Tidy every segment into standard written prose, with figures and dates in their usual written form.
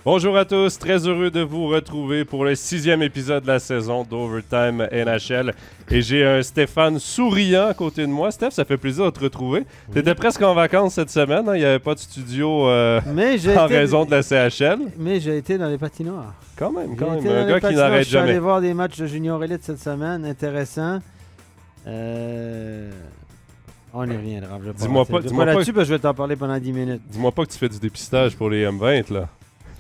Bonjour à tous, très heureux de vous retrouver pour le 6e épisode de la saison d'Overtime NHL. Et j'ai un Stéphane souriant à côté de moi. Steph, ça fait plaisir de te retrouver. Tu étais presque en vacances cette semaine, hein? Il n'y avait pas de studio en raison de la CHL. Mais j'ai été dans les patinoires. Quand même, un gars qui n'arrête jamais. Je suis allé voir des matchs de Junior Elite cette semaine, intéressant. On y reviendra. Dis-moi pas là-dessus, parce que je vais t'en parler pendant 10 minutes. Dis-moi pas que tu fais du dépistage pour les M20, là.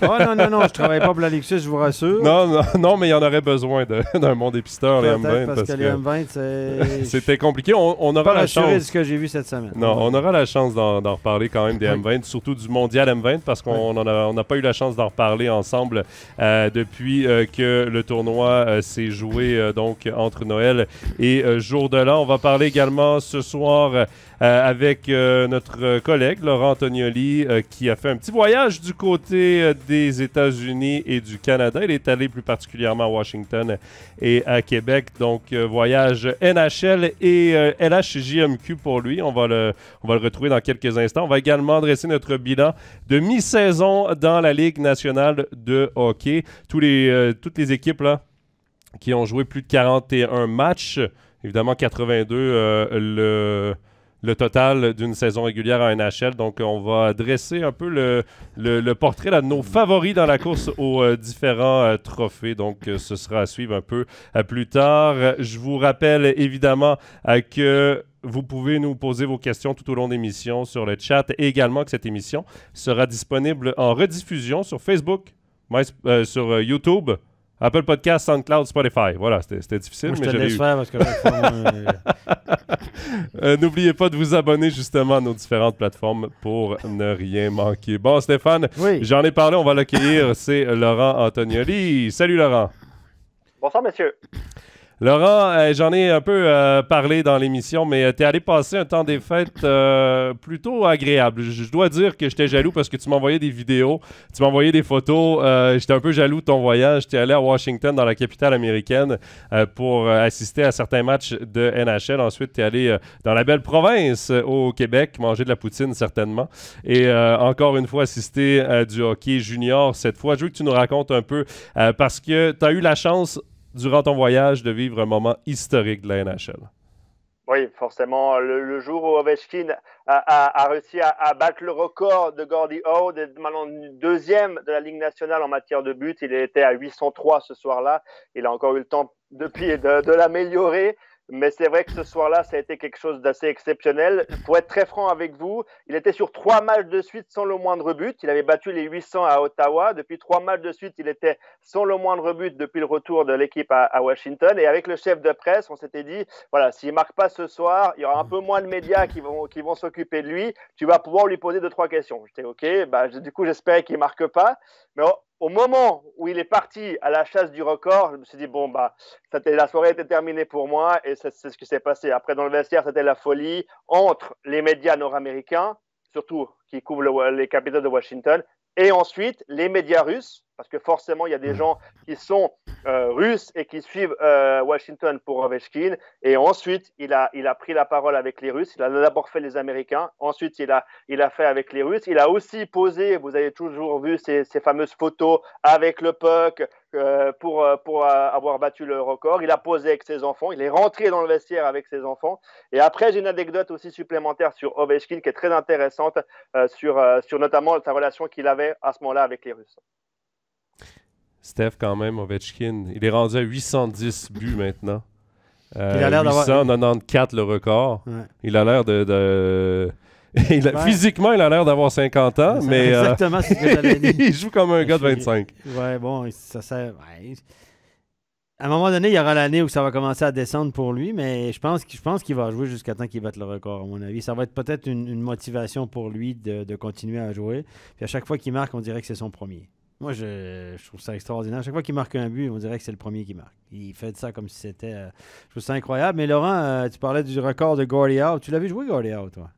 Oh non, je travaille pas pour la Ligue suisse, je vous rassure. Non, mais il y en aurait besoin d'un bon dépisteur, les M20. Parce que les M20, c'était compliqué. On aura la chance. De ce que j'ai vu cette semaine. Non, on aura la chance d'en reparler quand même des M20, surtout du mondial M20, parce qu'on n'a pas eu la chance d'en reparler ensemble depuis que le tournoi s'est joué donc entre Noël et Jour de l'An. On va parler également ce soir avec notre collègue Laurent Antonioli qui a fait un petit voyage du côté des États-Unis et du Canada. Il est allé plus particulièrement à Washington et à Québec. Donc, voyage NHL et LHJMQ pour lui. On va le retrouver dans quelques instants. On va également dresser notre bilan de mi-saison dans la Ligue nationale de hockey. Toutes les équipes là, qui ont joué plus de 41 matchs. Évidemment, 82 le total d'une saison régulière en NHL. Donc, on va dresser un peu le portrait là, de nos favoris dans la course aux différents trophées. Donc, ce sera à suivre un peu plus tard. Je vous rappelle évidemment que vous pouvez nous poser vos questions tout au long de l'émission sur le chat et également que cette émission sera disponible en rediffusion sur Facebook, sur YouTube, Apple Podcasts, SoundCloud, Spotify. Voilà, c'était difficile, moi, mais je te laisse faire parce que n'oubliez pas de vous abonner justement à nos différentes plateformes pour ne rien manquer. Bon, Stéphane, j'en ai parlé, on va l'accueillir. C'est Laurent Antonioli. Salut, Laurent. Bonsoir, messieurs. Laurent, j'en ai un peu parlé dans l'émission, mais tu es allé passer un temps des fêtes plutôt agréable. Je dois dire que j'étais jaloux parce que tu m'envoyais des vidéos, tu m'envoyais des photos. J'étais un peu jaloux de ton voyage. Tu es allé à Washington, dans la capitale américaine, pour assister à certains matchs de NHL. Ensuite, tu es allé dans la belle province au Québec, manger de la poutine certainement. Et encore une fois, assister à du hockey junior cette fois. Je veux que tu nous racontes un peu parce que tu as eu la chance durant ton voyage, de vivre un moment historique de la NHL. Oui, forcément. Le jour où Ovechkin a réussi à battre le record de Gordie Howe, maintenant deuxième de la Ligue nationale en matière de buts. Il était à 803 ce soir-là. Il a encore eu le temps depuis de l'améliorer. Mais c'est vrai que ce soir-là, ça a été quelque chose d'assez exceptionnel. Pour être très franc avec vous, il était sur 3 matchs de suite sans le moindre but. Il avait battu les 800 à Ottawa. Depuis 3 matchs de suite, il était sans le moindre but depuis le retour de l'équipe à Washington. Et avec le chef de presse, on s'était dit, voilà, s'il ne marque pas ce soir, il y aura un peu moins de médias qui vont s'occuper de lui. Tu vas pouvoir lui poser 2-3 questions. J'étais OK. Du coup, j'espérais qu'il ne marque pas. Mais au moment où il est parti à la chasse du record, je me suis dit, la soirée était terminée pour moi et c'est ce qui s'est passé. Après, dans le vestiaire, c'était la folie entre les médias nord-américains, surtout qui couvrent les capitales de Washington, et ensuite les médias russes, parce que forcément, il y a des gens qui sont russes et qui suivent Washington pour Ovechkin. Et ensuite, il a pris la parole avec les Russes. Il a d'abord fait les Américains. Ensuite, il a fait avec les Russes. Il a aussi posé, vous avez toujours vu ces fameuses photos avec le puck pour avoir battu le record. Il a posé avec ses enfants. Il est rentré dans le vestiaire avec ses enfants. Et après, j'ai une anecdote aussi supplémentaire sur Ovechkin qui est très intéressante sur notamment sa relation qu'il avait à ce moment-là avec les Russes. Steph, quand même, Ovechkin, il est rendu à 810 buts maintenant. Il a l'air 894 le record. Ouais. Il a l'air physiquement, il a l'air d'avoir 50 ans, mais exactement ce que j'allais dire. Il joue comme un gars de 25. Ouais, bon, ça sert. Ouais. À un moment donné, il y aura l'année où ça va commencer à descendre pour lui, mais je pense qu'il va jouer jusqu'à temps qu'il batte le record, à mon avis. Ça va être peut-être une motivation pour lui de continuer à jouer. Puis à chaque fois qu'il marque, on dirait que c'est son premier. Moi, je trouve ça extraordinaire. À chaque fois qu'il marque un but, on dirait que c'est le premier qui marque. Il fait ça comme si c'était... je trouve ça incroyable. Mais Laurent, tu parlais du record de Gordie Howe. Tu l'as vu jouer, Gordie Howe, toi?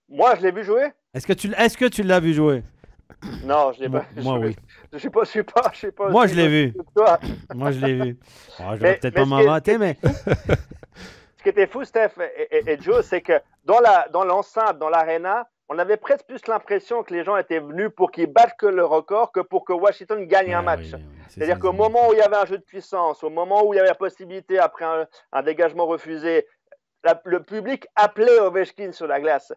Moi, je l'ai vu jouer. Est-ce que tu l'as vu jouer? Non, je l'ai pas. Moi, oui. Je sais pas. Moi, je l'ai vu. Moi, je l'ai vu. Oh, je vais peut-être pas m'en vanter, mais... Ce qui était fou, Steph et Joe, c'est que dans l'enceinte, dans l'aréna, on avait presque plus l'impression que les gens étaient venus pour qu'ils battent que le record que pour que Washington gagne un match. Oui, c'est-à-dire qu'au moment où il y avait un jeu de puissance, au moment où il y avait la possibilité, après un dégagement refusé, le public appelait Ovechkin sur la glace.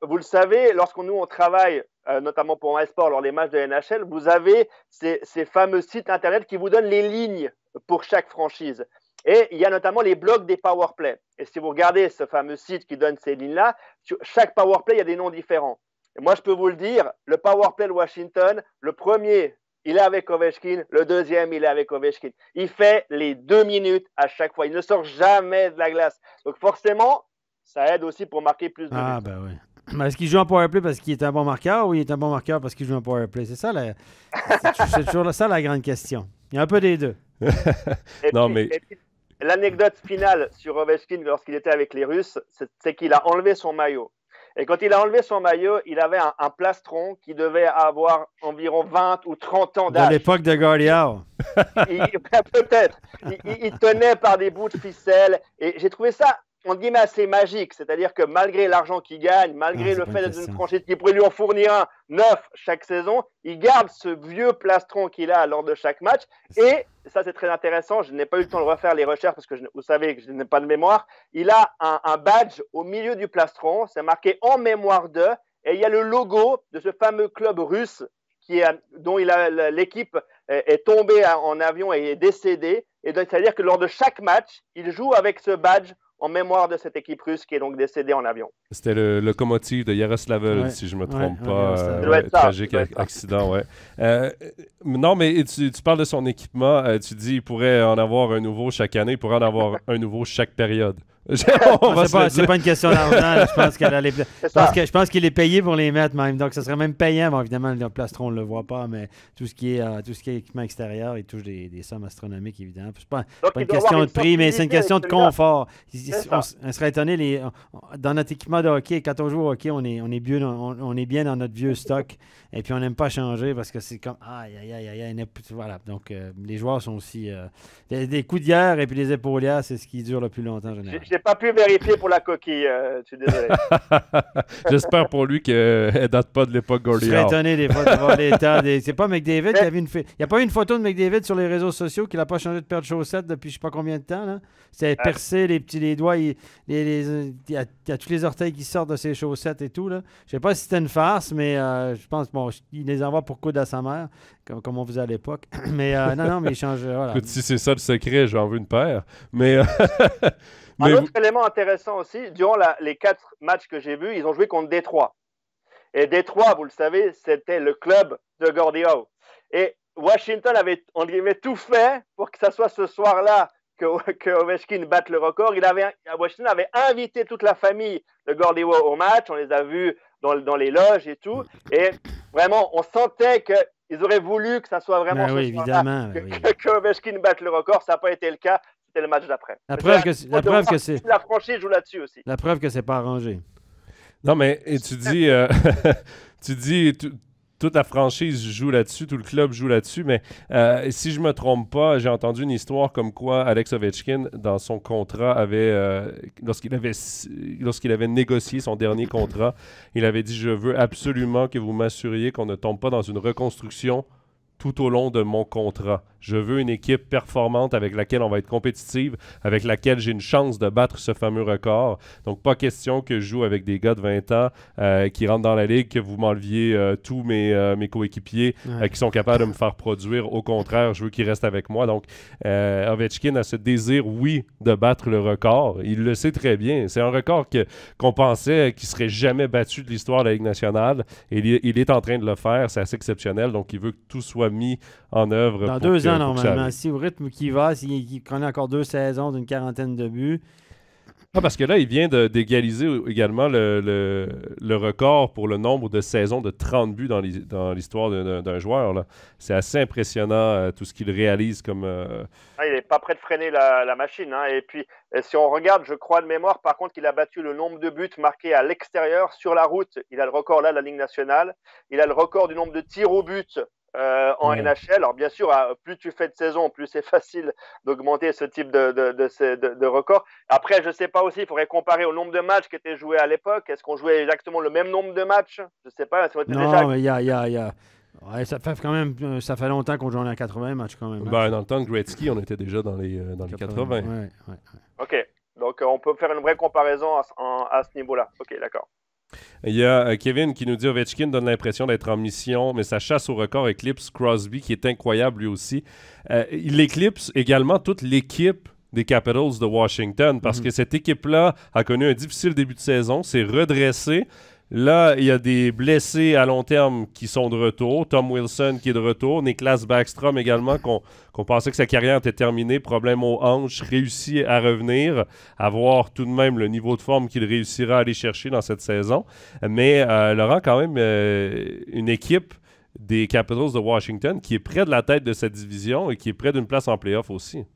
Vous le savez, lorsqu'on on travaille, notamment pour MySport, lors des matchs de NHL, vous avez ces fameux sites internet qui vous donnent les lignes pour chaque franchise. Et il y a notamment les blogs des powerplay. Et si vous regardez ce fameux site qui donne ces lignes-là, sur chaque powerplay, il y a des noms différents. Et moi, je peux vous le dire, le powerplay de Washington, le premier, il est avec Ovechkin, le deuxième, il est avec Ovechkin. Il fait les 2 minutes à chaque fois. Il ne sort jamais de la glace. Donc forcément, ça aide aussi pour marquer plus de buts. Ah, ben oui. Mais est-ce qu'il joue en powerplay parce qu'il est un bon marqueur ou il est un bon marqueur parce qu'il joue en powerplay? C'est ça, c'est toujours ça la grande question. Il y a un peu des deux. Et puis, l'anecdote finale sur Ovechkin lorsqu'il était avec les Russes, c'est qu'il a enlevé son maillot. Et quand il a enlevé son maillot, il avait un plastron qui devait avoir environ 20 ou 30 ans d'âge. De l'époque de Guardiao. Peut-être. Il tenait par des bouts de ficelle. Et j'ai trouvé ça, on dit, assez magique. C'est-à-dire que malgré l'argent qu'il gagne, malgré le fait d'être une franchise qui pourrait lui en fournir un neuf chaque saison, il garde ce vieux plastron qu'il a lors de chaque match. Et ça, c'est très intéressant. Je n'ai pas eu le temps de refaire les recherches parce que vous savez que je n'ai pas de mémoire. Il a un badge au milieu du plastron. C'est marqué en mémoire de. Et il y a le logo de ce fameux club russe dont l'équipe est tombée en avion et est décédée. Et donc, c'est-à-dire que lors de chaque match, il joue avec ce badge en mémoire de cette équipe russe qui est donc décédée en avion. C'était le locomotive de Yaroslavl, si je ne me trompe pas. Tragique accident, non, mais tu parles de son équipement. Tu dis qu'il pourrait en avoir un nouveau chaque année. Il pourrait en avoir un nouveau chaque période. C'est pas une question d'argent. Je pense qu'il est payé pour les mettre même. Donc, ce serait même payant. Bon, évidemment, le plastron, on ne le voit pas, mais tout ce qui est équipement extérieur, il touche des sommes astronomiques, évidemment. C'est pas une question de prix, mais c'est une question de confort. On serait étonné. Dans notre équipement de hockey, quand on joue au hockey, on est bien dans notre vieux stock. Et puis, on n'aime pas changer parce que c'est comme voilà. Donc, les joueurs sont aussi. Des coudières et puis les épaulières, c'est ce qui dure le plus longtemps en général. J'ai pas pu vérifier pour la coquille. Je suis désolé. J'espère pour lui qu'elle ne date pas de l'époque Gordy. Je serais étonné des fois de voir l'état. C'est pas McDavid qui avait il n'y a pas eu une photo de McDavid sur les réseaux sociaux qu'il n'a pas changé de paire de chaussettes depuis je sais pas combien de temps. Là. C'est percé, les doigts, il y a tous les orteils qui sortent de ses chaussettes et tout. Là. Je sais pas si c'était une farce, mais je pense il les envoie pour coudre à sa mère, comme on faisait à l'époque. Mais non, mais il change. Voilà. Écoute, si c'est ça le secret, j'en veux une paire. Mais. Un autre élément intéressant aussi, durant les 4 matchs que j'ai vus, ils ont joué contre Détroit. Et Détroit, vous le savez, c'était le club de Gordie Howe. Et Washington avait tout fait pour que ça soit ce soir-là que Ovechkin batte le record. Washington avait invité toute la famille de Gordie Howe au match. On les a vus dans les loges et tout. Et vraiment, on sentait qu'ils auraient voulu que ça soit vraiment ce soir-là, que Ovechkin batte le record. Ça n'a pas été le cas. C'était le match d'après. La preuve que c'est. La franchise joue là-dessus aussi. La preuve que c'est pas arrangé. Non, mais tu dis, toute la franchise joue là-dessus, tout le club joue là-dessus, mais si je me trompe pas, j'ai entendu une histoire comme quoi Alex Ovechkin, dans son contrat, lorsqu'il avait négocié son dernier contrat, il avait dit « Je veux absolument que vous m'assuriez qu'on ne tombe pas dans une reconstruction tout au long de mon contrat. Je veux une équipe performante avec laquelle on va être compétitive, avec laquelle j'ai une chance de battre ce fameux record. Donc, pas question que je joue avec des gars de 20 ans qui rentrent dans la ligue, que vous m'enleviez tous mes coéquipiers qui sont capables de me faire produire. Au contraire, je veux qu'ils restent avec moi. Donc, Ovechkin a ce désir, oui, de battre le record. Il le sait très bien. C'est un record qu'on pensait qu'il ne serait jamais battu de l'histoire de la Ligue nationale. Et il est en train de le faire. C'est assez exceptionnel. Donc, il veut que tout soit mis en œuvre. Dans 2 ans, normalement. Si au rythme qu'il va, s'il connaît encore 2 saisons d'une quarantaine de buts. Parce que là, il vient d'égaliser également le record pour le nombre de saisons de 30 buts dans l'histoire d'un joueur. Là. C'est assez impressionnant tout ce qu'il réalise comme... il n'est pas prêt de freiner la machine. Hein. Et puis, si on regarde, je crois de mémoire, par contre, qu'il a battu le nombre de buts marqués à l'extérieur, sur la route. Il a le record là de la Ligue nationale. Il a le record du nombre de tirs au but en Ouais. NHL. Alors bien sûr, plus tu fais de saison, plus c'est facile d'augmenter ce type de record. Après, je ne sais pas aussi, il faudrait comparer au nombre de matchs qui étaient joués à l'époque. Est-ce qu'on jouait exactement le même nombre de matchs? Je ne sais pas. Ça était déjà... Non, mais ouais, ça fait quand même, ça fait longtemps qu'on joue en 80 matchs quand même. Ben, dans le temps de Gretzky, on était déjà dans les 80. Ouais. OK. Donc, on peut faire une vraie comparaison à ce niveau-là. OK, d'accord. Il y a Kevin qui nous dit Ovechkin donne l'impression d'être en mission, mais sa chasse au record éclipse Crosby, qui est incroyable lui aussi. Il éclipse également toute l'équipe des Capitals de Washington, parce que cette équipe-là a connu un difficile début de saison, s'est redressée. Là, il y a des blessés à long terme qui sont de retour. Tom Wilson qui est de retour. Niklas Backstrom également, qu'on pensait que sa carrière était terminée. Problème aux hanches, réussit à revenir, à voir tout de même le niveau de forme qu'il réussira à aller chercher dans cette saison. Mais Laurent, quand même, une équipe des Capitals de Washington qui est près de la tête de cette division et qui est près d'une place en playoff aussi.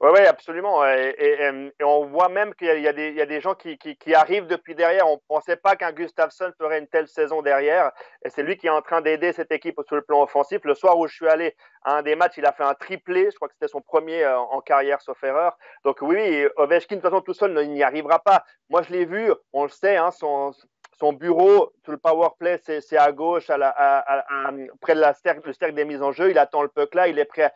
Oui, absolument. Et on voit même qu'il y a des gens qui arrivent depuis derrière. On ne pensait pas qu'un Gustafsson ferait une telle saison derrière. Et c'est lui qui est en train d'aider cette équipe sur le plan offensif. Le soir où je suis allé à un des matchs, il a fait un triplé. Je crois que c'était son premier en carrière, sauf erreur. Donc oui, Ovechkin, de toute façon, tout seul, il n'y arrivera pas. Moi, je l'ai vu, on le sait, hein, son bureau, tout le power play, c'est à gauche, près de le cercle des mises en jeu. Il attend le puck là, il est prêt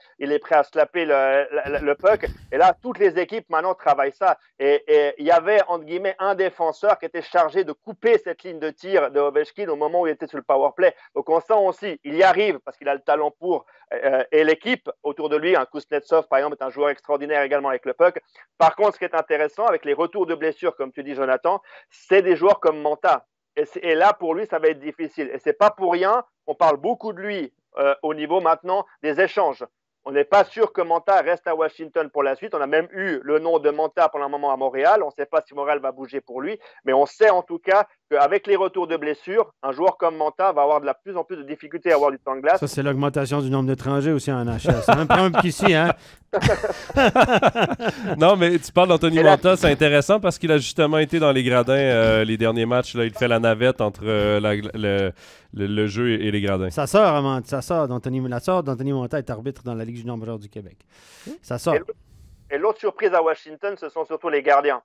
à slapper le puck. Et là, toutes les équipes maintenant travaillent ça. Et il y avait, entre guillemets, un défenseur qui était chargé de couper cette ligne de tir de Ovechkin au moment où il était sur le power play. Donc on sent aussi, il y arrive parce qu'il a le talent pour. Et l'équipe autour de lui, un Kuznetsov par exemple, est un joueur extraordinaire également avec le puck. Par contre, ce qui est intéressant avec les retours de blessures, comme tu dis Jonathan, c'est des joueurs comme Manta. Et là, pour lui, ça va être difficile. Et c'est pas pour rien qu'on parle beaucoup de lui au niveau maintenant des échanges. On n'est pas sûr que Manta reste à Washington pour la suite. On a même eu le nom de Manta pendant un moment à Montréal. On ne sait pas si Montréal va bouger pour lui. Mais on sait en tout cas qu'avec les retours de blessures, un joueur comme Manta va avoir de plus en plus de difficultés à avoir du temps de glace. Ça, c'est l'augmentation du nombre d'étrangers aussi en NHL. C'est même pas un qu'ici, hein? Non, mais tu parles d'Anthony Manta, c'est intéressant parce qu'il a justement été dans les gradins les derniers matchs. Là, il fait la navette entre le jeu et les gradins. Sa sœur d'Anthony Manta est arbitre dans la Ligue junior majeure du Québec. Sa sœur. Et l'autre surprise à Washington, ce sont surtout les gardiens.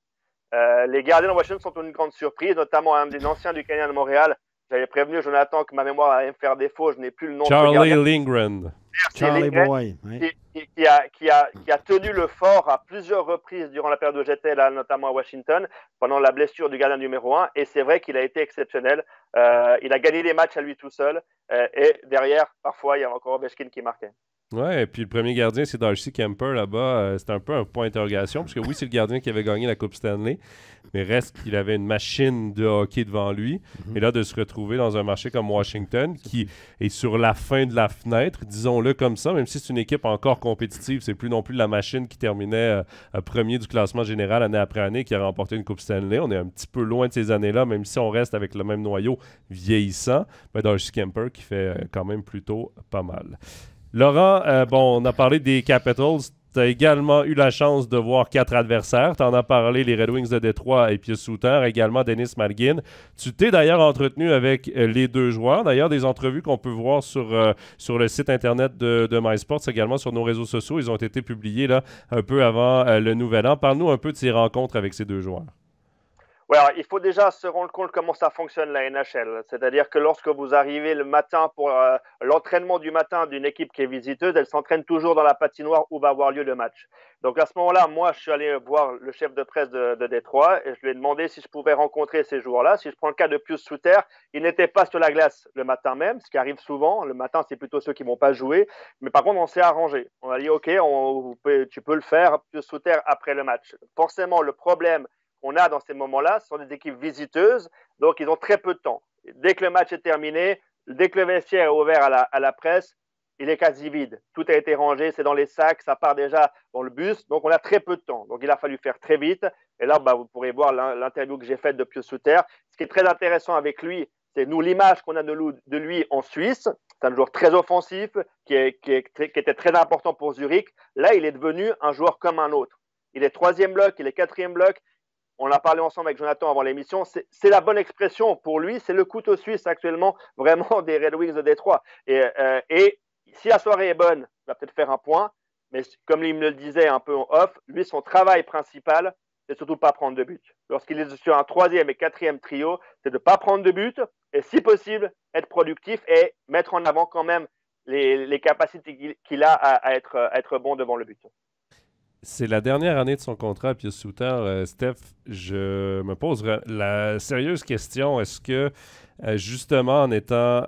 Les gardiens de Washington sont une grande surprise, notamment un des anciens du Canadien de Montréal. J'avais prévenu Jonathan que ma mémoire allait me faire défaut. Je n'ai plus le nom de ce gardien. Charlie Lindgren. Charlie Boy. Oui. Qui a tenu le fort à plusieurs reprises durant la période où j'étais là, notamment à Washington, pendant la blessure du gardien numéro 1. Et c'est vrai qu'il a été exceptionnel. Il a gagné les matchs à lui tout seul. Et derrière, parfois, il y a encore Ovechkin qui marquait. Ouais, et puis le premier gardien, c'est Darcy Kemper là-bas. C'était un peu un point d'interrogation, parce que oui, c'est le gardien qui avait gagné la Coupe Stanley, mais reste qu'il avait une machine de hockey devant lui. Et là, de se retrouver dans un marché comme Washington, qui est sur la fin de la fenêtre, disons-le comme ça, même si c'est une équipe encore compétitive, c'est plus non plus la machine qui terminait premier du classement général année après année, qui a remporté une Coupe Stanley. On est un petit peu loin de ces années-là, même si on reste avec le même noyau vieillissant. Mais Darcy Kemper qui fait quand même plutôt pas mal. Laurent, on a parlé des Capitals. Tu as également eu la chance de voir 4 adversaires. Tu en as parlé, les Red Wings de Détroit et Pius Suter, également Denis Malgin. Tu t'es d'ailleurs entretenu avec les deux joueurs. D'ailleurs, des entrevues qu'on peut voir sur le site internet de MySports, également sur nos réseaux sociaux. Ils ont été publiés là, un peu avant le Nouvel An. Parle-nous un peu de ces rencontres avec ces deux joueurs. Ouais, alors, il faut déjà se rendre compte comment ça fonctionne la NHL. C'est-à-dire que lorsque vous arrivez le matin pour l'entraînement du matin d'une équipe qui est visiteuse, elle s'entraîne toujours dans la patinoire où va avoir lieu le match. Donc à ce moment-là, moi, je suis allé voir le chef de presse de Détroit et je lui ai demandé si je pouvais rencontrer ces joueurs-là. Si je prends le cas de Pius Suter, il n'était pas sur la glace le matin même, ce qui arrive souvent. Le matin, c'est plutôt ceux qui ne vont pas jouer. Mais par contre, on s'est arrangé. On a dit, OK, tu peux le faire, Pius Suter, après le match. Forcément, le problème qu'on a dans ces moments-là, ce sont des équipes visiteuses, donc ils ont très peu de temps. Dès que le match est terminé, dès que le vestiaire est ouvert à la presse, il est quasi vide. Tout a été rangé, c'est dans les sacs, ça part déjà dans le bus, donc on a très peu de temps. Donc il a fallu faire très vite. Et là, vous pourrez voir l'interview que j'ai faite de Pius Suter. Ce qui est très intéressant avec lui, c'est l'image qu'on a de lui en Suisse. C'est un joueur très offensif, qui était très important pour Zurich. Là, il est devenu un joueur comme un autre. Il est troisième bloc, il est quatrième bloc. on a parlé ensemble avec Jonathan avant l'émission, c'est la bonne expression pour lui, c'est le couteau suisse actuellement vraiment des Red Wings de Détroit. Et si la soirée est bonne, il va peut-être faire un point, mais comme il me le disait un peu en off, lui, son travail principal, c'est surtout pas prendre de but. Lorsqu'il est sur un 3e et 4e trio, c'est de ne pas prendre de but et si possible, être productif et mettre en avant quand même les capacités qu'il a à être bon devant le but. C'est la dernière année de son contrat à Pius Suter. Steph, je me pose la sérieuse question. Est-ce que, justement, en étant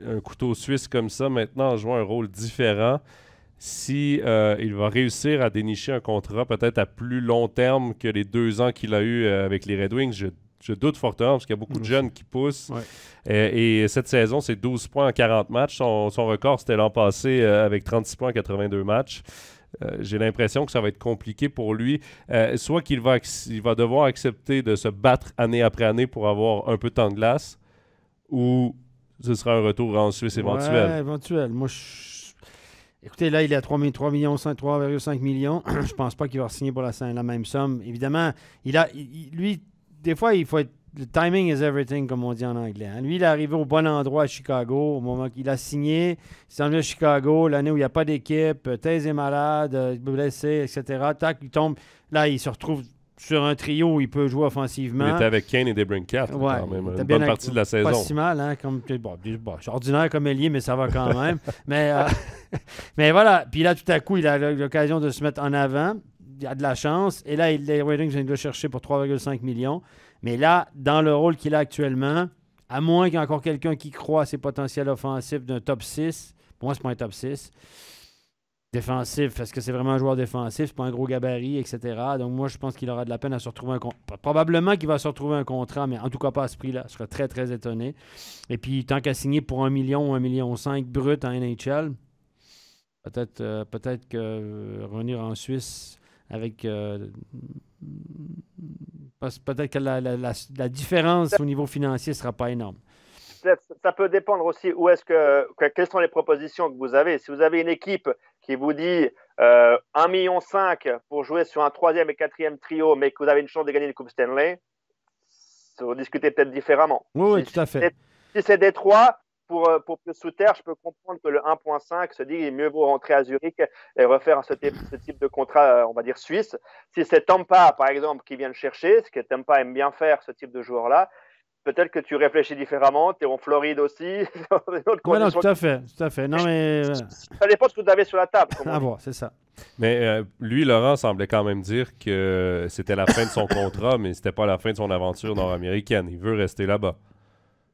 un couteau suisse comme ça, maintenant, en jouant un rôle différent, si il va réussir à dénicher un contrat peut-être à plus long terme que les 2 ans qu'il a eu avec les Red Wings, je doute fortement parce qu'il y a beaucoup de jeunes qui poussent. Ouais. Et cette saison, c'est 12 points en 40 matchs. Son record, c'était l'an passé avec 36 points en 82 matchs. J'ai l'impression que ça va être compliqué pour lui. Soit qu'il va devoir accepter de se battre année après année pour avoir un peu de temps de glace, ou ce sera un retour en Suisse éventuel. Ouais, éventuel. Moi, écoutez, là, il est à 3,5 millions. Je pense pas qu'il va signer pour la même somme. Évidemment, lui, des fois, il faut être... Le timing is everything, comme on dit en anglais. Hein. Lui, il est arrivé au bon endroit à Chicago au moment qu'il a signé. Il s'en vient à Chicago, l'année où il n'y a pas d'équipe. Taze est malade, blessé, etc. Tac, il tombe. Là, il se retrouve sur un trio où il peut jouer offensivement. Il était avec Kane et DeBrincat quand même. Une bonne partie de la saison. Pas si mal, hein? Je suis ordinaire comme ailier, mais ça va quand même. mais voilà. Puis là, tout à coup, il a l'occasion de se mettre en avant. Il a de la chance. Et là, les Red Wings viennent de le chercher pour 3,5 millions. Mais là, dans le rôle qu'il a actuellement, à moins qu'il y ait encore quelqu'un qui croit à ses potentiels offensifs d'un top 6, pour moi, c'est pas un top 6. Défensif, est-ce que c'est vraiment un joueur défensif? C'est pas un gros gabarit, etc. Donc moi, je pense qu'il aura de la peine à se retrouver un contrat. Probablement qu'il va se retrouver un contrat, mais en tout cas pas à ce prix-là. Je serais très, très étonné. Et puis, tant qu'à signer pour 1 million ou 1,5 million brut en NHL, peut-être que revenir en Suisse avec... peut-être que la différence au niveau financier ne sera pas énorme. Ça peut dépendre aussi quelles sont les propositions que vous avez. Si vous avez une équipe qui vous dit 1,5 million pour jouer sur un 3e et 4e trio, mais que vous avez une chance de gagner une Coupe Stanley, vous discutez peut-être différemment. Oui, tout à fait. Si c'est Détroit, pour Pius Suter, je peux comprendre que le 1,5 se dit qu'il mieux vaut rentrer à Zurich et refaire ce type de contrat, on va dire, suisse. Si c'est Tampa, par exemple, qui vient le chercher, ce que Tampa aime bien faire, ce type de joueur-là, peut-être que tu réfléchis différemment. Tu es en Floride aussi. Oui, non, tout à fait. Non, mais... Ça dépend de ce que tu avais sur la table. Ah bon, c'est ça. Mais lui, Laurent, semblait quand même dire que c'était la fin de son contrat, mais c'était pas la fin de son aventure nord-américaine. Il veut rester là-bas.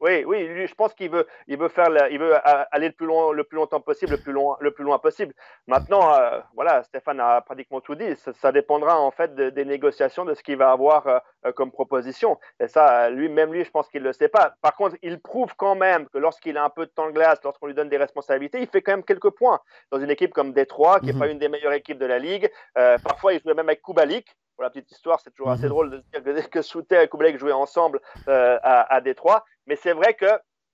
Oui, lui, je pense qu'il veut aller le plus longtemps possible, le plus loin possible. Maintenant, voilà, Stéphane a pratiquement tout dit. Ça dépendra en fait des négociations, de ce qu'il va avoir comme proposition. Et ça, lui, je pense qu'il le sait pas. Par contre, il prouve quand même que lorsqu'il a un peu de temps de glace, lorsqu'on lui donne des responsabilités, il fait quand même quelques points dans une équipe comme Détroit, qui n'est pas une des meilleures équipes de la ligue. Parfois, il jouait même avec Kubalik. Pour la petite histoire, c'est toujours assez drôle de se dire que Suter et Kubalik jouaient ensemble à Détroit. Mais c'est vrai que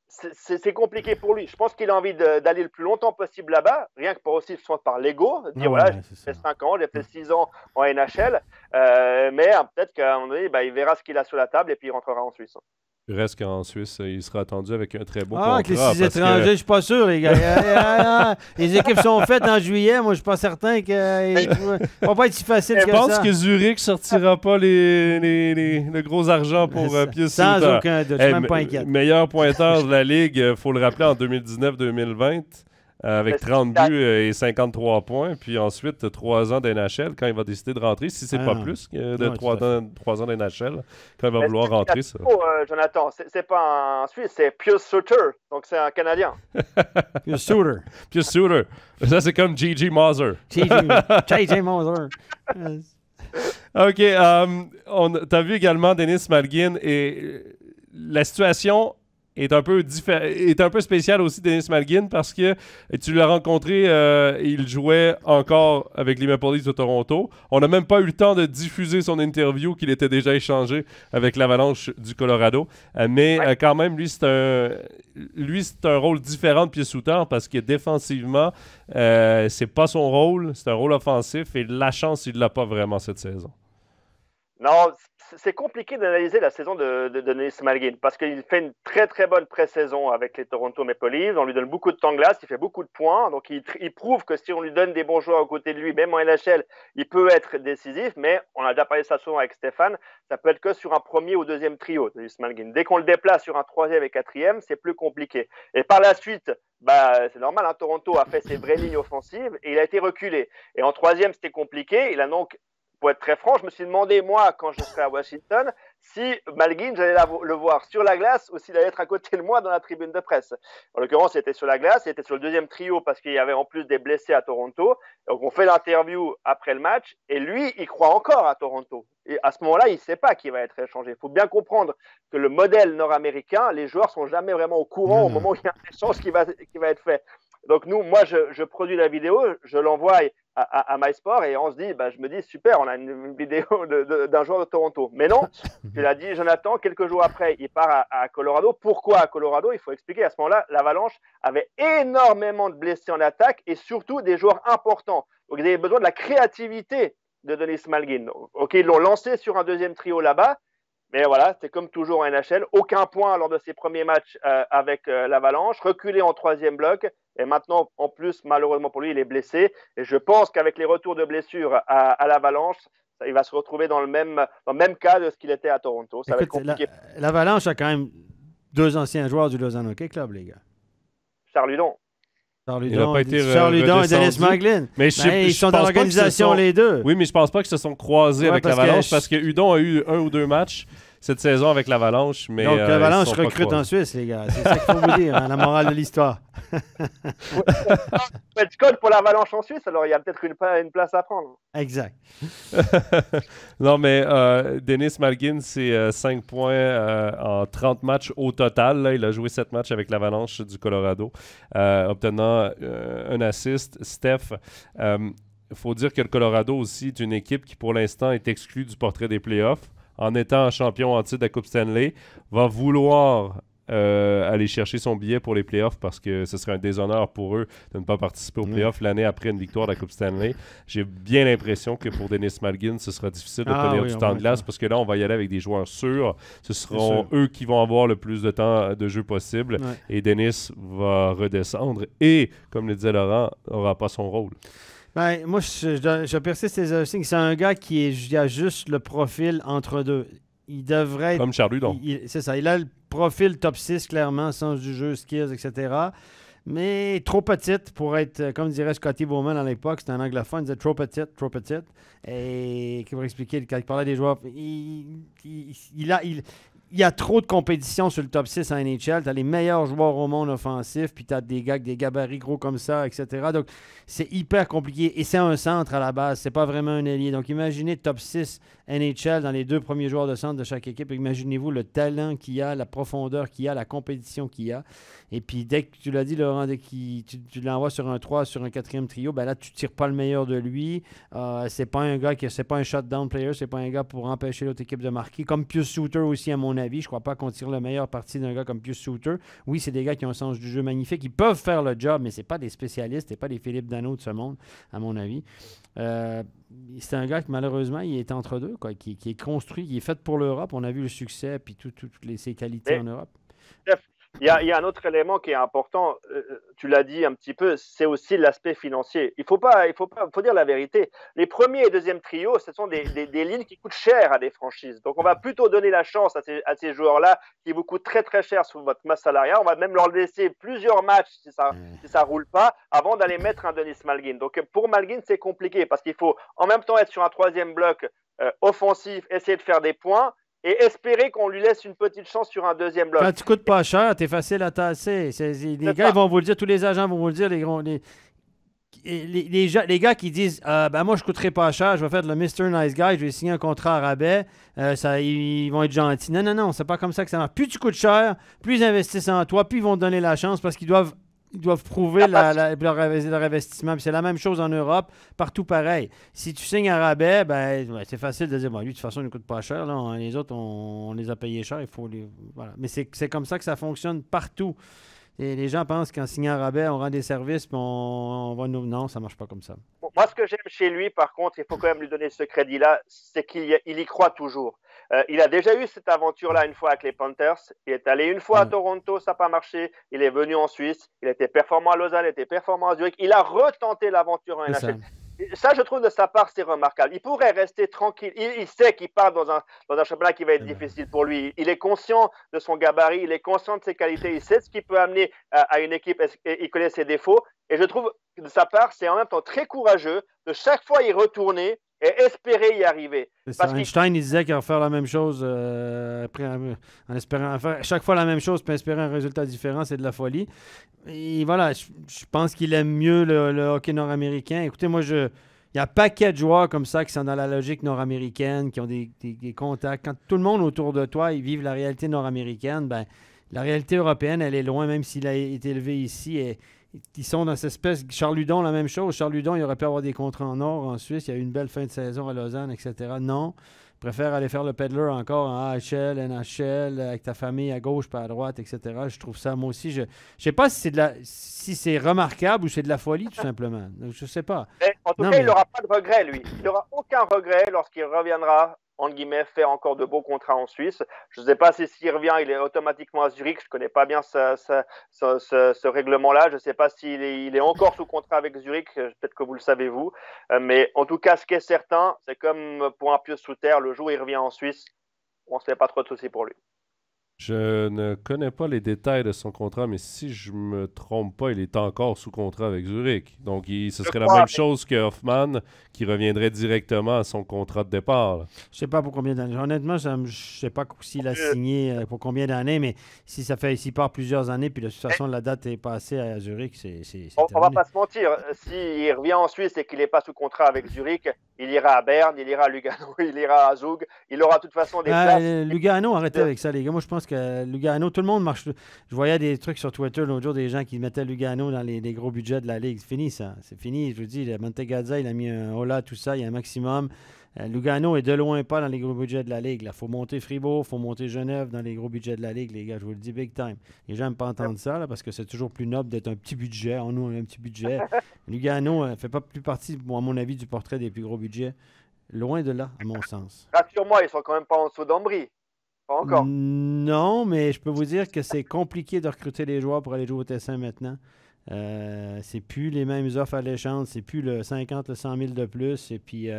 c'est compliqué pour lui. Je pense qu'il a envie d'aller le plus longtemps possible là-bas, rien que par l'ego, de dire voilà, j'ai fait 5 ans, j'ai fait 6 ans en NHL, mais peut-être qu'à un moment donné, il verra ce qu'il a sur la table et puis il rentrera en Suisse. Il reste qu'en Suisse, il sera attendu avec un très beau contrat. Avec les 6 étrangers, je suis pas sûr, les gars. Les équipes sont faites en juillet. Moi, je suis pas certain que va pas être si facile que ça. Je pense que Zurich sortira pas le gros argent pour Pius Suter. Sans aucun doute, je suis même pas inquiet. Meilleur pointeur de la Ligue, il faut le rappeler, en 2019-2020. Avec 30 buts et 53 points. Puis ensuite, 3 ans d'NHL quand il va décider de rentrer. Si c'est pas plus de 3 ans d'NHL, quand il va vouloir rentrer. Ça. Jonathan, c'est pas un Suisse, c'est Pius Suter. Donc c'est un Canadien. Pius Suter. Pius Suter. Ça, c'est comme J.J. Moser. J.J. Moser. OK. T'as vu également Denis Malgin et la situation est un peu spécial aussi, Denis Malgin, parce que tu l'as rencontré, il jouait encore avec les Maple Leafs de Toronto. On n'a même pas eu le temps de diffuser son interview qu'il était déjà échangé avec l'Avalanche du Colorado. Mais quand même, lui, c'est un rôle différent de Pius Suter parce que défensivement, c'est pas son rôle, c'est un rôle offensif et la chance, il l'a pas vraiment cette saison. Non, c'est compliqué d'analyser la saison de Denis Malgin parce qu'il fait une très très bonne pré-saison avec les Toronto Maple Leafs. On lui donne beaucoup de temps de glace, il fait beaucoup de points. Donc il prouve que si on lui donne des bons joueurs à côté de lui, même en NHL, il peut être décisif. Mais on a déjà parlé de ça souvent avec Stéphane, ça peut être que sur un premier ou deuxième trio, Denis Malgin. Dès qu'on le déplace sur un troisième et quatrième, c'est plus compliqué. Et par la suite, c'est normal, hein, Toronto a fait ses vraies lignes offensives et il a été reculé. Et en troisième, c'était compliqué. Il a donc pour être très franc, je me suis demandé, moi, quand je serai à Washington, si Malgin, j'allais le voir sur la glace ou s'il allait être à côté de moi dans la tribune de presse. En l'occurrence, il était sur la glace, il était sur le deuxième trio parce qu'il y avait en plus des blessés à Toronto. Donc, on fait l'interview après le match et lui, il croit encore à Toronto. Et à ce moment-là, il ne sait pas qu'il va être échangé. Il faut bien comprendre que le modèle nord-américain, les joueurs ne sont jamais vraiment au courant au moment où il y a un échange qui va être fait. Donc, moi, je produis la vidéo, je l'envoie à MySport et on se dit, je me dis, super, on a une vidéo d'un joueur de Toronto. Mais non, tu l'as dit, Jonathan, quelques jours après, il part à Colorado. Pourquoi à Colorado? Il faut expliquer. À ce moment-là, l'Avalanche avait énormément de blessés en attaque et surtout des joueurs importants. Donc, ils avaient besoin de la créativité de Denis Malgin. OK, ils l'ont lancé sur un deuxième trio là-bas. Mais voilà, c'est comme toujours en NHL. Aucun point lors de ses premiers matchs avec l'Avalanche. Reculé en troisième bloc. Et maintenant, en plus, malheureusement pour lui, il est blessé. Et je pense qu'avec les retours de blessures à l'Avalanche, il va se retrouver dans le même cas de ce qu'il était à Toronto. Ça va être compliqué. L'Avalanche a quand même 2 anciens joueurs du Lausanne Hockey Club, les gars. Charles Hudon. Charles Hudon et Denis Malgin. Mais ils sont dans l'organisation les deux. Oui, mais je pense pas qu'ils se sont croisés avec l'Avalanche parce que Hudon a eu 1 ou 2 matchs cette saison avec l'Avalanche. Donc l'Avalanche recrute en Suisse, les gars. C'est ça qu'il faut vous dire, hein, la morale de l'histoire. Tu codes pour l'Avalanche en Suisse, alors il y a peut-être une place à prendre. Exact. Non, mais Denis Malgin, c'est 5 points en 30 matchs au total. Là, il a joué 7 matchs avec l'Avalanche du Colorado, obtenant un assist. Steph, il faut dire que le Colorado aussi est une équipe qui, pour l'instant, est exclue du portrait des playoffs. En étant champion en titre de la Coupe Stanley, va vouloir aller chercher son billet pour les playoffs parce que ce serait un déshonneur pour eux de ne pas participer aux playoffs l'année après une victoire de la Coupe Stanley. J'ai bien l'impression que pour Denis Malgin, ce sera difficile de tenir du temps de glace parce que là, on va y aller avec des joueurs sûrs. Ce seront eux qui vont avoir le plus de temps de jeu possible et Denis va redescendre et, comme le disait Laurent, n'aura pas son rôle. Moi, je persiste que c'est un gars qui a juste le profil entre deux. Il devrait être... Comme Charles Hudon. C'est ça. Il a le profil top 6, clairement, sens du jeu, skills, etc. Mais trop petite pour être, comme dirait Scotty Bowman à l'époque, c'était un anglophone, il disait trop petite. Et qui va expliquer, quand il parlait des joueurs, il y a trop de compétition sur le top 6 en NHL. Tu as les meilleurs joueurs au monde offensif, puis tu as des gars avec des gabarits gros comme ça, etc. Donc, c'est hyper compliqué. Et c'est un centre à la base, c'est pas vraiment un ailier. Donc, imaginez top 6 NHL dans les 2 premiers joueurs de centre de chaque équipe. Imaginez-vous le talent qu'il y a, la profondeur qu'il y a, la compétition qu'il y a. Et puis, dès que tu l'as dit, Laurent, dès que tu l'envoies sur un 3, sur un 4e trio, là, tu ne tires pas le meilleur de lui. C'est pas un gars c'est pas un shutdown player, c'est pas un gars pour empêcher l'autre équipe de marquer. Comme Pius Suter aussi, à mon avis. Je crois pas qu'on tire le meilleur parti d'un gars comme Pius Suter. Oui, c'est des gars qui ont un sens du jeu magnifique. Ils peuvent faire le job, mais c'est pas des spécialistes. C'est pas des Philippe Danault de ce monde, à mon avis. C'est un gars qui, malheureusement, il est entre deux, quoi, qui est construit, qui est fait pour l'Europe. On a vu le succès et toutes ses qualités en Europe. Il y a un autre élément qui est important, tu l'as dit un petit peu, c'est aussi l'aspect financier. Il faut dire la vérité. Les premiers et deuxièmes trios, ce sont des lignes qui coûtent cher à des franchises. Donc, on va plutôt donner la chance à ces joueurs-là qui vous coûtent très, très cher sur votre masse salariale. On va même leur laisser plusieurs matchs si ça roule pas avant d'aller mettre un Denis Malgin. Donc, pour Malgin, c'est compliqué parce qu'il faut en même temps être sur un 3e bloc offensif, essayer de faire des points et espérer qu'on lui laisse une petite chance sur un 2e bloc. Quand tu coûtes pas cher, t'es facile à tasser. Les gars, ils vont vous le dire, tous les agents vont vous le dire, les gars qui disent moi, je ne coûterai pas cher, je vais faire le Mr. Nice Guy, je vais signer un contrat à rabais, ils vont être gentils. Non, c'est pas comme ça que ça marche. Plus tu coûtes cher, plus ils investissent en toi, plus ils vont te donner la chance parce qu'ils doivent prouver leur investissement. Puis c'est la même chose en Europe, partout pareil. Si tu signes un rabais, c'est facile de dire, lui, de toute façon, il ne coûte pas cher. Là, les autres, on les a payés cher. Voilà. Mais c'est comme ça que ça fonctionne partout. Et les gens pensent qu'en signant rabais, on rend des services, puis on va nous... Non, ça marche pas comme ça. Moi, ce que j'aime chez lui, par contre, il faut quand même lui donner ce crédit-là, c'est qu'il y croit toujours. Il a déjà eu cette aventure-là une fois avec les Panthers. Il est allé une fois à Toronto, ça n'a pas marché. Il est venu en Suisse. Il était performant à Lausanne, il était performant à Zurich. Il a retenté l'aventure en NHL. Ça, je trouve de sa part, c'est remarquable. Il pourrait rester tranquille. Il sait qu'il part dans un championnat qui va être difficile pour lui. Il est conscient de son gabarit, il est conscient de ses qualités, il sait ce qu'il peut amener à une équipe, il connaît ses défauts. Et je trouve que de sa part, c'est en même temps très courageux de chaque fois y retourner et espérer y arriver. Einstein, il disait qu'il va faire la même chose en espérant faire chaque fois la même chose puis espérer un résultat différent, c'est de la folie. Et voilà, je pense qu'il aime mieux le hockey nord-américain. Écoutez, moi, il y a un paquet de joueurs comme ça qui sont dans la logique nord-américaine, qui ont des contacts. Quand tout le monde autour de toi, ils vivent la réalité nord-américaine, ben, la réalité européenne, elle est loin, même s'il a été élevé ici. Et ils sont dans cette espèce... Charles Hudon, la même chose. Charles Hudon, il aurait pu avoir des contrats en or en Suisse. Il y a eu une belle fin de saison à Lausanne, etc. Non. Il préfère aller faire le peddler encore en AHL, NHL, avec ta famille à gauche, pas à droite, etc. Je trouve ça, moi aussi, je sais pas si c'est remarquable ou c'est de la folie, tout simplement. Je sais pas. En tout cas, il n'aura pas de regret, lui. Il n'aura aucun regret lorsqu'il reviendra, entre guillemets, faire encore de beaux contrats en Suisse. Je ne sais pas s'il revient, il est automatiquement à Zurich. Je ne connais pas bien ce règlement-là. Je ne sais pas s'il est encore sous contrat avec Zurich. Peut-être que vous le savez, vous. Mais en tout cas, ce qui est certain, c'est comme pour un pieu sous terre, le jour où il revient en Suisse, on ne se fait pas trop de soucis pour lui. Je ne connais pas les détails de son contrat, mais si je me trompe pas, il est encore sous contrat avec Zurich. Donc, ce serait la même chose que Hoffman, qui reviendrait directement à son contrat de départ. Là. Je sais pas pour combien d'années. Honnêtement, je ne sais pas s'il a signé pour combien d'années, mais s'il part plusieurs années, puis de toute façon, la date est passée à Zurich, c'est on va pas se mentir. S'il revient en Suisse et qu'il n'est pas sous contrat avec Zurich, il ira à Berne, il ira à Lugano, il ira à Zug. Il aura de toute façon des places. Lugano, arrêtez avec ça, les gars. Moi, je pense que Lugano, tout le monde marche. Je voyais des trucs sur Twitter l'autre jour, des gens qui mettaient Lugano dans les gros budgets de la Ligue. C'est fini, ça. C'est fini. Je vous dis, Mantegazza, il a mis un hola, tout ça. Il y a un maximum. Lugano est de loin pas dans les gros budgets de la Ligue. Il faut monter Fribourg, il faut monter Genève dans les gros budgets de la Ligue, les gars. Je vous le dis big time. Les gens n'aiment pas entendre ça là, parce que c'est toujours plus noble d'être un petit budget. Nous, on a un petit budget. Lugano ne fait pas plus partie, à mon avis, du portrait des plus gros budgets. Loin de là, à mon sens. Rassure-moi, ils sont quand même pas en dessous d'Ambry. Pas encore. Non, mais je peux vous dire que c'est compliqué de recruter les joueurs pour aller jouer au Tessin maintenant. C'est plus les mêmes offres alléchantes, c'est plus le 50, le 100 000 de plus, et puis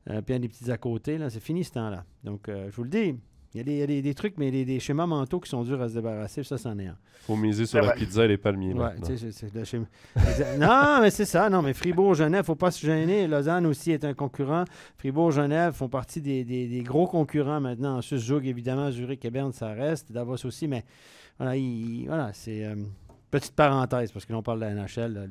des petits à côté. Là, c'est fini ce temps-là. Donc, je vous le dis, il y a des trucs, mais des schémas mentaux qui sont durs à se débarrasser. Ça, c'en est un. Faut miser sur la pizza et les palmiers. Ouais, c'est le schéma. Non, mais c'est ça. Non, mais Fribourg-Genève, faut pas se gêner. Lausanne aussi est un concurrent. Fribourg-Genève font partie des gros concurrents maintenant. En Suisse, Zug, évidemment, Zurich et Berne, ça reste. Davos aussi, mais voilà, c'est... Petite parenthèse, parce que l'on parle de la NHL.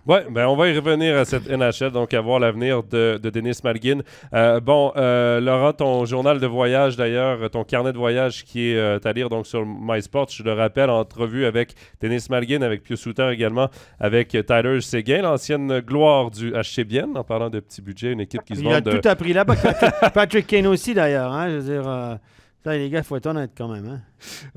Oui, ben on va y revenir à cette NHL, donc à voir l'avenir de Denis Malgin. Laurent, ton journal de voyage, d'ailleurs, ton carnet de voyage qui est à lire donc sur MySports, je le rappelle, entrevue avec Denis Malgin, avec Pius Souter également, avec Tyler Seguin, l'ancienne gloire du HC Bienne, en parlant de petit budget, une équipe qui se vend Il a tout appris là-bas. Patrick Kane aussi, d'ailleurs. Hein, je veux dire... les gars, il faut être honnête quand même. Hein?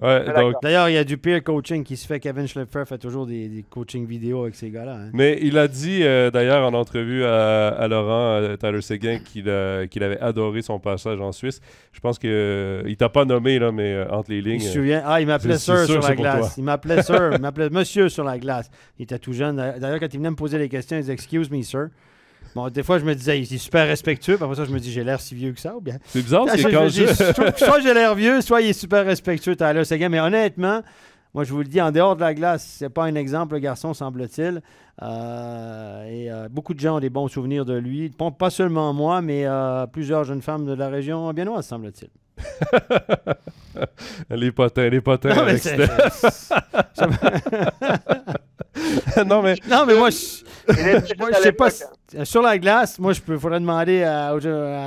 Ouais, d'ailleurs, il y a du peer coaching qui se fait. Kevin Schlepfer fait toujours des coaching vidéo avec ces gars-là. Hein? Mais il a dit, d'ailleurs, en entrevue à Laurent, Tyler Seguin, qu'il avait adoré son passage en Suisse. Je pense qu'il ne t'a pas nommé, là, mais entre les lignes... Il se souvient. Il m'appelait Sir sur la glace. Il m'appelait Sir. Il m'appelait Monsieur sur la glace. Il était tout jeune. D'ailleurs, quand il venait me poser des questions, il disait « Excuse me, sir ». Bon, des fois, je me disais, il est super respectueux. Après ça, je me dis, j'ai l'air si vieux que ça, ou bien... C'est bizarre, parce que quand soit j'ai l'air vieux, soit il est super respectueux, Tyler Seguin. Mais honnêtement, moi, je vous le dis, en dehors de la glace, c'est pas un exemple, le garçon, semble-t-il. Beaucoup de gens ont des bons souvenirs de lui. Pas seulement moi, mais plusieurs jeunes femmes de la région biennoise, semble-t-il. les potins non, avec non, mais moi, je sais pas. Sur la glace, moi, faudrait demander à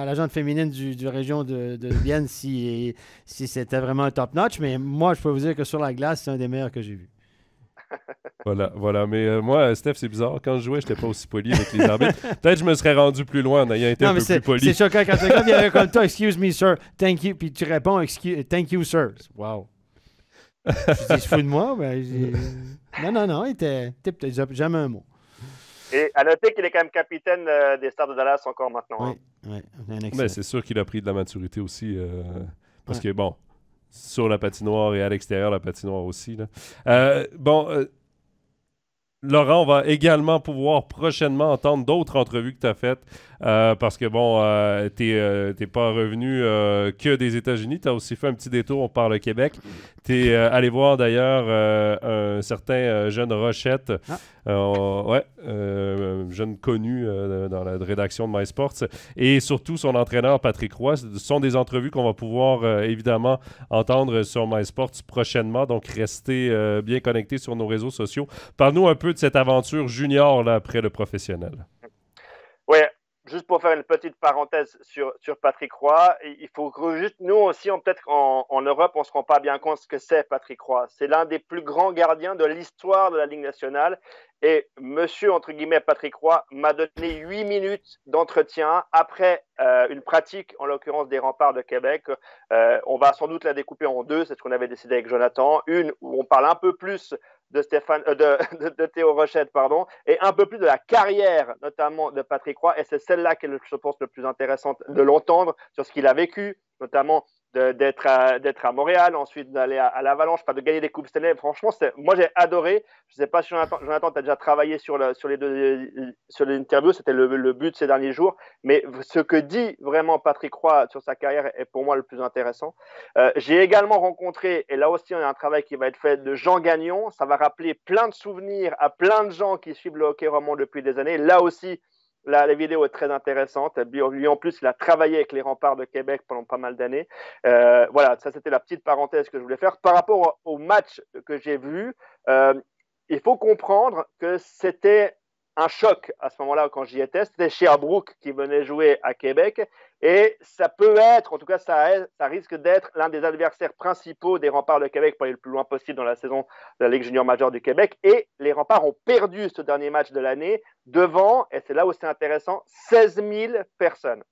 la gente féminine du région de Vienne si c'était vraiment un top-notch. Mais moi, je peux vous dire que sur la glace, c'est un des meilleurs que j'ai vu. Voilà. Mais moi, Steph, c'est bizarre. Quand je jouais, je n'étais pas aussi poli avec les arbitres. Peut-être que je me serais rendu plus loin en ayant été un peu plus poli. C'est choquant quand quelqu'un vient comme toi, excuse me, sir, thank you, puis tu réponds, thank you, sir. Wow. Je dis, je fous de moi. Ben, non, il était peut-être jamais un mot. Et à noter qu'il est quand même capitaine des Stars de Dallas encore maintenant. Oui, Mais c'est sûr qu'il a pris de la maturité aussi. Parce Ouais. que, bon, sur la patinoire et à l'extérieur de la patinoire aussi. Là. Laurent, on va également pouvoir prochainement entendre d'autres entrevues que tu as faites parce que, bon, t'es pas revenu que des États-Unis. Tu as aussi fait un petit détour, on parle Québec. Tu es allé voir d'ailleurs un certain jeune Rochette, jeune connu dans la rédaction de MySports, et surtout son entraîneur Patrick Roy. Ce sont des entrevues qu'on va pouvoir évidemment entendre sur MySports prochainement, donc restez bien connectés sur nos réseaux sociaux. Parle-nous un peu de cette aventure junior là, après le professionnel. Oui, juste pour faire une petite parenthèse sur Patrick Roy, il faut que juste nous aussi, peut-être en Europe, on ne se rend pas bien compte ce que c'est Patrick Roy. C'est l'un des plus grands gardiens de l'histoire de la Ligue nationale. Et monsieur, entre guillemets, Patrick Roy m'a donné 8 minutes d'entretien après une pratique, en l'occurrence des Remparts de Québec. On va sans doute la découper en deux, c'est ce qu'on avait décidé avec Jonathan. Une où on parle un peu plus de Théo Rochette, pardon, et un peu plus de la carrière, notamment de Patrick Roy. Et c'est celle-là qui est, je pense, le plus intéressante de l'entendre sur ce qu'il a vécu, notamment d'être à Montréal, ensuite d'aller à l'Avalanche, de gagner des Coupes Stanley. Franchement, moi, j'ai adoré. Je ne sais pas si Jonathan, tu as déjà travaillé sur l'interview, c'était le but de ces derniers jours. Mais ce que dit vraiment Patrick Roy sur sa carrière est pour moi le plus intéressant. J'ai également rencontré, et là aussi, on a un travail qui va être fait de Jean Gagnon. Ça va rappeler plein de souvenirs à plein de gens qui suivent le hockey roman depuis des années. Là aussi, la vidéo est très intéressante. Lui, en plus, il a travaillé avec les Remparts de Québec pendant pas mal d'années. Voilà, ça, c'était la petite parenthèse que je voulais faire. Par rapport au match que j'ai vu, il faut comprendre que c'était un choc à ce moment-là quand j'y étais. C'était Sherbrooke qui venait jouer à Québec. Et ça peut être, en tout cas, ça risque d'être l'un des adversaires principaux des Remparts de Québec pour aller le plus loin possible dans la saison de la Ligue junior majeure du Québec. Et les Remparts ont perdu ce dernier match de l'année devant, et c'est là où c'est intéressant, 16 000 personnes.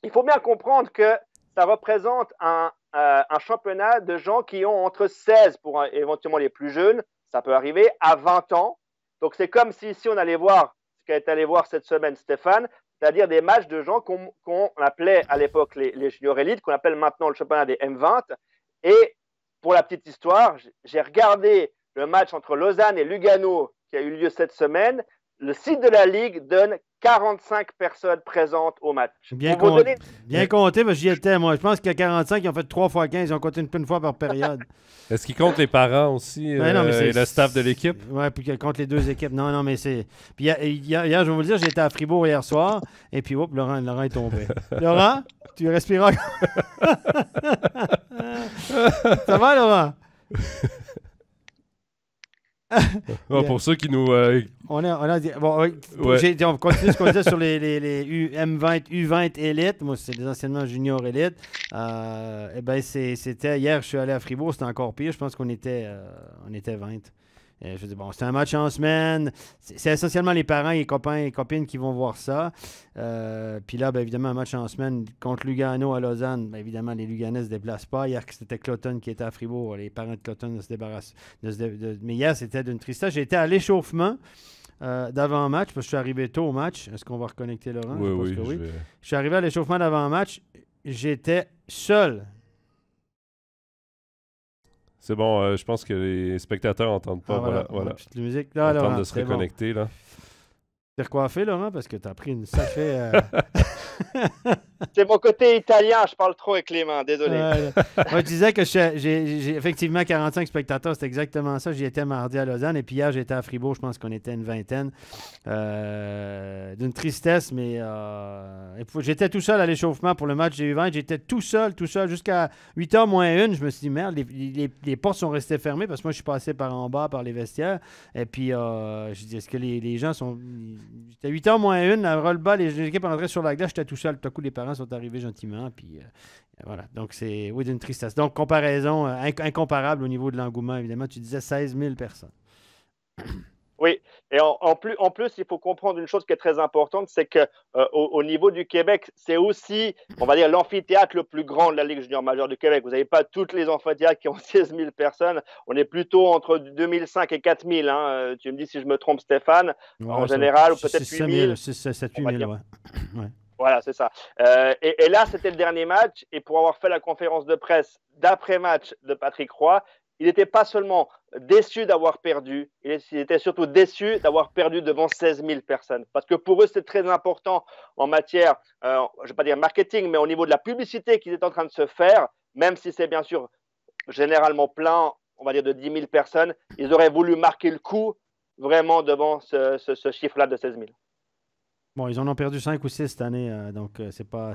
Il faut bien comprendre que ça représente un championnat de gens qui ont entre 16, pour éventuellement les plus jeunes, ça peut arriver, à 20 ans. Donc c'est comme si ici on allait voir ce qu'a été allé voir cette semaine Stéphane, c'est-à-dire des matchs de gens qu'on appelait à l'époque les juniors élites, qu'on appelle maintenant le championnat des M20. Et pour la petite histoire, j'ai regardé le match entre Lausanne et Lugano qui a eu lieu cette semaine. Le site de la Ligue donne 45 personnes présentes au match. Bien compté, parce que j'y étais, moi. Je pense qu'il y a 45, ils ont fait 3 fois 15, ils ont compté une fois par période. Est-ce qu'ils comptent les parents aussi et le staff de l'équipe? Oui, puis qu'ils comptent les deux équipes. Non, mais c'est... Puis hier, je vais vous le dire, j'étais à Fribourg hier soir, et puis, Laurent est tombé. Laurent, tu respiras. Ça va, Laurent? Pour ceux qui nous... On continue ce qu'on disait sur les M20, U20 élites. Moi, c'est des anciennement juniors élites. C'était hier, je suis allé à Fribourg, c'était encore pire. Je pense qu'on était 20. Je dis, c'est un match en semaine. C'est essentiellement les parents et les copains et copines qui vont voir ça. Puis là, évidemment, un match en semaine contre Lugano à Lausanne. Évidemment, les Luganais ne se déplacent pas. Hier, c'était Cloton qui était à Fribourg. Les parents de Cloton se débarrassent. Mais hier, c'était d'une tristesse. J'étais à l'échauffement d'avant-match parce que je suis arrivé tôt au match. Est-ce qu'on va reconnecter Laurent? Oui. Je suis arrivé à l'échauffement d'avant-match. J'étais seul. C'est bon, je pense que les spectateurs n'entendent pas. Voilà. Petite musique. Là, Laurent, de se reconnecter. Bon. Là. T'es recoiffé, Laurent, parce que t'as pris une sacrée... C'est mon côté italien, je parle trop avec les mains, désolé. Moi, je disais que j'ai effectivement 45 spectateurs, c'est exactement ça. J'y étais mardi à Lausanne, et puis hier, j'étais à Fribourg, je pense qu'on était une vingtaine. D'une tristesse, mais j'étais tout seul à l'échauffement pour le match des U20. J'étais tout seul, jusqu'à 8h moins 1. Je me suis dit, merde, les portes sont restées fermées, parce que moi, je suis passé par en bas, par les vestiaires. Et puis, je dis, est-ce que les gens sont... J'étais 8h moins 1, la roll-ball, les équipes rentraient sur la glace, j'étais tout seul. Tout à coup, les parents sont arrivés gentiment. Puis voilà. Donc, c'est d'une tristesse. Donc, comparaison incomparable au niveau de l'engouement, évidemment. Tu disais 16 000 personnes. Oui, et en plus, il faut comprendre une chose qui est très importante, c'est que au niveau du Québec, c'est aussi, on va dire, l'amphithéâtre le plus grand de la Ligue junior majeure du Québec. Vous n'avez pas toutes les amphithéâtres qui ont 16 000 personnes. On est plutôt entre 2005 et 4 000. Hein. Tu me dis si je me trompe, Stéphane, en Ouais, ça, général, ou peut-être 6 8 000, 000, 6, 7, on 8 va 000, dire. ouais. Ouais. Voilà, c'est ça. Et là, c'était le dernier match. Et pour avoir fait la conférence de presse d'après-match de Patrick Roy, il n'était pas seulement déçu d'avoir perdu, il était surtout déçu d'avoir perdu devant 16 000 personnes. Parce que pour eux, c'est très important en matière, je ne vais pas dire marketing, mais au niveau de la publicité qu'ils étaient en train de se faire, même si c'est bien sûr généralement plein, on va dire de 10 000 personnes, ils auraient voulu marquer le coup vraiment devant ce chiffre-là de 16 000. Bon, ils en ont perdu 5 ou 6 cette année, donc c'est pas.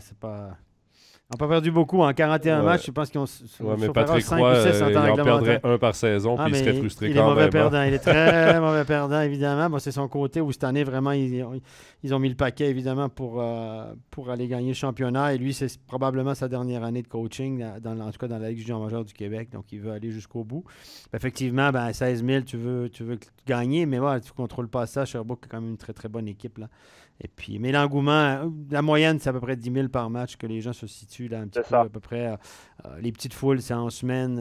Ils n'ont pas perdu beaucoup en 41 Ouais. matchs. Je pense qu'ils ont Ouais, mais sauf Patrick 5 Roy, ou 6 en temps il en réglementaire. perdrait un par saison, Ah, puis il serait mais frustré il est quand mauvais même. Hein. perdant. Il est très mauvais perdant, évidemment. Bon, c'est son côté où cette année, vraiment, ils ont mis le paquet, évidemment, pour aller gagner le championnat. Et lui, c'est probablement sa dernière année de coaching, en tout cas dans la Ligue junior majeure du Québec. Donc, il veut aller jusqu'au bout. Effectivement, ben, 16 000, tu veux gagner, mais voilà, tu ne contrôles pas ça. Sherbrooke est quand même une très, très bonne équipe, là. Et puis, mais l'engouement, la moyenne, c'est à peu près 10 000 par match que les gens se situent là, un petit C'est peu, ça. à peu près. Les petites foules, c'est en semaine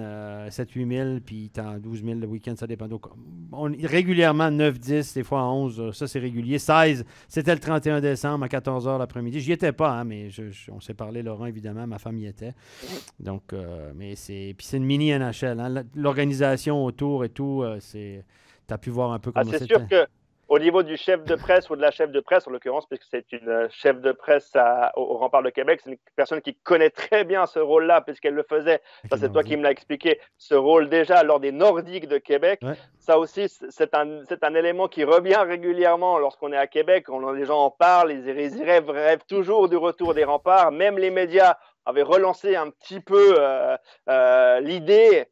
7-8 000, puis tu as 12 000 le week-end, ça dépend. Donc, régulièrement 9-10, des fois 11, ça c'est régulier. 16, c'était le 31 décembre à 14 h l'après-midi. J'y étais pas, hein, mais on s'est parlé, Laurent, évidemment, ma femme y était. Donc, mais puis c'est une mini NHL. Hein, l'organisation autour et tout, tu as pu voir un peu Ah, comment c'est c'était. sûr que au niveau du chef de presse ou de la chef de presse, en l'occurrence, puisque c'est une chef de presse au Rempart de Québec, c'est une personne qui connaît très bien ce rôle-là, puisqu'elle le faisait. Avec Ça, les c'est toi qui Nordiques. me l'as expliqué. Ce rôle déjà lors des Nordiques de Québec, Ouais. ça aussi, c'est un élément qui revient régulièrement lorsqu'on est à Québec. Les gens en parlent, ils rêvent toujours du retour des remparts. Même les médias avaient relancé un petit peu l'idée,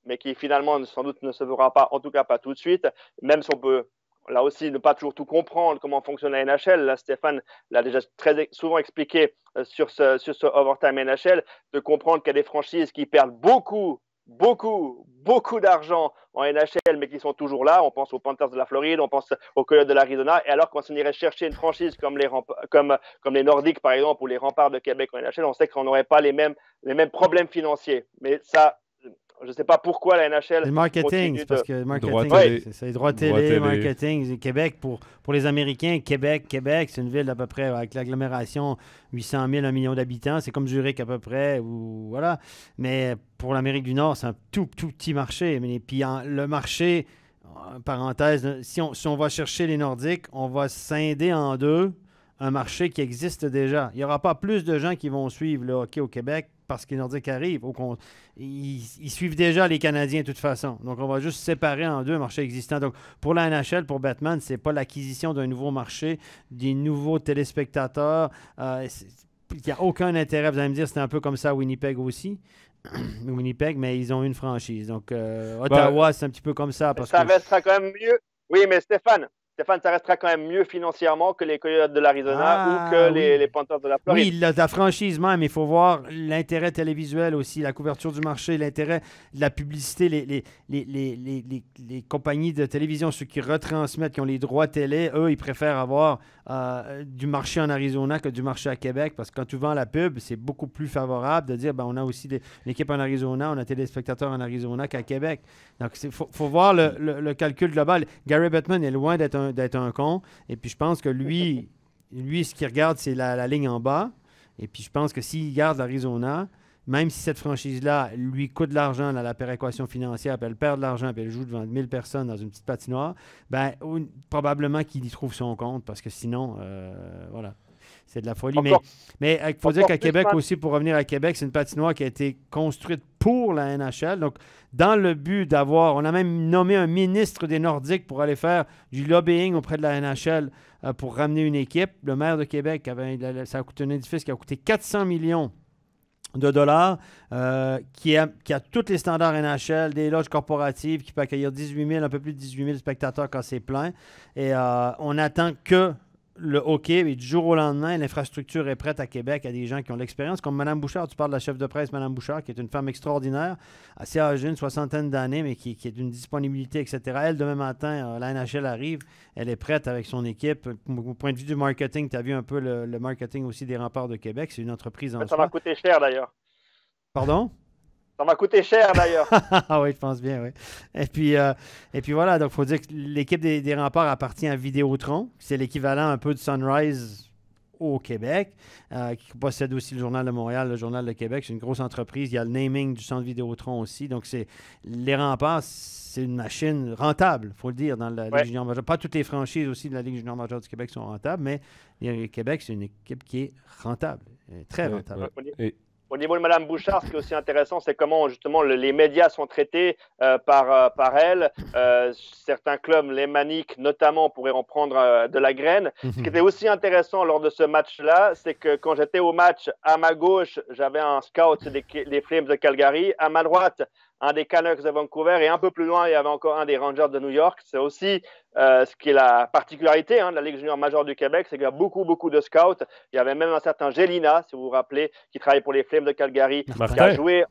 mais qui finalement sans doute ne se fera pas, en tout cas pas tout de suite, même si on peut là aussi ne pas toujours tout comprendre comment fonctionne la NHL. Là, Stéphane l'a déjà très souvent expliqué sur ce Overtime NHL, de comprendre qu'il y a des franchises qui perdent beaucoup d'argent en NHL, mais qui sont toujours là. On pense aux Panthers de la Floride, on pense aux Coyotes de l'Arizona, et alors qu'on irait chercher une franchise comme les Nordiques, par exemple, ou les Remparts de Québec en NHL, on sait qu'on n'aurait pas les mêmes problèmes financiers. Mais ça, je ne sais pas pourquoi la C'est NHL le marketing, continue c'est parce de... que le Droit marketing, télé. c'est les droits Droit télé, télé. marketing. Québec, pour les Américains, Québec, c'est une ville à peu près avec l'agglomération 800 000, 1 million d'habitants. C'est comme Zurich à peu près, ou voilà. Mais pour l'Amérique du Nord, c'est un tout petit marché. Mais puis le marché, parenthèse, si on va chercher les Nordiques, on va scinder en deux un marché qui existe déjà. Il n'y aura pas plus de gens qui vont suivre le hockey au Québec parce que les Nordiques arrivent. Ils suivent déjà les Canadiens de toute façon. Donc, on va juste séparer en deux marchés existants. Donc, pour la NHL, pour Batman, ce n'est pas l'acquisition d'un nouveau marché, des nouveaux téléspectateurs. Il n'y a aucun intérêt. Vous allez me dire, c'était un peu comme ça à Winnipeg aussi. Winnipeg, mais ils ont une franchise. Donc, Ottawa, c'est un petit peu comme ça. Parce ça que restera quand même mieux. Oui, mais Stéphane, ça restera quand même mieux financièrement que les Coyotes de l'Arizona ou que oui. les Panthers de la Oui, Floride. la franchise même, il faut voir l'intérêt télévisuel aussi, la couverture du marché, l'intérêt de la publicité, les compagnies de télévision, ceux qui retransmettent, qui ont les droits télé, eux, ils préfèrent avoir du marché en Arizona que du marché à Québec, parce que quand tu vends la pub, c'est beaucoup plus favorable de dire, ben, on a aussi l'équipe en Arizona, on a téléspectateurs en Arizona qu'à Québec. Donc, il faut voir le calcul global. Gary Bettman est loin d'être un con, et puis je pense que lui, ce qu'il regarde, c'est la ligne en bas. Et puis, je pense que s'il garde l'Arizona, même si cette franchise-là lui coûte de l'argent dans la péréquation financière, puis elle perd de l'argent, puis elle joue devant 1000 personnes dans une petite patinoire, ben, probablement qu'il y trouve son compte, parce que sinon, voilà, c'est de la folie. Mais il faut dire qu'à Québec aussi, pour revenir à Québec, c'est une patinoire qui a été construite pour la NHL. Donc, dans le but d'avoir, on a même nommé un ministre des Nordiques pour aller faire du lobbying auprès de la NHL pour ramener une équipe. Le maire de Québec, ça a coûté un édifice qui a coûté 400 millions de dollars, qui a tous les standards NHL, des loges corporatives qui peut accueillir 18 000, un peu plus de 18 000 spectateurs quand c'est plein. Et on attend que le hockey, et du jour au lendemain, l'infrastructure est prête à Québec à des gens qui ont l'expérience, comme Mme Bouchard. Tu parles de la chef de presse, Mme Bouchard, qui est une femme extraordinaire, assez âgée, une soixantaine d'années, mais qui est d'une disponibilité, etc. Elle, demain matin, la NHL arrive, elle est prête avec son équipe. Au point de vue du marketing, tu as vu un peu le marketing aussi des Remparts de Québec. C'est une entreprise en Ça soi. m'a coûté cher d'ailleurs. Pardon? Ça m'a coûté cher d'ailleurs. Ah oui, je pense bien, oui. Et puis voilà, donc il faut dire que l'équipe des Remparts appartient à Vidéotron. C'est l'équivalent un peu de Sunrise au Québec, qui possède aussi le Journal de Montréal, le Journal de Québec. C'est une grosse entreprise. Il y a le naming du centre Vidéotron aussi. Donc, les Remparts, c'est une machine rentable, il faut le dire, dans la Ligue junior majeure. Pas toutes les franchises aussi de la Ligue junior majeure du Québec sont rentables, mais le Québec, c'est une équipe qui est rentable, très rentable. Au niveau de Mme Bouchard, ce qui est aussi intéressant, c'est comment justement les médias sont traités par elle. Certains clubs, les Maniques notamment, pourraient en prendre de la graine. Ce qui était aussi intéressant lors de ce match-là, c'est que quand j'étais au match, à ma gauche, j'avais un scout des Flames de Calgary. À ma droite, un des Canucks de Vancouver. Et un peu plus loin, il y avait encore un des Rangers de New York. C'est aussi ce qui est la particularité de la Ligue junior majeure du Québec, c'est qu'il y a beaucoup, beaucoup de scouts. Il y avait même un certain Gélina, si vous vous rappelez, qui travaille pour les Flames de Calgary, qui a joué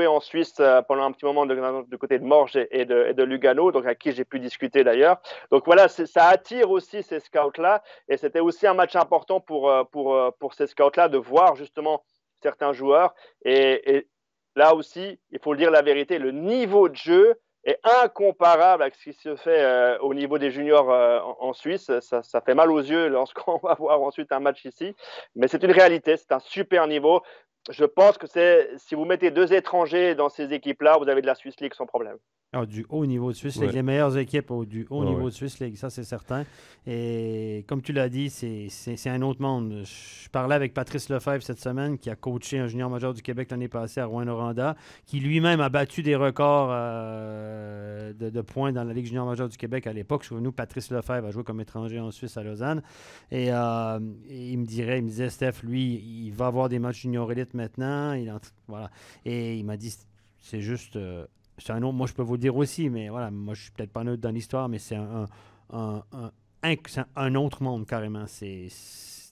en Suisse, pendant un petit moment du côté de Morges et de Lugano, donc à qui j'ai pu discuter d'ailleurs. Donc voilà, ça attire aussi ces scouts-là. Et c'était aussi un match important pour ces scouts-là de voir justement certains joueurs. Et là aussi, il faut le dire la vérité, le niveau de jeu est incomparable avec ce qui se fait au niveau des juniors en Suisse. Ça fait mal aux yeux lorsqu'on va voir ensuite un match ici. Mais c'est une réalité, c'est un super niveau. Je pense que si vous mettez 2 étrangers dans ces équipes-là, vous avez de la Swiss League sans problème. Ah, du haut niveau de Swiss League, les meilleures équipes du haut niveau de Swiss League, ça c'est certain. Et comme tu l'as dit, c'est un autre monde. Je parlais avec Patrice Lefebvre cette semaine, qui a coaché un junior majeur du Québec l'année passée à Rouyn-Noranda, qui lui-même a battu des records de points dans la Ligue junior majeure du Québec à l'époque. Souvenez-vous, Patrice Lefebvre a joué comme étranger en Suisse à Lausanne. Et il me disait, Steph, lui, il va avoir des matchs junior élite maintenant. Voilà. Et il m'a dit, c'est juste... c'est un autre, moi, je peux vous le dire aussi, mais voilà, moi, je suis peut-être pas neutre dans l'histoire, mais c'est un autre monde, carrément. C'est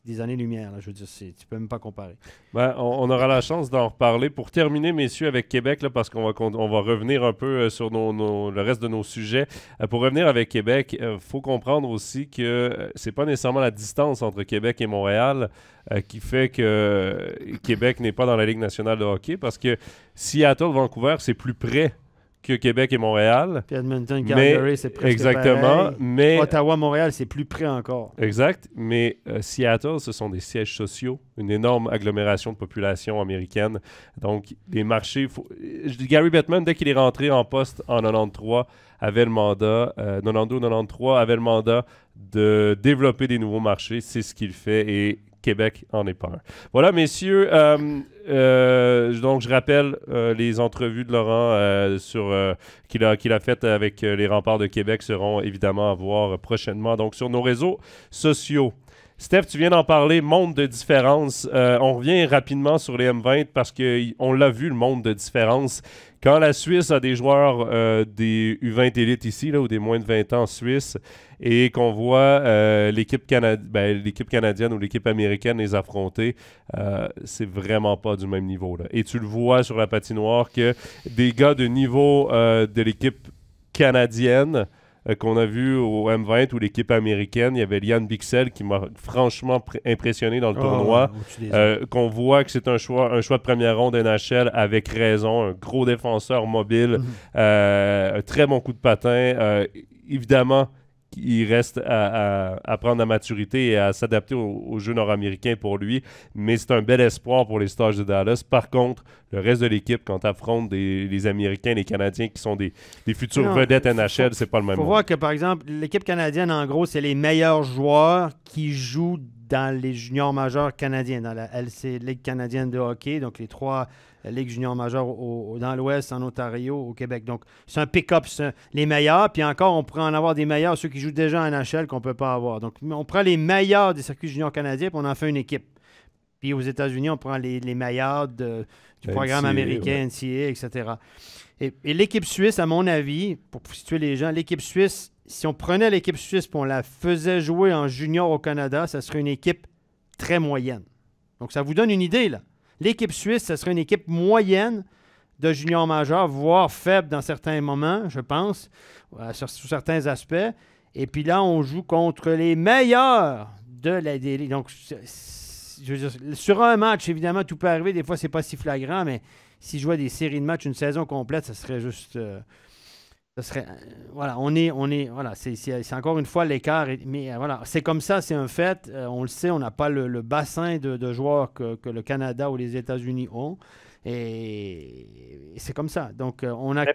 des années-lumière, là, je veux dire, tu peux même pas comparer. Ben, on aura la chance d'en reparler. Pour terminer, messieurs, avec Québec, là, parce qu'on va revenir un peu sur le reste de nos sujets. Pour revenir avec Québec, il faut comprendre aussi que c'est pas nécessairement la distance entre Québec et Montréal qui fait que Québec n'est pas dans la Ligue nationale de hockey, parce que Seattle, Vancouver, c'est plus près que Québec et Montréal. Puis Edmonton, Calgary, c'est presque exactement, pareil. Mais Ottawa, Montréal, c'est plus près encore. Exact, mais Seattle, ce sont des sièges sociaux, une énorme agglomération de population américaine. Donc, les marchés... Gary Bettman, dès qu'il est rentré en poste en 93, avait le mandat, 92-93, avait le mandat de développer des nouveaux marchés. C'est ce qu'il fait et Québec en est pas un. Voilà, messieurs. Donc, je rappelle les entrevues de Laurent qu'il a faites avec les Remparts de Québec seront évidemment à voir prochainement donc sur nos réseaux sociaux. Steph, tu viens d'en parler, monde de différence. On revient rapidement sur les M20 parce qu'on l'a vu, le monde de différence. Quand la Suisse a des joueurs des U20 élites ici, là, ou des moins de 20 ans en Suisse, et qu'on voit l'équipe canadienne ou l'équipe américaine les affronter, c'est vraiment pas du même niveau, là. Et tu le vois sur la patinoire que des gars de niveau de l'équipe canadienne qu'on a vu au M20 ou l'équipe américaine, il y avait Lian Bixel qui m'a franchement impressionné dans le tournoi. Qu'on voit que c'est un choix de première ronde NHL avec raison, un gros défenseur mobile, un très bon coup de patin. Évidemment, il reste à prendre la maturité et à s'adapter au jeu nord-américain pour lui, mais c'est un bel espoir pour les Stars de Dallas. Par contre, le reste de l'équipe, quand tu affrontes les Américains, les Canadiens qui sont des futures vedettes NHL, c'est pas le même. Il faut voir que, par exemple, l'équipe canadienne, en gros, c'est les meilleurs joueurs qui jouent dans les juniors majeurs canadiens, dans la LC, Ligue canadienne de hockey, donc les 3 Ligues juniors majeures dans l'Ouest, en Ontario, au Québec. Donc, c'est un pick-up, les meilleurs, puis encore, on pourrait en avoir des meilleurs, ceux qui jouent déjà en NHL qu'on ne peut pas avoir. Donc, on prend les meilleurs des circuits juniors canadiens, puis on en fait une équipe. Puis aux États-Unis, on prend les meilleurs du programme américain, NCAA, etc. Et l'équipe suisse, à mon avis, pour situer les gens, l'équipe suisse si on prenait l'équipe suisse et on la faisait jouer en junior au Canada, ça serait une équipe très moyenne. Donc, ça vous donne une idée, là. L'équipe suisse, ça serait une équipe moyenne de junior majeur, voire faible dans certains moments, je pense, sous certains aspects. Et puis là, on joue contre les meilleurs de la DL. Donc, je veux dire, sur un match, évidemment, tout peut arriver. Des fois, c'est pas si flagrant, mais si je jouais des séries de matchs, une saison complète, ça serait juste... ça serait... voilà, voilà, c'est encore une fois l'écart. Mais voilà, c'est comme ça, c'est un fait. On le sait, on n'a pas le bassin de joueurs que le Canada ou les États-Unis ont. Et c'est comme ça. Donc, on a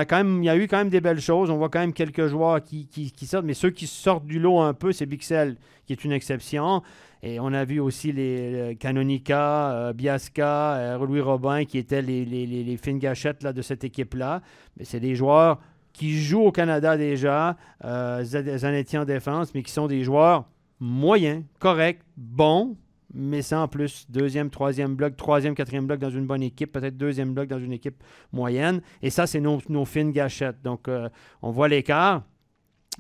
quand même, il y a eu quand même des belles choses. On voit quand même quelques joueurs qui sortent, mais ceux qui sortent du lot un peu, c'est Bixel qui est une exception. Et on a vu aussi les Canonica, Biasca, Louis Robin qui étaient les fines gâchettes là, de cette équipe-là. Mais c'est des joueurs qui jouent au Canada déjà, Zanetti en défense, mais qui sont des joueurs moyens, corrects, bons. Mais sans plus, deuxième, troisième bloc, troisième, quatrième bloc dans une bonne équipe, peut-être deuxième bloc dans une équipe moyenne. Et ça, c'est nos fines gâchettes. Donc, on voit l'écart.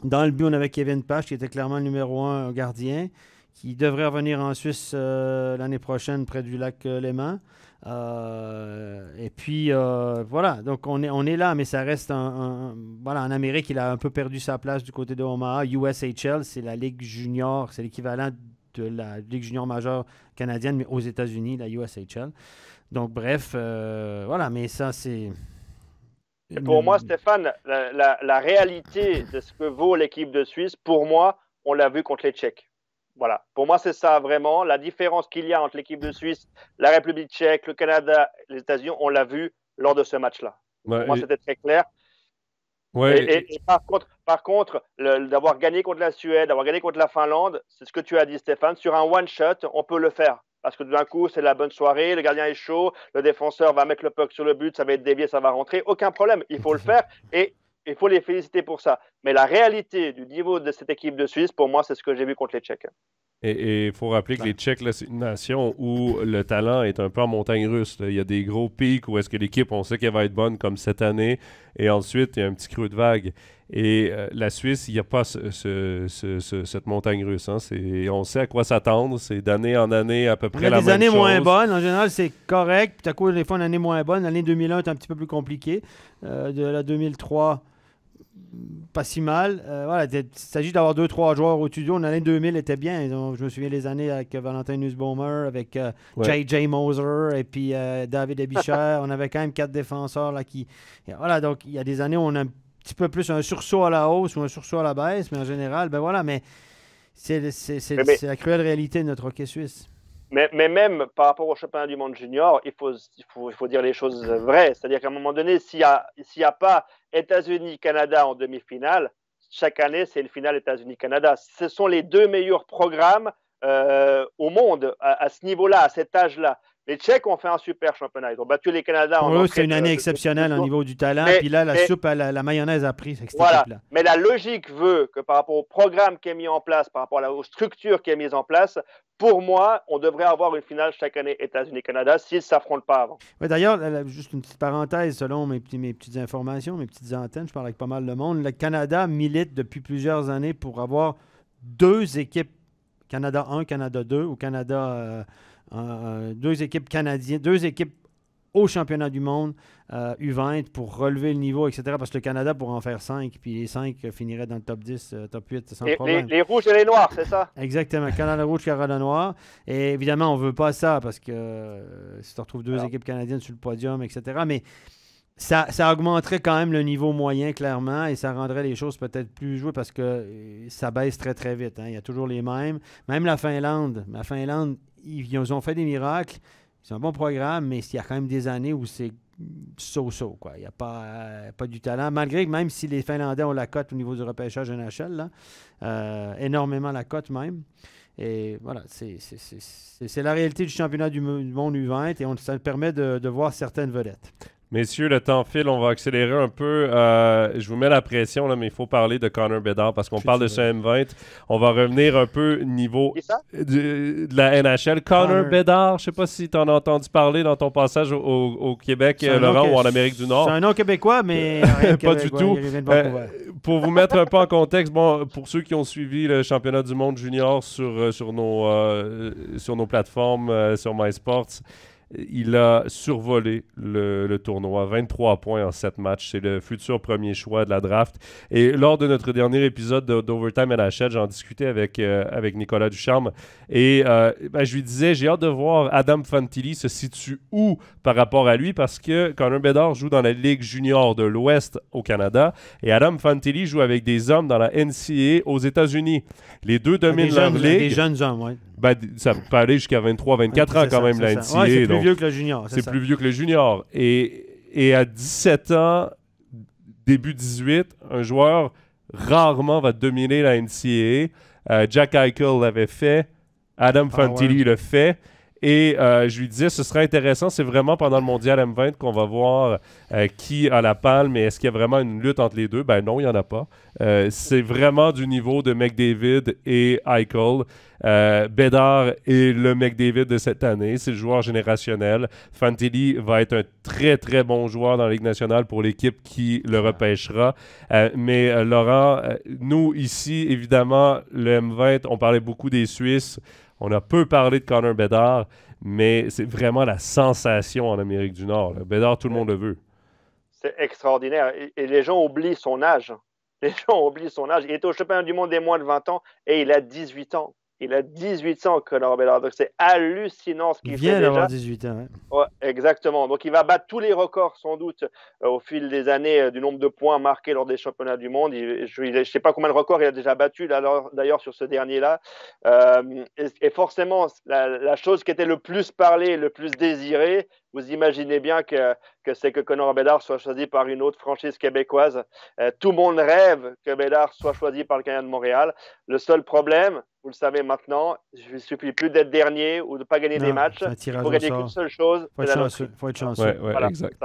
Dans le but, on avait Kevin Pache, qui était clairement le numéro 1 gardien, qui devrait revenir en Suisse l'année prochaine près du lac Léman. Et puis, voilà. Donc, on est là, mais ça reste voilà, en Amérique, il a un peu perdu sa place du côté de Omaha. USHL, c'est la Ligue junior, c'est l'équivalent de la Ligue junior majeure canadienne, mais aux États-Unis, la USHL. Donc, bref, voilà, mais ça, c'est... Pour moi, Stéphane, la réalité de ce que vaut l'équipe de Suisse, pour moi, on l'a vu contre les Tchèques. Voilà. Pour moi, c'est ça vraiment. La différence qu'il y a entre l'équipe de Suisse, la République tchèque, le Canada, les États-Unis, on l'a vu lors de ce match-là. Ouais, pour moi, c'était très clair. Ouais. Et par contre, d'avoir gagné contre la Suède, d'avoir gagné contre la Finlande, c'est ce que tu as dit, Stéphane. Sur un one-shot, on peut le faire. Parce que d'un coup, c'est la bonne soirée, le gardien est chaud, le défenseur va mettre le puck sur le but, ça va être dévié, ça va rentrer. Aucun problème, il faut le faire et il faut les féliciter pour ça. Mais la réalité du niveau de cette équipe de Suisse, pour moi, c'est ce que j'ai vu contre les Tchèques. Et il faut rappeler que les Tchèques, là, c'est une nation où le talent est un peu en montagne russe. Là. Il y a des gros pics où est-ce que l'équipe, on sait qu'elle va être bonne comme cette année. Et ensuite, il y a un petit creux de vague. Et la Suisse, il n'y a pas cette montagne russe. Hein. On sait à quoi s'attendre. C'est d'année en année à peu près la même chose. Il y a des années moins bonnes. En général, c'est correct. Puis, à coup, des fois, une année moins bonne. L'année 2001 est un petit peu plus compliquée. De la 2003... pas si mal. Voilà, il s'agit d'avoir 2-3 joueurs au studio. L'année 2000 était bien. Donc, je me souviens les années avec Valentin Nussbaumer, avec J.J. Moser et puis David Ebicher. On avait quand même 4 défenseurs là, qui... Voilà, donc il y a des années où on a un petit peu plus un sursaut à la hausse ou un sursaut à la baisse, mais en général, ben voilà, mais c'est la cruelle réalité de notre hockey suisse. Mais même par rapport au championnat du monde junior, il faut dire les choses vraies. C'est-à-dire qu'à un moment donné, s'il y a pas États-Unis-Canada en demi-finale, chaque année, c'est une finale États-Unis-Canada. Ce sont les 2 meilleurs programmes au monde à ce niveau-là, à cet âge-là. Les Tchèques ont fait un super championnat. Ils ont battu les Canadiens. Pour eux, c'est une année exceptionnelle au niveau du talent. Puis là, la soupe, la mayonnaise a pris cette voilà. équipe-là. Mais la logique veut que par rapport au programme qui est mis en place, par rapport aux structures qui est mise en place, pour moi, on devrait avoir une finale chaque année États-Unis-Canada s'ils ne s'affrontent pas avant. Ouais, d'ailleurs, juste une petite parenthèse, selon mes petites informations, mes petites antennes, je parle avec pas mal de monde. Le Canada milite depuis plusieurs années pour avoir 2 équipes, Canada 1, Canada 2, ou Canada... 2 équipes canadiennes, 2 équipes au championnat du monde U20 pour relever le niveau, etc. Parce que le Canada pourrait en faire 5, puis les 5 finiraient dans le top 10, top 8 sans problème. Les rouges et les noirs, c'est ça? Exactement. Canada rouge, Canada noir. Et évidemment, on ne veut pas ça parce que si tu retrouves 2 équipes canadiennes sur le podium, etc. Mais ça augmenterait quand même le niveau moyen, clairement, et ça rendrait les choses peut-être plus jouées parce que ça baisse très, très vite. Hein. Il y a toujours les mêmes. Même la Finlande, ils ont fait des miracles. C'est un bon programme, mais il y a quand même des années où c'est so-so, quoi. Il n'y a pas du talent. Malgré que même si les Finlandais ont la cote au niveau du repêchage NHL, là, énormément la cote même. Et voilà, c'est la réalité du championnat du monde U20 et ça permet de voir certaines vedettes. Messieurs, le temps file, on va accélérer un peu. Je vous mets la pression, là, mais il faut parler de Connor Bedard parce qu'on parle de ce M20. On va revenir un peu niveau de la NHL. Connor Bedard, je ne sais pas si tu en as entendu parler dans ton passage au Québec, Laurent, ou en Amérique du Nord. C'est un nom québécois, mais pas du tout. pour vous mettre un peu en contexte, bon, pour ceux qui ont suivi le championnat du monde junior sur nos plateformes, sur MySports, il a survolé le tournoi, 23 points en 7 matchs. C'est le futur premier choix de la draft. Et lors de notre dernier épisode d'Overtime NHL, j'en discutais avec Nicolas Ducharme. Et je lui disais, j'ai hâte de voir Adam Fantilli se situe où par rapport à lui, parce que Connor Bedard joue dans la Ligue junior de l'Ouest au Canada et Adam Fantilli joue avec des hommes dans la NCAA aux États-Unis. Les deux dominent leur ligue. Des jeunes hommes, oui. Ben, ça peut aller jusqu'à 23-24 ans quand même, la NCAA. Ouais, c'est plus vieux que le junior. C'est plus vieux que le junior. Et à 17 ans, début 18, un joueur rarement va dominer la NCAA. Jack Eichel l'avait fait. Adam Fantilli le fait. Et je lui disais, ce serait intéressant, c'est vraiment pendant le mondial M20 qu'on va voir qui a la palme, et est-ce qu'il y a vraiment une lutte entre les deux? Ben non, il n'y en a pas. C'est vraiment du niveau de McDavid et Eichel. Bedard est le McDavid de cette année, c'est le joueur générationnel. Fantilli va être un très très bon joueur dans la Ligue nationale pour l'équipe qui le repêchera. Mais Laurent, nous ici, évidemment, le M20, on parlait beaucoup des Suisses. On a peu parlé de Connor Bedard, mais c'est vraiment la sensation en Amérique du Nord. Là. Bedard, tout le monde le veut. C'est extraordinaire. Et les gens oublient son âge. Les gens oublient son âge. Il est au championnat du monde des moins de 20 ans et il a 18 ans. Il a 18 ans, Connor Bedard. Donc, c'est hallucinant ce qu'il fait déjà. Il vient d'avoir 18 ans. Hein. Ouais, exactement. Donc, il va battre tous les records, sans doute, au fil des années, du nombre de points marqués lors des championnats du monde. Je ne sais pas combien de records il a déjà battu, d'ailleurs, sur ce dernier-là. Et forcément, la chose qui était le plus parlée, le plus désirée, vous imaginez bien que c'est que Connor Bedard soit choisi par une autre franchise québécoise. Tout le monde rêve que Bedard soit choisi par le Canadien de Montréal. Le seul problème, vous le savez maintenant, il ne suffit plus d'être dernier ou de ne pas gagner des matchs. Il faut gagner qu'une seule chose. Il faut être chanceux. Ouais, voilà, exact.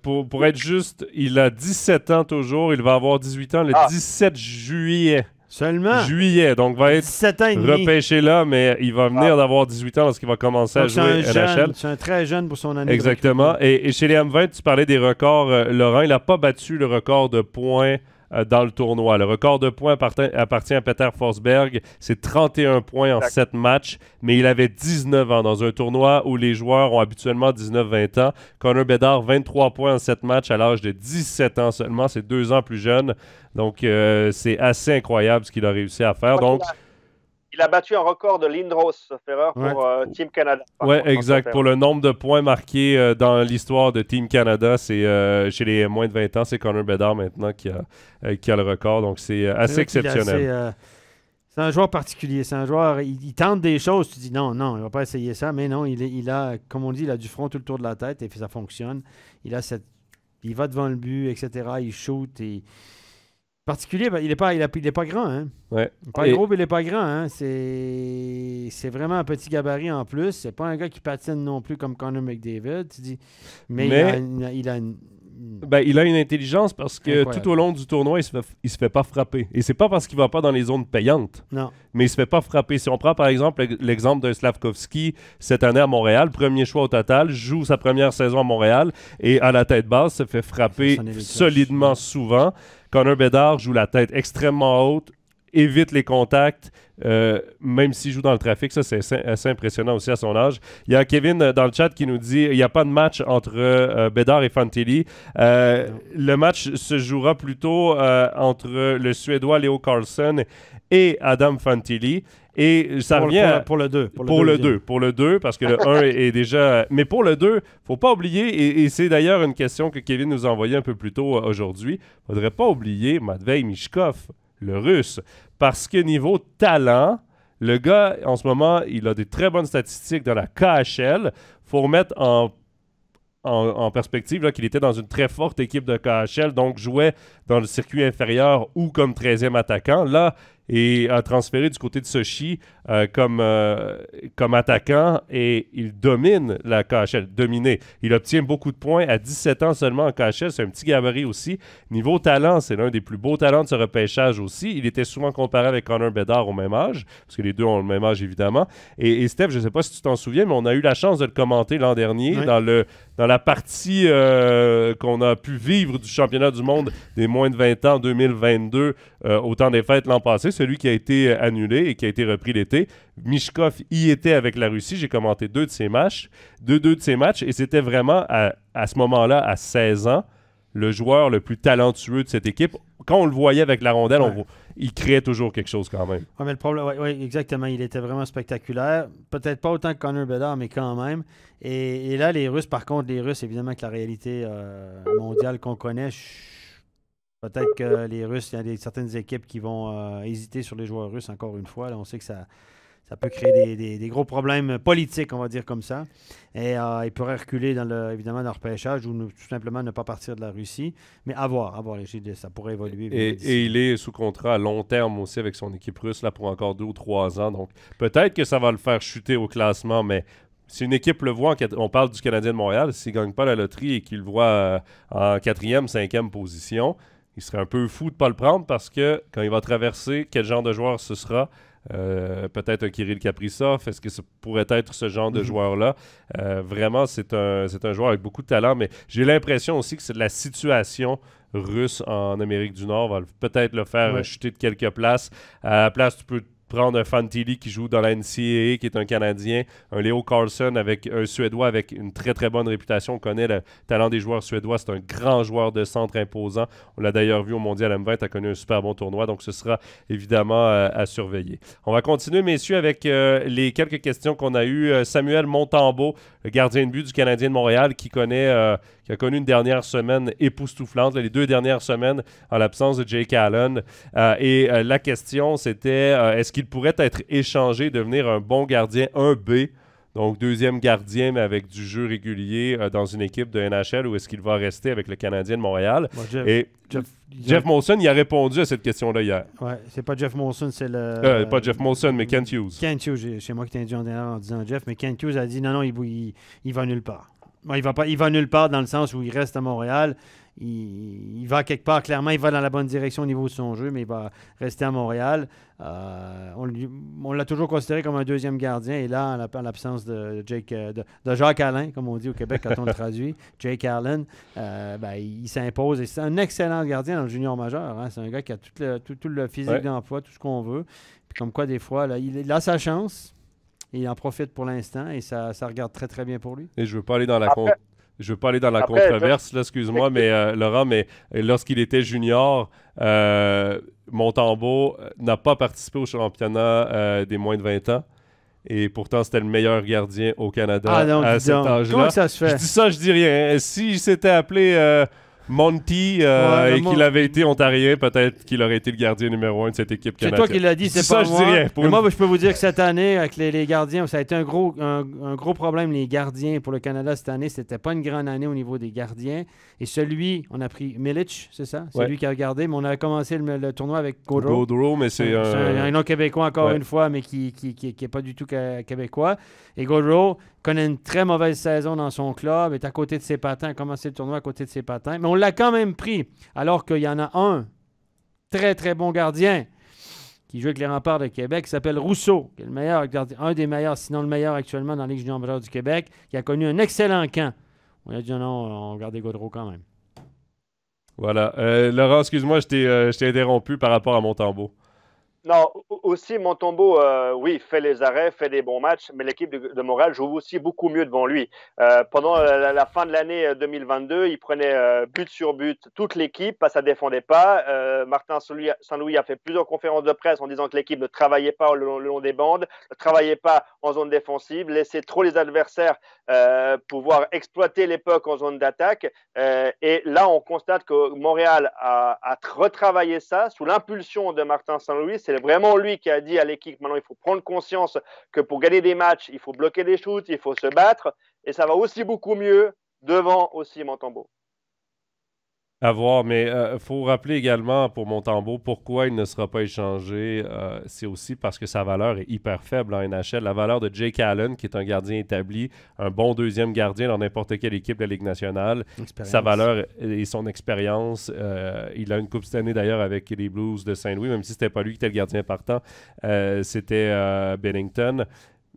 Pour être juste, il a 17 ans toujours. Il va avoir 18 ans le 17 juillet. Seulement? Juillet, donc va être 17 ans et demi. repêché là, mais il va venir d'avoir 18 ans lorsqu'il va commencer à jouer NHL. C'est un très jeune pour son année. Exactement. Et chez les M20, tu parlais des records. Laurent, il n'a pas battu le record de points dans le tournoi. Le record de points appartient à Peter Forsberg. C'est 31 points en 7 matchs, mais il avait 19 ans dans un tournoi où les joueurs ont habituellement 19-20 ans. Connor Bedard, 23 points en 7 matchs à l'âge de 17 ans seulement. C'est 2 ans plus jeune. Donc, c'est assez incroyable ce qu'il a réussi à faire. Donc, il a battu un record de Lindros Ferrer pour Team Canada. Oui, exact. Pour le nombre de points marqués dans l'histoire de Team Canada, c'est chez les moins de 20 ans, c'est Connor Bedard maintenant qui a le record. Donc, c'est assez exceptionnel. C'est un joueur particulier. C'est un joueur, il tente des choses. Tu dis non, il ne va pas essayer ça. Mais non, il a, comme on dit, il a du front tout le tour de la tête et ça fonctionne. Il va devant le but, etc. Il shoot et... particulier, il n'est pas grand. Hein? Ouais. Il n'est pas gros, mais il n'est pas grand. Hein? C'est vraiment un petit gabarit en plus. C'est pas un gars qui patine non plus comme Connor McDavid. Tu dis. Mais il a une... il a une intelligence parce que tout au long du tournoi, il se fait pas frapper. Et c'est pas parce qu'il va pas dans les zones payantes. Non. Mais il se fait pas frapper. Si on prend par exemple l'exemple de Slavkovski cette année à Montréal, premier choix au total, joue sa première saison à Montréal et à la tête basse se fait frapper solidement souvent. Connor Bedard joue la tête extrêmement haute, évite les contacts, même s'il joue dans le trafic. Ça, c'est assez impressionnant aussi à son âge. Il y a Kevin dans le chat qui nous dit il n'y a pas de match entre Bedard et Fantilli. Le match se jouera plutôt entre le Suédois Leo Carlsson et Adam Fantilli. Et ça revient pour le 2. Pour le 2, parce que le 1 est déjà... Mais pour le 2, faut pas oublier, et c'est d'ailleurs une question que Kevin nous a envoyée un peu plus tôt aujourd'hui, faudrait pas oublier Matvei Michkov, le Russe. Parce que niveau talent, le gars, en ce moment, il a des très bonnes statistiques dans la KHL. Faut remettre en perspective là, qu'il était dans une très forte équipe de KHL, donc jouait dans le circuit inférieur ou comme 13e attaquant. Là, et a transféré du côté de Sochi comme attaquant et il domine la KHL. Dominé. Il obtient beaucoup de points à 17 ans seulement en KHL. C'est un petit gabarit aussi. Niveau talent, c'est l'un des plus beaux talents de ce repêchage aussi. Il était souvent comparé avec Connor Bedard au même âge, parce que les deux ont le même âge évidemment. Et Steph, je ne sais pas si tu t'en souviens, mais on a eu la chance de le commenter l'an dernier dans la partie qu'on a pu vivre du championnat du monde des moins de 20 ans 2022 au temps des fêtes l'an passé, celui qui a été annulé et qui a été repris l'été. Mishkov y était avec la Russie. J'ai commenté deux de ses matchs et c'était vraiment à ce moment-là, à 16 ans, le joueur le plus talentueux de cette équipe. Quand on le voyait avec la rondelle, il créait toujours quelque chose quand même. Oui, mais le problème, exactement. Il était vraiment spectaculaire. Peut-être pas autant que Connor Bedard, mais quand même. Et là, les Russes, par contre, évidemment, que la réalité mondiale qu'on connaît, peut-être que les Russes, il y a certaines équipes qui vont hésiter sur les joueurs russes encore une fois. Là, on sait que ça peut créer des gros problèmes politiques, on va dire comme ça. Et il pourrait reculer évidemment dans le repêchage ou tout simplement ne pas partir de la Russie. Mais à voir, ça pourrait évoluer. Et il est sous contrat à long terme aussi avec son équipe russe là, pour encore 2 ou 3 ans. Donc peut-être que ça va le faire chuter au classement, mais si une équipe le voit, on parle du Canadien de Montréal, s'il ne gagne pas la loterie et qu'il le voit en 4e, 5e position, il serait un peu fou de ne pas le prendre parce que quand il va traverser, quel genre de joueur ce sera? Peut-être un Kirill Kaprizov, est-ce que ça pourrait être ce genre de joueur-là? Vraiment, c'est un joueur avec beaucoup de talent, mais j'ai l'impression aussi que c'est de la situation russe en Amérique du Nord va peut-être le faire chuter de quelques places. À la place, tu peux prendre un Fantilli qui joue dans la NCAA, qui est un Canadien, un Leo Carlson, un Suédois avec une très très bonne réputation. On connaît le talent des joueurs suédois. C'est un grand joueur de centre imposant. On l'a d'ailleurs vu au Mondial M20, a connu un super bon tournoi, donc ce sera évidemment à surveiller. On va continuer, messieurs, avec les quelques questions qu'on a eues. Samuel Montembeault, le gardien de but du Canadien de Montréal, qui a connu une dernière semaine époustouflante, les 2 dernières semaines en l'absence de Jake Allen. La question, c'était est-ce qu'il pourrait être échangé, devenir un bon gardien 1B, donc 2e gardien, mais avec du jeu régulier dans une équipe de NHL, ou est-ce qu'il va rester avec le Canadien de Montréal? Jeff Molson, il a répondu à cette question-là hier. Oui, c'est pas Jeff Molson, c'est le... pas Jeff Molson, mais Kent Hughes. Kent Hughes, c'est moi qui t'ai dit en disant Jeff, mais Kent Hughes a dit non, il va nulle part. Bon, il va nulle part dans le sens où il reste à Montréal. Il va quelque part, clairement, il va dans la bonne direction au niveau de son jeu, mais il va rester à Montréal. On l'a toujours considéré comme un 2e gardien, et là, en l'absence de Jacques Allen, comme on dit au Québec quand on le traduit, Jake Allen, il s'impose. Et c'est un excellent gardien dans le junior majeur. Hein. C'est un gars qui a tout le physique d'emploi, tout ce qu'on veut. Puis comme quoi, des fois, là, il a sa chance. Et il en profite pour l'instant et ça regarde très, très bien pour lui. Et je ne veux pas aller dans la controverse, là, excuse-moi, mais Laurent, mais lorsqu'il était junior, Montembeault n'a pas participé au championnat des moins de 20 ans. Et pourtant, c'était le meilleur gardien au Canada à cet âge-là. Comment ça se fait? Je dis ça, je dis rien. Si s'était appelé Monty et qu'il avait été ontarien, peut-être qu'il aurait été le gardien numéro 1 de cette équipe canadienne. C'est toi qui l'as dit, c'est pas ça, moi. Je dis rien. Mais moi, je peux vous dire que cette année, avec les gardiens, ça a été un gros problème, les gardiens pour le Canada cette année. C'était pas une grande année au niveau des gardiens. Et on a pris Milic, c'est ça? C'est lui qui a regardé, mais on a commencé le tournoi avec Gaudreau. Gaudreau, mais c'est un nom québécois encore une fois, mais qui est pas du tout québécois. Et Gaudreau connaît une très mauvaise saison dans son club, est à côté de ses patins, a commencé le tournoi à côté de ses patins. Mais on l'a quand même pris, alors qu'il y en a un très, très bon gardien qui joue avec les Remparts de Québec, qui s'appelle Rousseau, qui est le meilleur gardien, un des meilleurs, sinon le meilleur actuellement dans la Ligue junior majeure du Québec, qui a connu un excellent camp. On a dit non, on gardait Gaudreau quand même. Voilà. Laurent, excuse-moi, je t'ai interrompu par rapport à Montembeault. Non, aussi Montembeault, oui, fait les arrêts, fait des bons matchs, mais l'équipe de Montréal joue aussi beaucoup mieux devant lui. Pendant la fin de l'année 2022, il prenait but sur but toute l'équipe, ça ne défendait pas. Martin Saint-Louis a fait plusieurs conférences de presse en disant que l'équipe ne travaillait pas le long des bandes, ne travaillait pas en zone défensive, laissait trop les adversaires pouvoir exploiter l'époque en zone d'attaque. Et là, on constate que Montréal a retravaillé ça sous l'impulsion de Martin Saint-Louis. C'est vraiment lui qui a dit à l'équipe, maintenant il faut prendre conscience que pour gagner des matchs, il faut bloquer des shoots, il faut se battre. Et ça va aussi beaucoup mieux devant aussi Montembeault. À voir, mais il faut rappeler également pour Montembeault pourquoi il ne sera pas échangé. C'est aussi parce que sa valeur est hyper faible en NHL. La valeur de Jake Allen, qui est un gardien établi, un bon deuxième gardien dans n'importe quelle équipe de la Ligue nationale, sa valeur et son expérience. Il a une coupe cette année d'ailleurs avec les Blues de Saint-Louis, même si c'était pas lui qui était le gardien partant, c'était Bennington.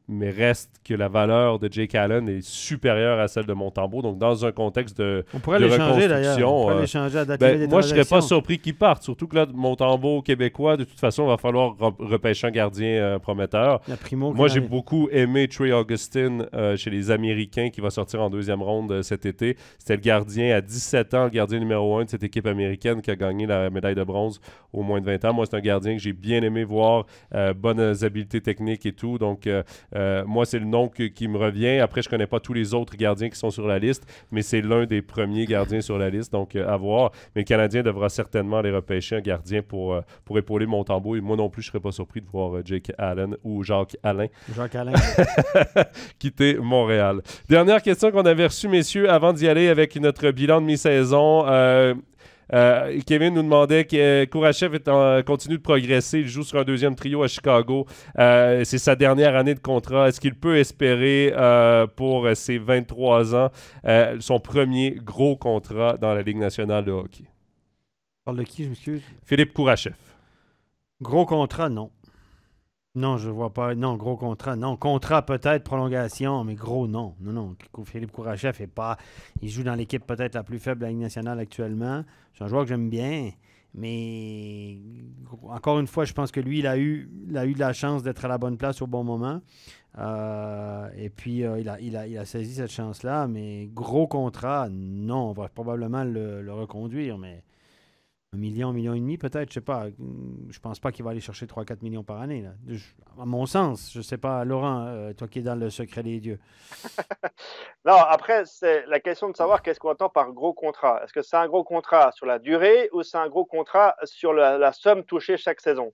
Mais reste que la valeur de Jake Allen est supérieure à celle de Montembeault. Donc, dans un contexte de on pourrait l'échanger d'ailleurs. On pourrait l'échanger à date limite. Moi, je ne serais pas surpris qu'il parte. Surtout que là, Montembeault québécois, de toute façon, il va falloir repêcher un gardien prometteur. Moi, j'ai beaucoup aimé Trey Augustin chez les Américains qui va sortir en deuxième ronde cet été. C'était le gardien à 17 ans, le gardien numéro 1 de cette équipe américaine qui a gagné la médaille de bronze au moins de 20 ans. Moi, c'est un gardien que j'ai bien aimé voir, bonnes habiletés techniques et tout. Donc, moi, c'est le nom qui me revient. Après, je ne connais pas tous les autres gardiens qui sont sur la liste, mais c'est l'un des premiers gardiens sur la liste, donc à voir. Mais le Canadien devra certainement aller repêcher un gardien pour épauler Montembeault. Et moi non plus, je ne serais pas surpris de voir Jake Allen ou Jacques Alain quitter Montréal. Dernière question qu'on avait reçue, messieurs, avant d'y aller avec notre bilan de mi-saison. Kevin nous demandait que Kourachev continue de progresser. Il joue sur un deuxième trio à Chicago. C'est sa dernière année de contrat. Est-ce qu'il peut espérer pour ses 23 ans son premier gros contrat dans la Ligue nationale de hockey? Tu parles de qui, je m'excuse? Philippe Kourachev. Gros contrat, non. Non, je vois pas. Non, gros contrat, non. Contrat peut-être, prolongation, mais gros, non. Non. Philippe Kourachev est pas... Il joue dans l'équipe peut-être la plus faible de la Ligue nationale actuellement. C'est un joueur que j'aime bien, mais encore une fois, je pense que lui, il a eu de la chance d'être à la bonne place au bon moment. Et puis, il a saisi cette chance-là, mais gros contrat, non. On va probablement le reconduire, mais... 1 million et demi, peut-être, je sais pas. Je pense pas qu'il va aller chercher 3-4 millions par année. Là. À mon sens, je sais pas. Laurent, toi qui es dans le secret des dieux. Non, après, c'est la question de savoir qu'est-ce qu'on entend par gros contrat. Est-ce que c'est un gros contrat sur la durée ou c'est un gros contrat sur la somme touchée chaque saison?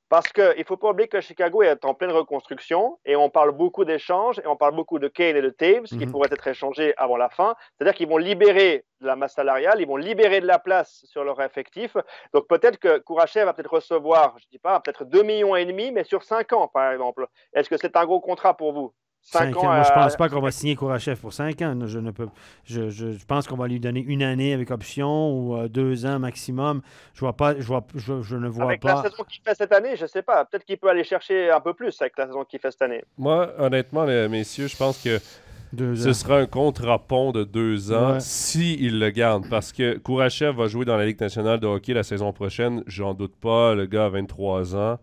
Parce qu'il ne faut pas oublier que Chicago est en pleine reconstruction et on parle beaucoup d'échanges et on parle beaucoup de Kane et de Taves qui pourraient être échangés avant la fin. C'est-à-dire qu'ils vont libérer de la masse salariale, ils vont libérer de la place sur leur effectif. Donc peut-être que Kourachev va peut-être recevoir, je ne dis pas, peut-être 2,5 millions, mais sur 5 ans par exemple. Est-ce que c'est un gros contrat pour vous? 5 ans. Moi, je ne pense pas qu'on va signer Kourachev pour 5 ans. Je pense qu'on va lui donner 1 année avec option ou 2 ans maximum. Je ne vois avec pas. La saison qu'il fait cette année, je ne sais pas. Peut-être qu'il peut aller chercher un peu plus avec la saison qu'il fait cette année. Moi, honnêtement, messieurs, je pense que ce sera un contrat-pont de 2 ans s'il le garde. Parce que Kourachev va jouer dans la Ligue nationale de hockey la saison prochaine. J'en doute pas. Le gars a 23 ans.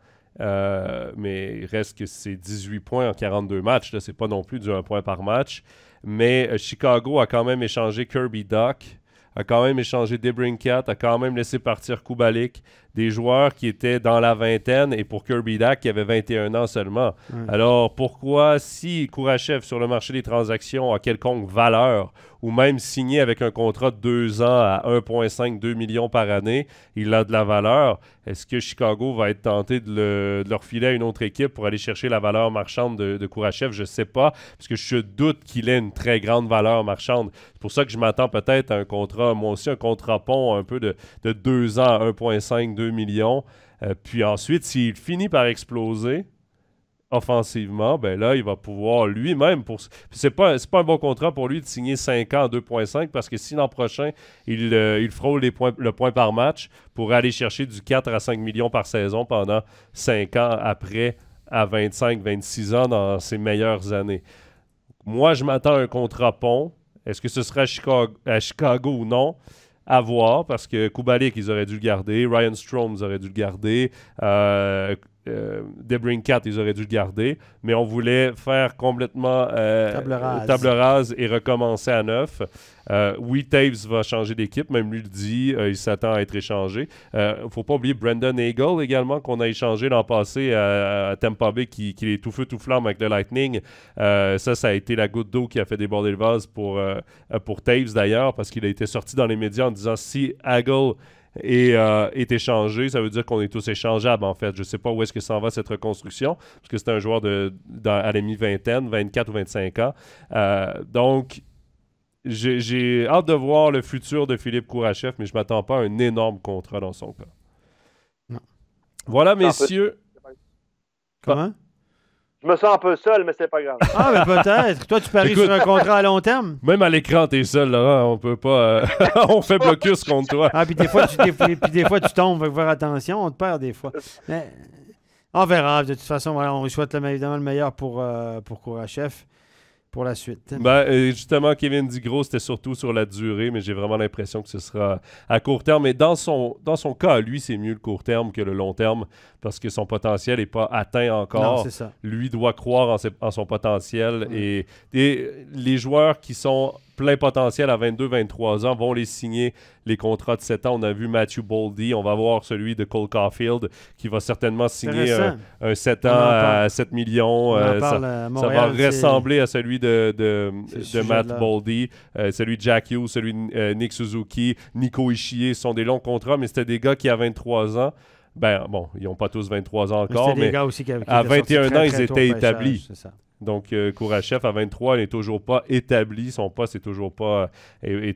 Mais il reste que c'est 18 points en 42 matchs. C'est pas non plus du 1 point par match. Mais Chicago a quand même échangé Kirby Dach, a quand même échangé DeBrincat, a quand même laissé partir Kubalik, des joueurs qui étaient dans la vingtaine, et pour Kirby Dach qui avait 21 ans seulement. Alors pourquoi, si Kourachev sur le marché des transactions a quelconque valeur, ou même signé avec un contrat de 2 ans à 1,5-2 millions par année, il a de la valeur, est-ce que Chicago va être tenté de leur filer à une autre équipe pour aller chercher la valeur marchande de Kourachev? Je ne sais pas, parce que je doute qu'il ait une très grande valeur marchande. C'est pour ça que je m'attends peut-être à un contrat, moi aussi, un contrat pont un peu de 2 ans à 1,5-2 millions. Puis ensuite, s'il finit par exploser offensivement, ben là, il va pouvoir lui-même... C'est pas un bon contrat pour lui de signer 5 ans à 2,5 parce que si l'an prochain, il frôle le point par match pour aller chercher du 4 à 5 millions par saison pendant 5 ans après, à 25-26 ans dans ses meilleures années. Moi, je m'attends à un contrat pont. Est-ce que ce sera à Chicago ou non? À voir, parce que Kubalik, ils auraient dû le garder. Ryan Strome, ils auraient dû le garder. DeBrincat, ils auraient dû le garder. Mais on voulait faire complètement table rase et recommencer à neuf. Oui, Taves va changer d'équipe, même lui le dit, il s'attend à être échangé. Il ne faut pas oublier Brendan Eagle également, qu'on a échangé l'an passé à Tampa Bay, qui est tout feu tout flamme avec le Lightning. Ça a été la goutte d'eau qui a fait déborder le vase pour Taves d'ailleurs, parce qu'il a été sorti dans les médias en disant si Eagle est échangé, ça veut dire qu'on est tous échangeables en fait. Je ne sais pas où est-ce que s'en va cette reconstruction, parce que c'est un joueur à la mi-vingtaine, 24 ou 25 ans. Donc, j'ai hâte de voir le futur de Philippe Kourachev, mais je ne m'attends pas à un énorme contrat dans son cas. Non. Voilà, messieurs. Comment? Je me sens un peu seul, mais c'est pas grave. Ah, mais peut-être. Toi, tu paries Écoute, sur un contrat à long terme? Même à l'écran, t'es seul, Laurent. On peut pas. On fait blocus contre toi. Ah, puis des fois, tu tombes. Faut faire attention. On te perd des fois. Mais on verra. De toute façon, voilà, on lui souhaite évidemment le meilleur pour Kourachev pour la suite. Justement, Kevin Digros, c'était surtout sur la durée, mais j'ai vraiment l'impression que ce sera à court terme. Mais dans son cas, lui, c'est mieux le court terme que le long terme parce que son potentiel n'est pas atteint encore. Non, c'est ça. Lui doit croire en son potentiel. Et les joueurs qui sont plein potentiel à 22-23 ans vont les signer les contrats de 7 ans. On a vu Matthew Boldy. On va voir celui de Cole Caulfield qui va certainement signer un 7 ans à 7 millions. Ça va ressembler à celui de Matt Boldy, celui de Jack Hughes, celui de Nick Suzuki, Nico Ishii. Ce sont des longs contrats, mais c'était des gars qui, à 23 ans, ben bon, ils n'ont pas tous 23 ans encore, mais gars aussi qui à 21 ans, ils étaient établis. C'est ça. Donc, Kourachev, à 23, n'est toujours pas établi. Son poste n'est toujours pas... C'est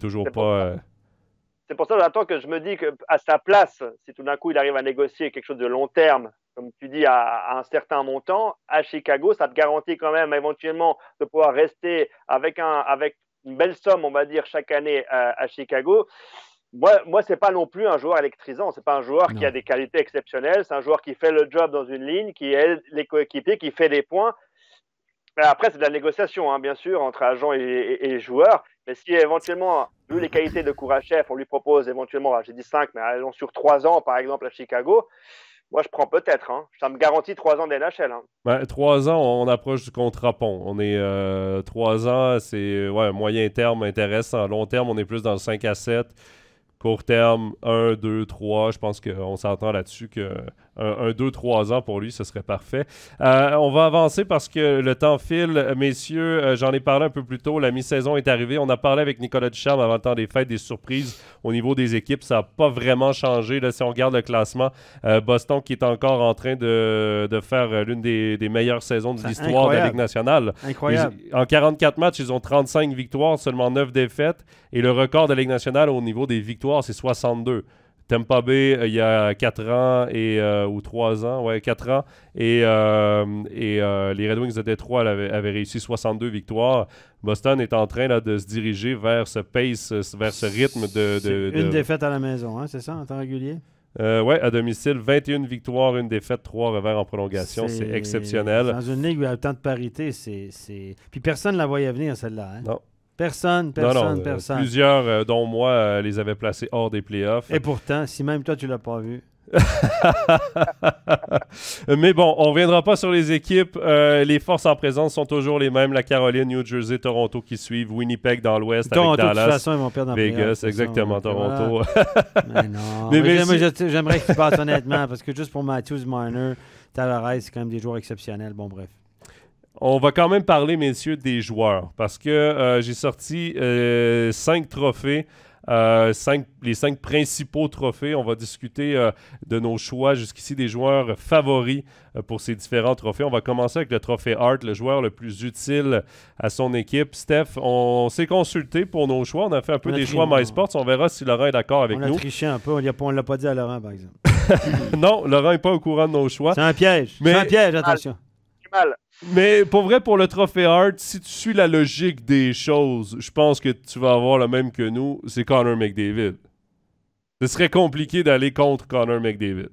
pour ça, j'attends que je me dis qu'à sa place, si tout d'un coup, il arrive à négocier quelque chose de long terme, comme tu dis, à un certain montant, à Chicago, ça te garantit quand même éventuellement de pouvoir rester avec une belle somme, on va dire, chaque année à Chicago. Moi, c'est pas non plus un joueur électrisant. C'est pas un joueur qui a des qualités exceptionnelles. C'est un joueur qui fait le job dans une ligne, qui aide les coéquipiers, qui fait des points. Après, c'est de la négociation, hein, bien sûr, entre agents et joueurs. Mais si éventuellement, vu les qualités de Kourachev, on lui propose éventuellement, j'ai dit 5, mais allons sur 3 ans, par exemple, à Chicago, moi, je prends peut-être. Hein. Ça me garantit 3 ans d'NHL. Hein. 3 ans, on approche du contrat pont. On est 3 ans, c'est moyen terme intéressant. Long terme, on est plus dans le 5 à 7. Court terme, 1, 2, 3. Je pense qu'on s'entend là-dessus que 1, 2, 3 ans pour lui, ce serait parfait. On va avancer parce que le temps file. Messieurs, j'en ai parlé un peu plus tôt. La mi-saison est arrivée. On a parlé avec Nicolas Ducharme avant le temps des fêtes, des surprises au niveau des équipes. Ça n'a pas vraiment changé. Là, si on regarde le classement, Boston qui est encore en train de faire l'une des meilleures saisons de l'histoire de la Ligue nationale. Incroyable. En 44 matchs, ils ont 35 victoires, seulement 9 défaites. Et le record de la Ligue nationale au niveau des victoires, c'est 62. Tampa Bay, il y a 4 ans ou 3 ans, 4 ans. Et les Red Wings de Détroit avaient réussi 62 victoires. Boston est en train là, de se diriger vers ce pace, vers ce rythme Une défaite à la maison, hein, c'est ça, en temps régulier? À domicile, 21 victoires, une défaite, 3 revers en prolongation. C'est exceptionnel. Dans une ligue où il y a autant de parité, Puis personne ne la voyait venir, celle-là. Hein? Non. Personne. Plusieurs, dont moi, les avaient placés hors des playoffs. Et pourtant, si même toi, tu l'as pas vu. Mais bon, on ne reviendra pas sur les équipes. Les forces en présence sont toujours les mêmes. La Caroline, New Jersey, Toronto qui suivent. Winnipeg dans l'ouest avec Dallas. De toute façon, ils vont perdre en Vegas, exactement, Toronto. Voilà. Mais non. J'aimerais qu'ils passent honnêtement parce que juste pour Matthews, Marner, Tavares, c'est quand même des joueurs exceptionnels. Bon, bref. On va quand même parler, messieurs, des joueurs parce que j'ai sorti 5 trophées. Les 5 principaux trophées. On va discuter de nos choix jusqu'ici, des joueurs favoris pour ces différents trophées. On va commencer avec le trophée Hart, le joueur le plus utile à son équipe. Steph, on s'est consulté pour nos choix. On a fait un peu des choix MySports. On verra si Laurent est d'accord avec nous. On a triché un peu. On ne l'a pas dit à Laurent, par exemple. Non, Laurent n'est pas au courant de nos choix. C'est un piège. C'est un piège, attention. Mal. Mais pour vrai, pour le trophée Hart, si tu suis la logique des choses, je pense que tu vas avoir le même que nous, c'est Connor McDavid. Ce serait compliqué d'aller contre Connor McDavid.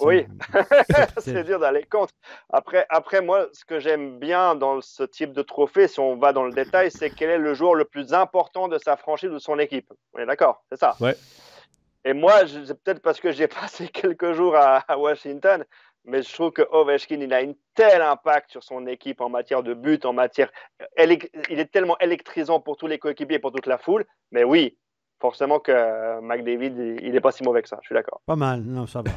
Oui, c'est dur d'aller contre. Après, moi, ce que j'aime bien dans ce type de trophée, si on va dans le détail, c'est quel est le joueur le plus important de sa franchise ou de son équipe. On est d'accord, c'est ça. Ouais. Et moi, c'est peut-être parce que j'ai passé quelques jours à Washington, mais je trouve que Ovechkin, il a un tel impact sur son équipe en matière de but, il est tellement électrisant pour tous les coéquipiers et pour toute la foule. Mais oui, forcément que McDavid, il n'est pas si mauvais que ça, je suis d'accord. Pas mal, non, ça va.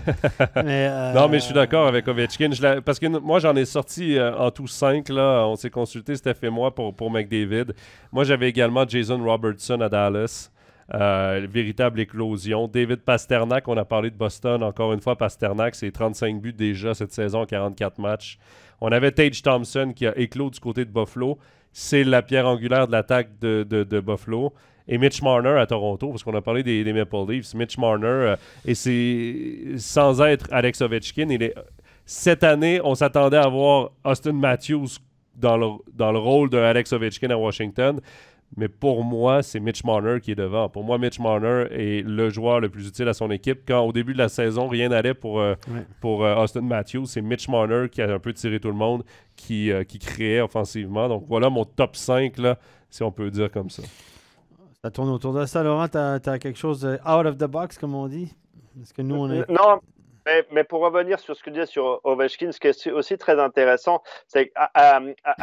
Non, mais je suis d'accord avec Ovechkin. Parce que moi, j'en ai sorti en tout 5. Là. On s'est consulté, Steph et moi, pour McDavid. Moi, j'avais également Jason Robertson à Dallas. Véritable éclosion. David Pasternak, on a parlé de Boston, encore une fois, Pasternak, c'est 35 buts déjà cette saison, 44 matchs. On avait Tage Thompson qui a éclos du côté de Buffalo. c'est la pierre angulaire de l'attaque de Buffalo. Et Mitch Marner à Toronto, parce qu'on a parlé des Maple Leafs. Mitch Marner, et c'est sans être Alex Ovechkin, cette année, on s'attendait à voir Auston Matthews dans le rôle de Alex Ovechkin à Washington. Mais pour moi, c'est Mitch Marner qui est devant. Pour moi, Mitch Marner est le joueur le plus utile à son équipe. Quand au début de la saison, rien n'allait pour Auston Matthews, c'est Mitch Marner qui a un peu tiré tout le monde, qui créait offensivement. Donc voilà mon top 5, là, si on peut dire comme ça. Ça tourne autour de ça. Laurent, tu as quelque chose out of the box, comme on dit? Est-ce que nous, on est... Non, mais pour revenir sur ce que tu disais sur Ovechkin, ce qui est aussi très intéressant, c'est qu'à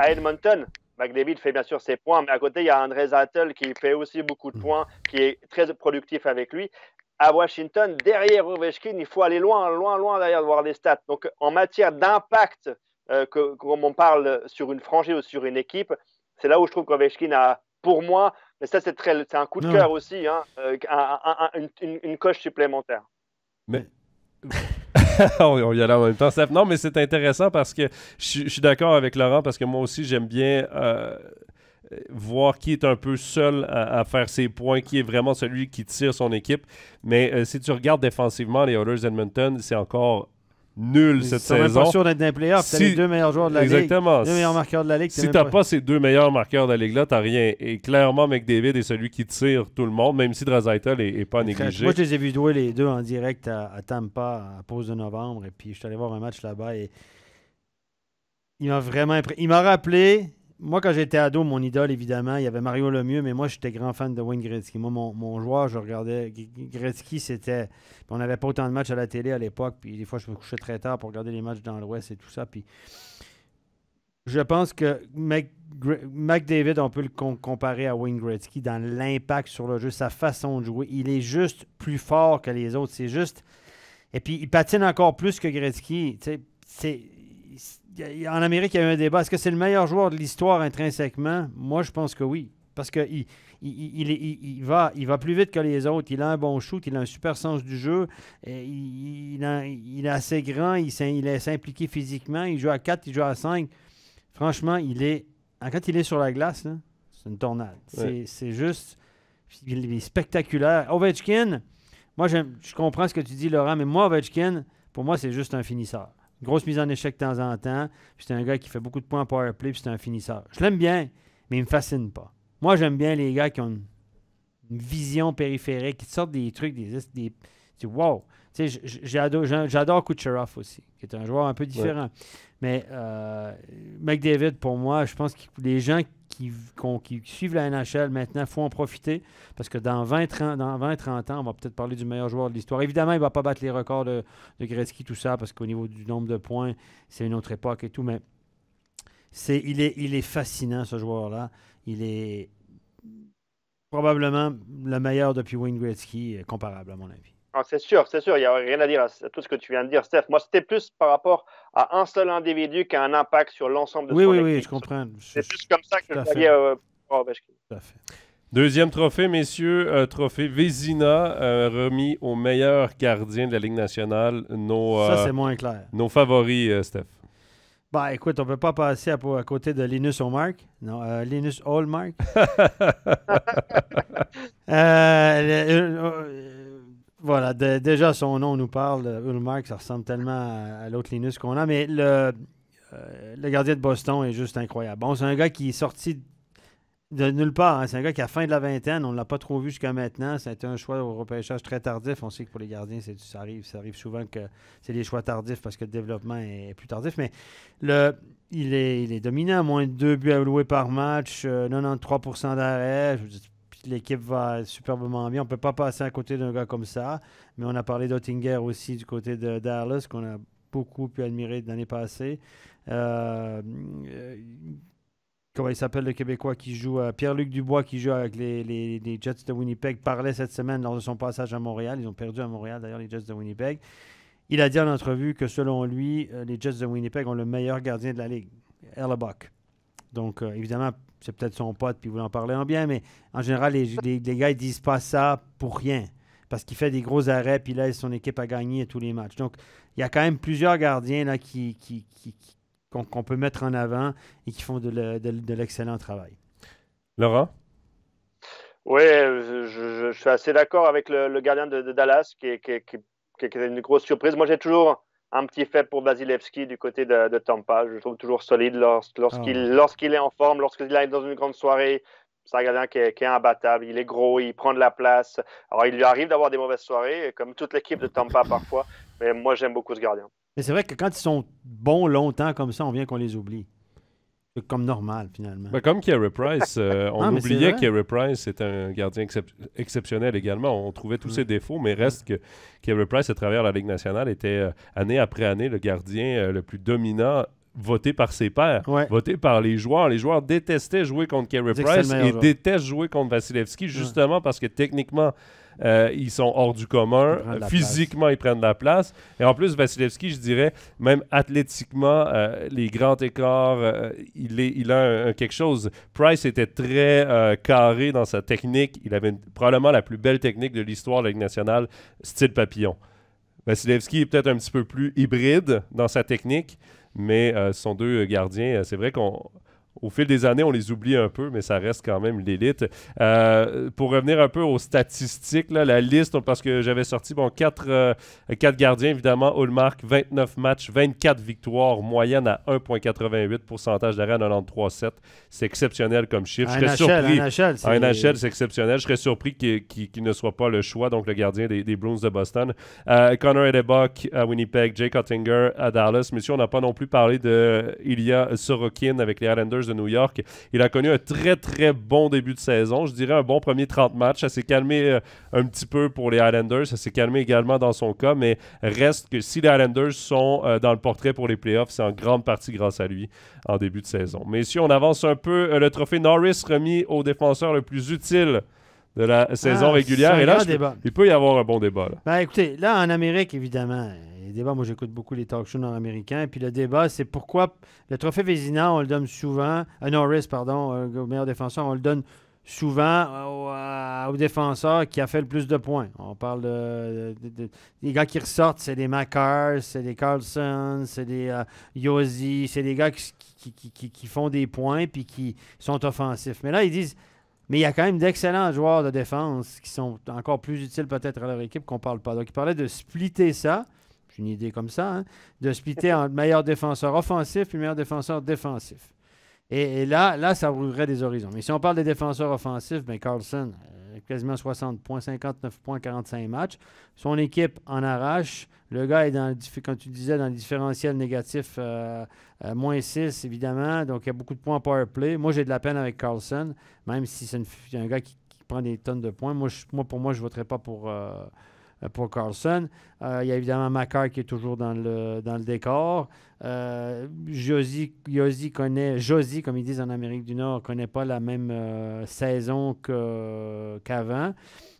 Edmonton, McDavid fait bien sûr ses points, mais à côté, il y a André Zattel qui fait aussi beaucoup de points, qui est très productif avec lui. À Washington, derrière Ovechkin, il faut aller loin, loin, loin derrière de voir les stats. Donc, en matière d'impact, comme on parle sur une franchise ou sur une équipe, c'est là où je trouve qu'Ovechkin a, pour moi, mais ça, c'est un coup de cœur aussi, hein, une coche supplémentaire. Mais... on y allait en même temps, Steph. Non, mais c'est intéressant parce que je suis d'accord avec Laurent parce que moi aussi, j'aime bien voir qui est un peu seul à faire ses points, qui est vraiment celui qui tire son équipe. Mais si tu regardes défensivement, les Oilers Edmonton, c'est encore nul cette saison. Ils sont pas sûrs d'être dans les playoffs. Tu as les deux meilleurs joueurs de la Ligue. Les deux meilleurs marqueurs de la Ligue. Si tu n'as pas ces deux meilleurs marqueurs de la Ligue-là, tu n'as rien. Et clairement, McDavid est celui qui tire tout le monde, même si Draisaitl n'est pas négligé. Moi, je les ai vus jouer les deux en direct à Tampa à pause de novembre. Et puis, je suis allé voir un match là-bas et il m'a vraiment il m'a rappelé... Moi, quand j'étais ado, mon idole, évidemment, il y avait Mario Lemieux, mais moi, j'étais grand fan de Wayne Gretzky. Moi, mon joueur, je regardais Gretzky, c'était... On n'avait pas autant de matchs à la télé à l'époque, puis des fois, je me couchais très tard pour regarder les matchs dans l'Ouest et tout ça, puis je pense que McDavid, on peut le comparer à Wayne Gretzky dans l'impact sur le jeu, sa façon de jouer. Il est juste plus fort que les autres, c'est juste... Et puis, il patine encore plus que Gretzky, tu sais, en Amérique, il y a eu un débat. Est-ce que c'est le meilleur joueur de l'histoire intrinsèquement? Moi, je pense que oui. Parce qu'il va plus vite que les autres. Il a un bon shoot, il a un super sens du jeu. Il est assez grand, il est impliqué physiquement. Il joue à 4, il joue à 5. Franchement, quand il est sur la glace, là, c'est une tornade. Ouais. C'est juste... Il est spectaculaire. Ovechkin, moi, je comprends ce que tu dis, Laurent, mais moi, Ovechkin, pour moi, c'est juste un finisseur. Grosse mise en échec de temps en temps. C'est un gars qui fait beaucoup de points en power play, puis c'est un finisseur. Je l'aime bien, mais il ne me fascine pas. Moi, j'aime bien les gars qui ont une vision périphérique, qui sortent des trucs, des wow! Tu sais, j'adore Kucherov aussi, qui est un joueur un peu différent. Ouais. Mais McDavid, pour moi, je pense que les gens qui suivent la NHL maintenant, il faut en profiter parce que dans 20-30 ans, on va peut-être parler du meilleur joueur de l'histoire. Évidemment, il ne va pas battre les records de Gretzky, tout ça, parce qu'au niveau du nombre de points, c'est une autre époque et tout, mais il est fascinant, ce joueur-là. Il est probablement le meilleur depuis Wayne Gretzky, comparable à mon avis. Ah, c'est sûr, il n'y a rien à dire à tout ce que tu viens de dire, Steph. Moi, c'était plus par rapport à un seul individu qui a un impact sur l'ensemble de son équipe. Oui, je comprends. C'est plus comme ça que je voyais Ovechkin. Tout à fait. Deuxième trophée, messieurs, trophée Vézina, remis au meilleur gardien de la Ligue nationale. Ça, c'est moins clair. Nos favoris, Steph. Bah, écoute, on ne peut pas passer à côté de Linus Ullmark. Non, Linus Ullmark. Voilà, déjà son nom nous parle. Ullmark, ça ressemble tellement à l'autre Linus qu'on a, mais le gardien de Boston est juste incroyable. Bon, c'est un gars qui est sorti de nulle part. Hein. C'est un gars qui a fin de la vingtaine. On ne l'a pas trop vu jusqu'à maintenant. Ça a été un choix au repêchage très tardif. On sait que pour les gardiens, ça arrive souvent que c'est des choix tardifs parce que le développement est plus tardif. Mais il est dominant, moins de 2 buts alloués par match, 93% d'arrêt. L'équipe va superbement bien. On ne peut pas passer à côté d'un gars comme ça. Mais on a parlé d'Oettinger aussi du côté de Dallas, qu'on a beaucoup pu admirer l'année passée. Comment il s'appelle le Québécois qui joue? Pierre-Luc Dubois qui joue avec les Jets de Winnipeg parlait cette semaine lors de son passage à Montréal. Ils ont perdu à Montréal, d'ailleurs, les Jets de Winnipeg. Il a dit en entrevue que selon lui, les Jets de Winnipeg ont le meilleur gardien de la Ligue, Hellebuck. Donc, évidemment, c'est peut-être son pote, puis il voulait en parler en bien, mais en général, les gars, ils disent pas ça pour rien, parce qu'il fait des gros arrêts, puis là, son équipe a gagné tous les matchs. Donc, il y a quand même plusieurs gardiens là, qui qu'on peut mettre en avant et qui font de l'excellent travail. Laurent? Oui, je suis assez d'accord avec le gardien de Dallas qui est une grosse surprise. Moi, j'ai toujours un petit fait pour Vasilevskiy du côté de Tampa. Je le trouve toujours solide lorsqu'il est en forme, lorsqu'il est dans une grande soirée. C'est un gardien qui est imbattable. Il est gros, il prend de la place. Alors, il lui arrive d'avoir des mauvaises soirées, comme toute l'équipe de Tampa parfois. Mais moi, j'aime beaucoup ce gardien. Mais c'est vrai que quand ils sont bons longtemps comme ça, on vient qu'on les oublie. C'est comme normal, finalement. Ben, comme Carey Price, on oubliait que Carey Price est un gardien exceptionnel également. On trouvait tous ses défauts, mais reste que Carey Price, à travers la Ligue nationale, était année après année le gardien le plus dominant, voté par ses pairs, voté par les joueurs. Les joueurs détestaient jouer contre Carey Price et détestent jouer contre Vasilevskiy, justement parce que techniquement, ils sont hors du commun. Physiquement, ils prennent de la place. Et en plus, Vasilevskiy, je dirais, même athlétiquement, les grands écarts, il a quelque chose. Price était très carré dans sa technique. Il avait probablement la plus belle technique de l'histoire de la Ligue nationale, style papillon. Vasilevskiy est peut-être un petit peu plus hybride dans sa technique, mais ce sont deux gardiens. C'est vrai qu'au fil des années, on les oublie un peu, mais ça reste quand même l'élite. Pour revenir un peu aux statistiques, là, la liste, parce que j'avais sorti 4 gardiens, évidemment. Ullmark, 29 matchs, 24 victoires, moyenne à 1,88, pourcentage d'arrêt à 93,7. C'est exceptionnel comme chiffre. Je serais surpris. En NHL, c'est exceptionnel. Je serais surpris qu'il ne soit pas le choix, donc le gardien des Bruins de Boston. Connor Hellebuyck à Winnipeg, Jake Oettinger à Dallas. Messieurs, on n'a pas non plus parlé de Ilya Sorokin avec les Islanders de New York. Il a connu un très, très bon début de saison. Je dirais un bon premier 30 matchs. Ça s'est calmé un petit peu pour les Islanders. Ça s'est calmé également dans son cas, mais reste que si les Islanders sont dans le portrait pour les playoffs, c'est en grande partie grâce à lui en début de saison. Messieurs, on avance un peu. Le trophée Norris remis au défenseur le plus utile de la saison régulière. Et là, il peut y avoir un bon débat. Ben, écoutez, là, en Amérique, évidemment, les débats, moi, j'écoute beaucoup les talk shows nord-américains. Et puis le débat, c'est pourquoi le trophée Vézina, on le donne souvent, à Norris, pardon, au meilleur défenseur, on le donne souvent au défenseur qui a fait le plus de points. On parle des gars qui ressortent, c'est des Makar, c'est des Carlson, c'est des Josi, c'est des gars qui font des points puis qui sont offensifs. Mais là, ils disent, mais il y a quand même d'excellents joueurs de défense qui sont encore plus utiles peut-être à leur équipe qu'on ne parle pas. Donc, ils parlaient de splitter ça. J'ai une idée comme ça, hein, de splitter en meilleur défenseur offensif et meilleur défenseur défensif. Et là, ça ouvrirait des horizons. Mais si on parle des défenseurs offensifs, bien Carlson, quasiment 60 points, 59 points, 45 matchs. Son équipe en arrache. Le gars est, comme tu disais, dans le différentiel négatif, moins 6, évidemment. Donc, il y a beaucoup de points en power play. Moi, j'ai de la peine avec Carlson, même si c'est un gars qui prend des tonnes de points. Pour moi, je ne voterai pas pour Carlson. Il y a évidemment Makar qui est toujours dans le décor. Josi, comme ils disent en Amérique du Nord, ne connaît pas la même saison qu'avant.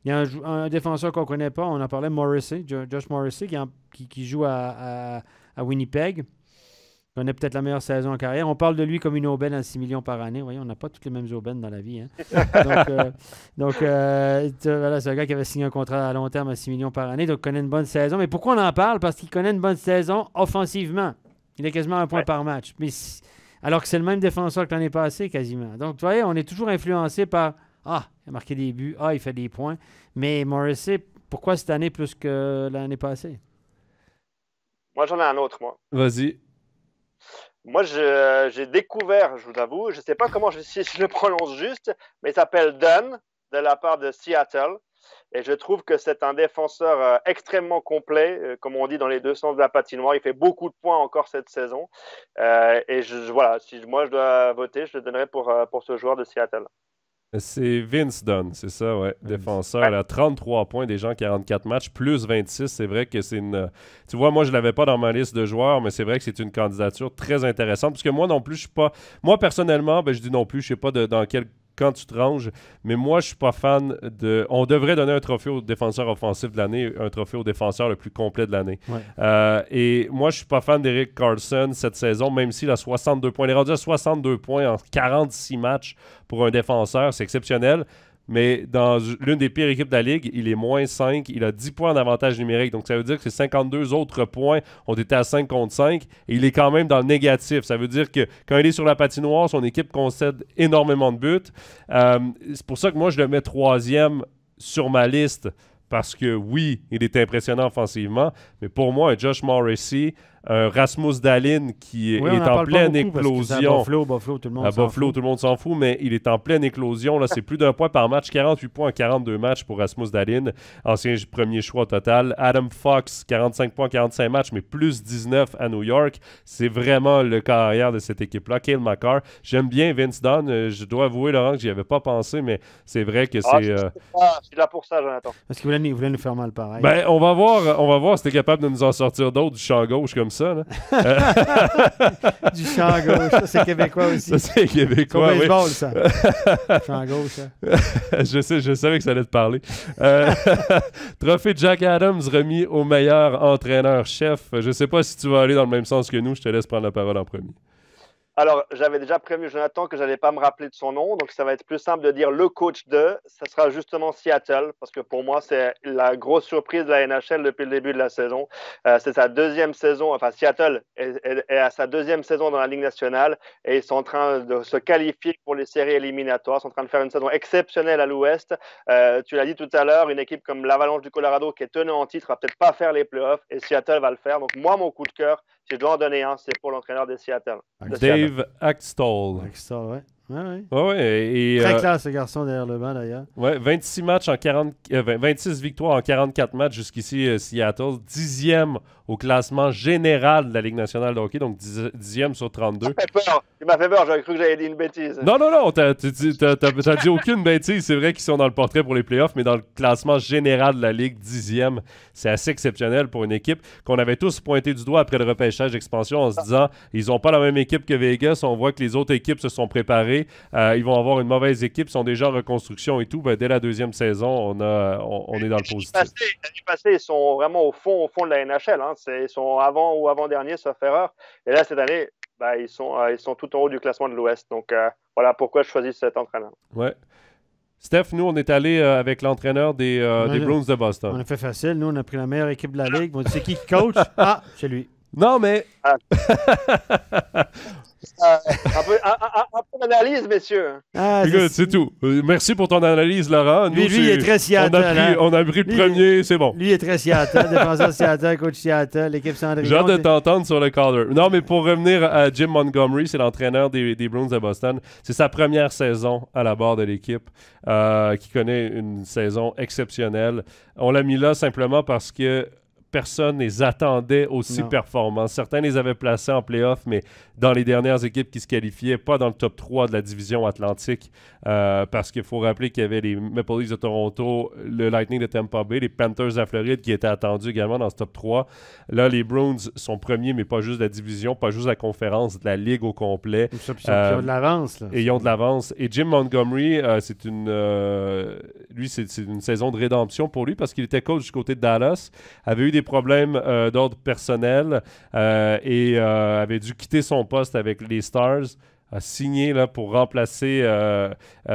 Il y a un défenseur qu'on ne connaît pas, on en parlait, Morrissey, Josh Morrissey, qui joue à Winnipeg. Il connaît peut-être la meilleure saison en carrière. On parle de lui comme une aubaine à 6 millions par année. Voyez, on n'a pas toutes les mêmes aubaines dans la vie. Hein? Donc, voilà, c'est un gars qui avait signé un contrat à long terme à 6 millions par année. Donc, il connaît une bonne saison. Mais pourquoi on en parle? Parce qu'il connaît une bonne saison offensivement. Il a quasiment un point par match. Mais alors que c'est le même défenseur que l'année passée, quasiment. Donc, vous voyez, on est toujours influencé par « Ah, il a marqué des buts. Ah, il fait des points. » Mais Morrissey, pourquoi cette année plus que l'année passée? Moi, j'en ai un autre, moi. Vas-y. Moi, j'ai découvert, je vous avoue, je ne sais pas si je le prononce juste, mais il s'appelle Dunn, de la part de Seattle. Et je trouve que c'est un défenseur extrêmement complet, comme on dit dans les deux sens de la patinoire. Il fait beaucoup de points encore cette saison. Et voilà, si moi je dois voter, je le donnerai pour ce joueur de Seattle. C'est Vince Dunn, c'est ça, ouais. Défenseur. Elle a 33 points déjà en 44 matchs, plus 26. C'est vrai que c'est une... Tu vois, moi, je ne l'avais pas dans ma liste de joueurs, mais c'est vrai que c'est une candidature très intéressante. Parce que moi non plus, je suis pas... Moi, personnellement, je dis non plus, je ne sais pas dans quel camp tu te ranges, mais moi, je suis pas fan de... On devrait donner un trophée au défenseur offensif de l'année, un trophée au défenseur le plus complet de l'année. Ouais. Et moi, je suis pas fan d'Eric Carlson cette saison, même s'il a 62 points. Il est rendu à 62 points en 46 matchs pour un défenseur. C'est exceptionnel. mais dans l'une des pires équipes de la Ligue, il est moins 5. Il a 10 points en avantage numérique. Donc, ça veut dire que ses 52 autres points ont été à 5 contre 5 et il est quand même dans le négatif. Ça veut dire que quand il est sur la patinoire, son équipe concède énormément de buts. C'est pour ça que moi, je le mets 3e sur ma liste parce que, oui, il est impressionnant offensivement, mais pour moi, Josh Morrissey, Rasmus Dahlin qui est en pleine éclosion. Buffalo, tout le monde à s'en Buffalo, fout. tout le monde s'en fout, mais il est en pleine éclosion. Là, c'est plus d'un point par match, 48 points en 42 matchs pour Rasmus Dahlin, ancien premier choix au total. Adam Fox, 45 points en 45 matchs, mais plus 19 à New York. C'est vraiment le carrière de cette équipe-là. Cale Makar, j'aime bien Vince Dunn. Je dois avouer, Laurent, que j'y avais pas pensé, mais c'est vrai que c'est... Je suis là pour ça, Jonathan. Parce qu'il voulait nous faire mal pareil. Ben, on va voir si t'es capable de nous en sortir d'autres du champ gauche comme ça. Là. Du champ gauche, ça c'est québécois aussi. Ça, c'est québécois, au baseball, oui. ça. Champ gauche, hein. Je savais que ça allait te parler. Trophée Jack Adams remis au meilleur entraîneur-chef. Je sais pas si tu vas aller dans le même sens que nous. Je te laisse prendre la parole en premier. Alors, j'avais déjà prévenu Jonathan que je n'allais pas me rappeler de son nom, donc ça va être plus simple de dire le coach de. Ça sera justement Seattle, parce que pour moi, c'est la grosse surprise de la NHL depuis le début de la saison. C'est sa deuxième saison, enfin Seattle est à sa deuxième saison dans la Ligue nationale et ils sont en train de se qualifier pour les séries éliminatoires. Ils sont en train de faire une saison exceptionnelle à l'Ouest. Tu l'as dit tout à l'heure, une équipe comme l'Avalanche du Colorado qui est tenue en titre va peut-être pas faire les playoffs et Seattle va le faire. Donc moi, mon coup de cœur, si je dois en donner un, c'est pour l'entraîneur de Seattle. Dave Axtell. Axtell, ouais. Très classe, ce garçon derrière le banc, d'ailleurs. 26 matchs en 26 victoires en 44 matchs jusqu'ici, Seattle. 10e au classement général de la Ligue nationale de hockey, donc 10e sur 32. Tu m'as fait peur, j'aurais cru que j'avais dit une bêtise. Non, t'as dit aucune bêtise. C'est vrai qu'ils sont dans le portrait pour les playoffs, mais dans le classement général de la Ligue, 10e, c'est assez exceptionnel pour une équipe qu'on avait tous pointé du doigt après le repêchage d'expansion en se disant ils n'ont pas la même équipe que Vegas. On voit que les autres équipes se sont préparées. Ils vont avoir une mauvaise équipe, ils sont déjà en reconstruction et tout. Dès la deuxième saison, on est dans le positif. L'année passée, ils sont vraiment au fond de la NHL. Hein. Ils sont avant ou avant-dernier, sauf erreur. Et là, cette année, ils sont tout en haut du classement de l'Ouest. Donc, voilà pourquoi je choisis cet entraîneur. Ouais. Steph, nous, on est allé avec l'entraîneur des Bruins de Boston. On a fait facile. Nous, on a pris la meilleure équipe de la Ligue. On dit, c'est qui coach? Ah, c'est lui. Non, mais... un peu d'analyse, messieurs. Écoute, c'est tout. Merci pour ton analyse, Laurent. Lui, il est très Seattle. On a pris le premier, c'est bon. Lui est très Seattle, défenseur Seattle, coach Seattle, l'équipe Cendrillon. J'ai hâte de t'entendre sur le caller. Non, mais pour revenir à Jim Montgomery, c'est l'entraîneur des Bruins de Boston. C'est sa première saison à la barre de l'équipe qui connaît une saison exceptionnelle. On l'a mis là simplement parce que personne ne les attendait aussi performants. Certains les avaient placés en play-off, mais dans les dernières équipes qui se qualifiaient, pas dans le top 3 de la division Atlantique, parce qu'il faut rappeler qu'il y avait les Maple Leafs de Toronto, le Lightning de Tampa Bay, les Panthers de la Floride qui étaient attendus également dans ce top 3. Là, les Bruins sont premiers, mais pas juste de la division, pas juste de la conférence, de la Ligue au complet. Ils ont de l'avance. Là. Et ils ont de l'avance. Et Jim Montgomery, c'est une saison de rédemption pour lui parce qu'il était coach du côté de Dallas, avait eu des problèmes d'ordre personnel et avait dû quitter son poste avec les Stars, a signé là, pour remplacer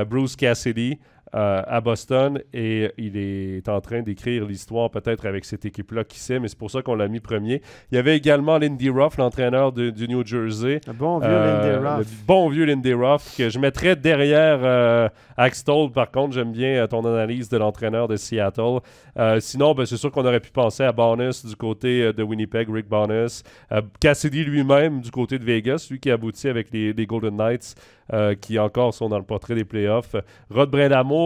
Bruce Cassidy à Boston et il est en train d'écrire l'histoire peut-être avec cette équipe-là, qui sait, mais c'est pour ça qu'on l'a mis premier. Il y avait également Lindy Ruff, l'entraîneur du New Jersey. Le bon vieux Lindy Ruff. Le bon vieux Lindy Ruff, que je mettrais derrière Axtell. Par contre, j'aime bien ton analyse de l'entraîneur de Seattle. Sinon, c'est sûr qu'on aurait pu penser à Bonus du côté de Winnipeg, Rick Bonus. Cassidy lui-même du côté de Vegas, lui qui aboutit avec les Golden Knights, qui encore sont dans le portrait des playoffs. Rod Brindamour,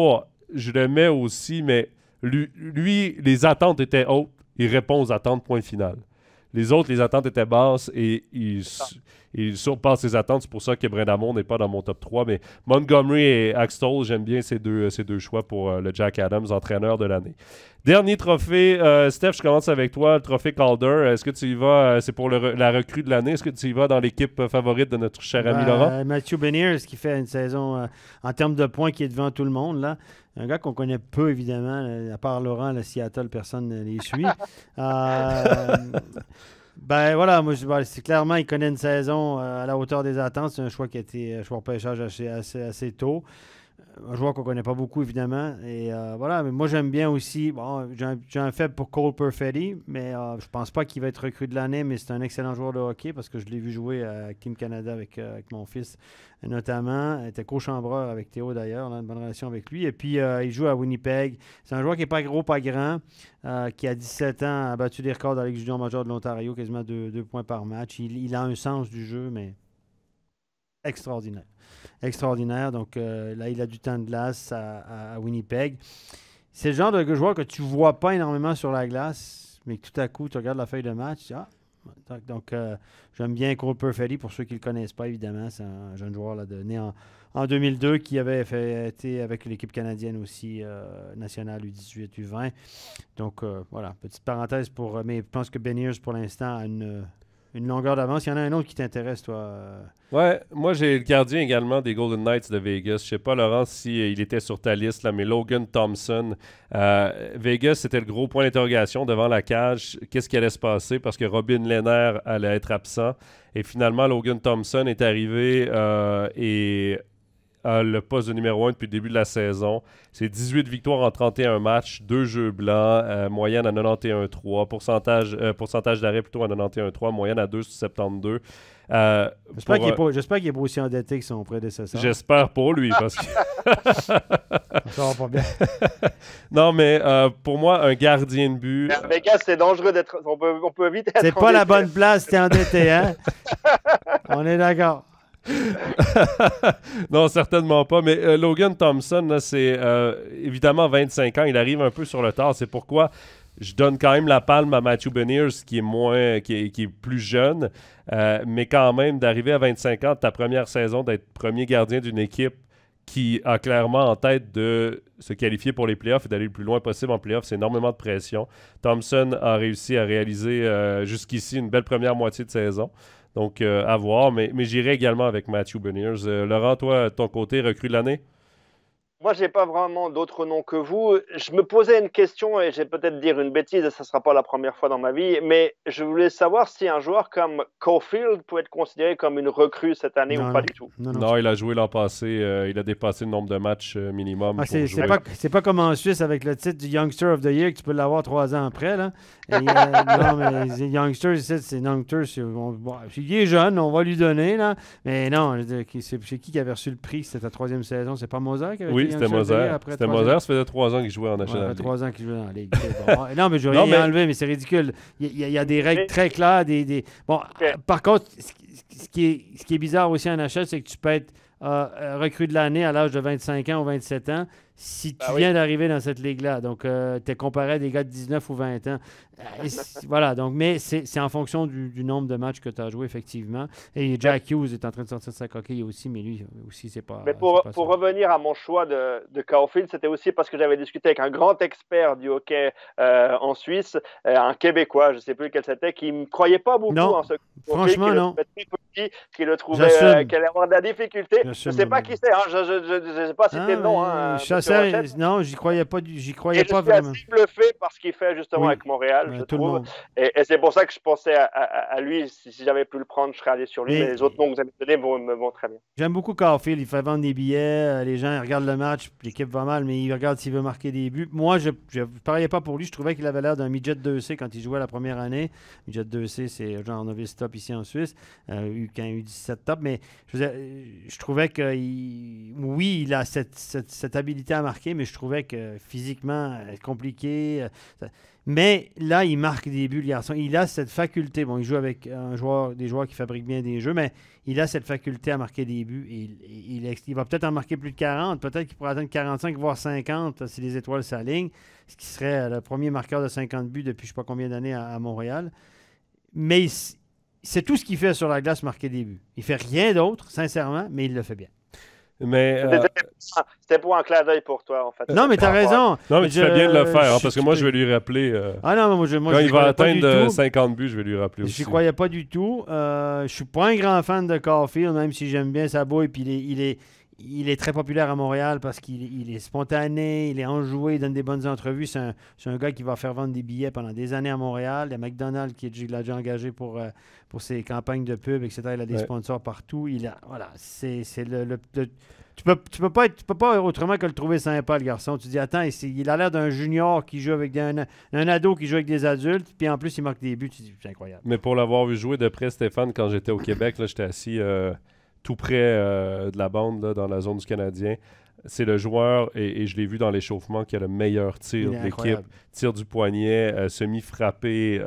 je le mets aussi, mais lui, les attentes étaient hautes. Il répond aux attentes, point final. Les autres, les attentes étaient basses et il surpasse ses attentes. C'est pour ça que Brindamour n'est pas dans mon top 3. Mais Montgomery et Axtell, j'aime bien ces deux choix pour le Jack Adams, entraîneur de l'année. Dernier trophée, Steph, je commence avec toi, le trophée Calder. Est-ce que tu y vas, c'est pour la recrue de l'année, est-ce que tu y vas dans l'équipe favorite de notre cher ami Laurent? Matthew Beniers qui fait une saison en termes de points qui est devant tout le monde, là. Un gars qu'on connaît peu, évidemment, à part Laurent, le Seattle, personne ne les suit. Voilà, moi, c'est clairement, il connaît une saison à la hauteur des attentes. C'est un choix qui a été choix repêchage assez tôt. Un joueur qu'on ne connaît pas beaucoup, évidemment. Et voilà, mais moi, j'aime bien aussi. Bon, j'ai un faible pour Cole Perfetti, mais je pense pas qu'il va être recrue de l'année, mais c'est un excellent joueur de hockey parce que je l'ai vu jouer à Team Canada avec mon fils, notamment. Il était co-chambreur avec Théo, d'ailleurs. On a une bonne relation avec lui. Et puis, il joue à Winnipeg. C'est un joueur qui n'est pas gros, pas grand, qui, à 17 ans, a battu des records dans la Ligue junior majeure de l'Ontario, quasiment 2 points par match. Il a un sens du jeu, mais extraordinaire. Extraordinaire. Donc là, il a du temps de glace à Winnipeg. C'est le genre de joueur que tu ne vois pas énormément sur la glace, mais que tout à coup, tu regardes la feuille de match, tu dis, ah. Donc, j'aime bien Cole Perfetti, pour ceux qui ne le connaissent pas, évidemment. C'est un jeune joueur là, né en 2002 qui avait été avec l'équipe canadienne aussi, nationale U18, U20. Donc, voilà, petite parenthèse pour... mais je pense que Beniers, pour l'instant, a une longueur d'avance. Il y en a un autre qui t'intéresse, toi? Ouais, moi j'ai le gardien également des Golden Knights de Vegas. Je sais pas, Laurent, si il était sur ta liste, là, mais Logan Thompson. Vegas, c'était le gros point d'interrogation devant la cage. Qu'est-ce qui allait se passer? Parce que Robin Lehner allait être absent. Et finalement, Logan Thompson est arrivé et a le poste de numéro 1 depuis le début de la saison. C'est 18 victoires en 31 matchs, 2 jeux blancs, moyenne à 91,3, pourcentage d'arrêt plutôt à 91,3, moyenne à 2,72. J'espère qu'il n'est pas aussi endetté que son prédécesseur. J'espère pour lui, parce que... Ça va pas bien. Non, mais pour moi, un gardien de but... À Vegas, c'est dangereux d'être... On peut vite être C'est pas la bonne place, t'es endetté, hein? On est d'accord. Non, certainement pas. Mais Logan Thompson, là, c'est évidemment 25 ans. Il arrive un peu sur le tard. C'est pourquoi je donne quand même la palme à Matthew Beniers, qui est plus jeune. Mais quand même, d'arriver à 25 ans de ta première saison, d'être premier gardien d'une équipe qui a clairement en tête de se qualifier pour les playoffs et d'aller le plus loin possible en playoffs, c'est énormément de pression. Thompson a réussi à réaliser jusqu'ici une belle première moitié de saison. Donc, à voir. Mais j'irai également avec Matthew Beniers. Laurent, toi, de ton côté, recrue de l'année? Moi, j'ai pas vraiment d'autres noms que vous. Je me posais une question et je vais peut-être dire une bêtise, et ça sera pas la première fois dans ma vie, mais je voulais savoir si un joueur comme Caulfield peut être considéré comme une recrue cette année ou pas du tout. Non, il a joué l'an passé. Il a dépassé le nombre de matchs minimum. C'est pas comme en Suisse avec le titre du Youngster of the Year que tu peux l'avoir 3 ans après. Là. Non, mais les Youngsters, c'est Youngster. Il est jeune, on va lui donner. Là. Mais non, c'est qui avait reçu le prix? C'était ta 3e saison. C'est pas Moser qui avait Oui, c'était Moser. C'était Moser, ça faisait 3 ans qu'il jouait en National League. Ça fait 3 ans qu'il jouait dans la Ligue. Bon. Non, mais je vais rien enlever, mais c'est ridicule. Il y a des règles très claires. Bon, par contre, ce qui est bizarre aussi en NHL, c'est que tu peux être recrue de l'année à l'âge de 25 ans ou 27 ans si tu viens d'arriver dans cette ligue-là. Donc, tu es comparé à des gars de 19 ou 20 ans. Voilà, donc, mais c'est en fonction du nombre de matchs que tu as joué, effectivement. Et Jack Hughes est en train de sortir de sa coquille aussi, mais lui aussi, c'est pas... Mais pour revenir à mon choix de Caulfield, c'était aussi parce que j'avais discuté avec un grand expert du hockey en Suisse, un Québécois, je ne sais plus lequel c'était, qui ne me croyait pas beaucoup en ce franchement, non. Qui le trouvait, qu'il allait avoir de la difficulté. Je ne sais pas qui c'est, hein, je ne sais pas citer le nom. Non, j'y croyais pas vraiment. Je suis assez bluffé par ce qu'il fait justement avec Montréal, je trouve. Et c'est pour ça que je pensais à lui. Si j'avais pu le prendre, je serais allé sur lui. Mais les autres noms que vous avez donnés me vont très bien. J'aime beaucoup Caulfield. Il fait vendre des billets. Les gens ils regardent le match. L'équipe va mal, mais ils regardent s'il veut marquer des buts. Moi, je ne pariais pas pour lui. Je trouvais qu'il avait l'air d'un midget 2C quand il jouait la première année. Midget 2C, c'est genre novice top ici en Suisse. U17 top. Mais je trouvais que oui, il a cette habilité à marquer, mais je trouvais que physiquement, compliqué. Mais là, il marque des buts, le garçon. Il a cette faculté. Bon, il joue avec des joueurs qui fabriquent bien des jeux, mais il a cette faculté à marquer des buts. Et il va peut-être en marquer plus de 40. Peut-être qu'il pourrait atteindre 45, voire 50 si les étoiles s'alignent, ce qui serait le premier marqueur de 50 buts depuis je ne sais pas combien d'années à Montréal. Mais c'est tout ce qu'il fait sur la glace, marquer des buts. Il ne fait rien d'autre, sincèrement, mais il le fait bien. Mais c'était pour un clin d'œil pour toi, en fait. Non, mais t'as raison. Non, mais tu fais bien de le faire, parce que moi, je vais lui rappeler. Moi, quand il va atteindre 50 buts, je vais lui rappeler aussi. Je n'y croyais pas du tout. Je suis pas un grand fan de Caulfield, même si j'aime bien sa bouille. Puis il est très populaire à Montréal parce qu'il est spontané, il est enjoué, il donne des bonnes entrevues. C'est un gars qui va faire vendre des billets pendant des années à Montréal. Il y a McDonald's qui l'a déjà engagé pour ses campagnes de pub, etc. Il a des sponsors partout. Voilà, c'est tu peux pas autrement que le trouver sympa, le garçon. Tu dis, attends, il a l'air d'un junior qui joue avec un ado qui joue avec des adultes, puis en plus, il marque des buts. Tu dis, c'est incroyable. Mais pour l'avoir vu jouer de près, Stéphane, quand j'étais au Québec, là, j'étais assis tout près de la bande, là, dans la zone du Canadien. C'est le joueur, et je l'ai vu dans l'échauffement, qui a le meilleur tir de l'équipe. Tir du poignet, semi-frappé.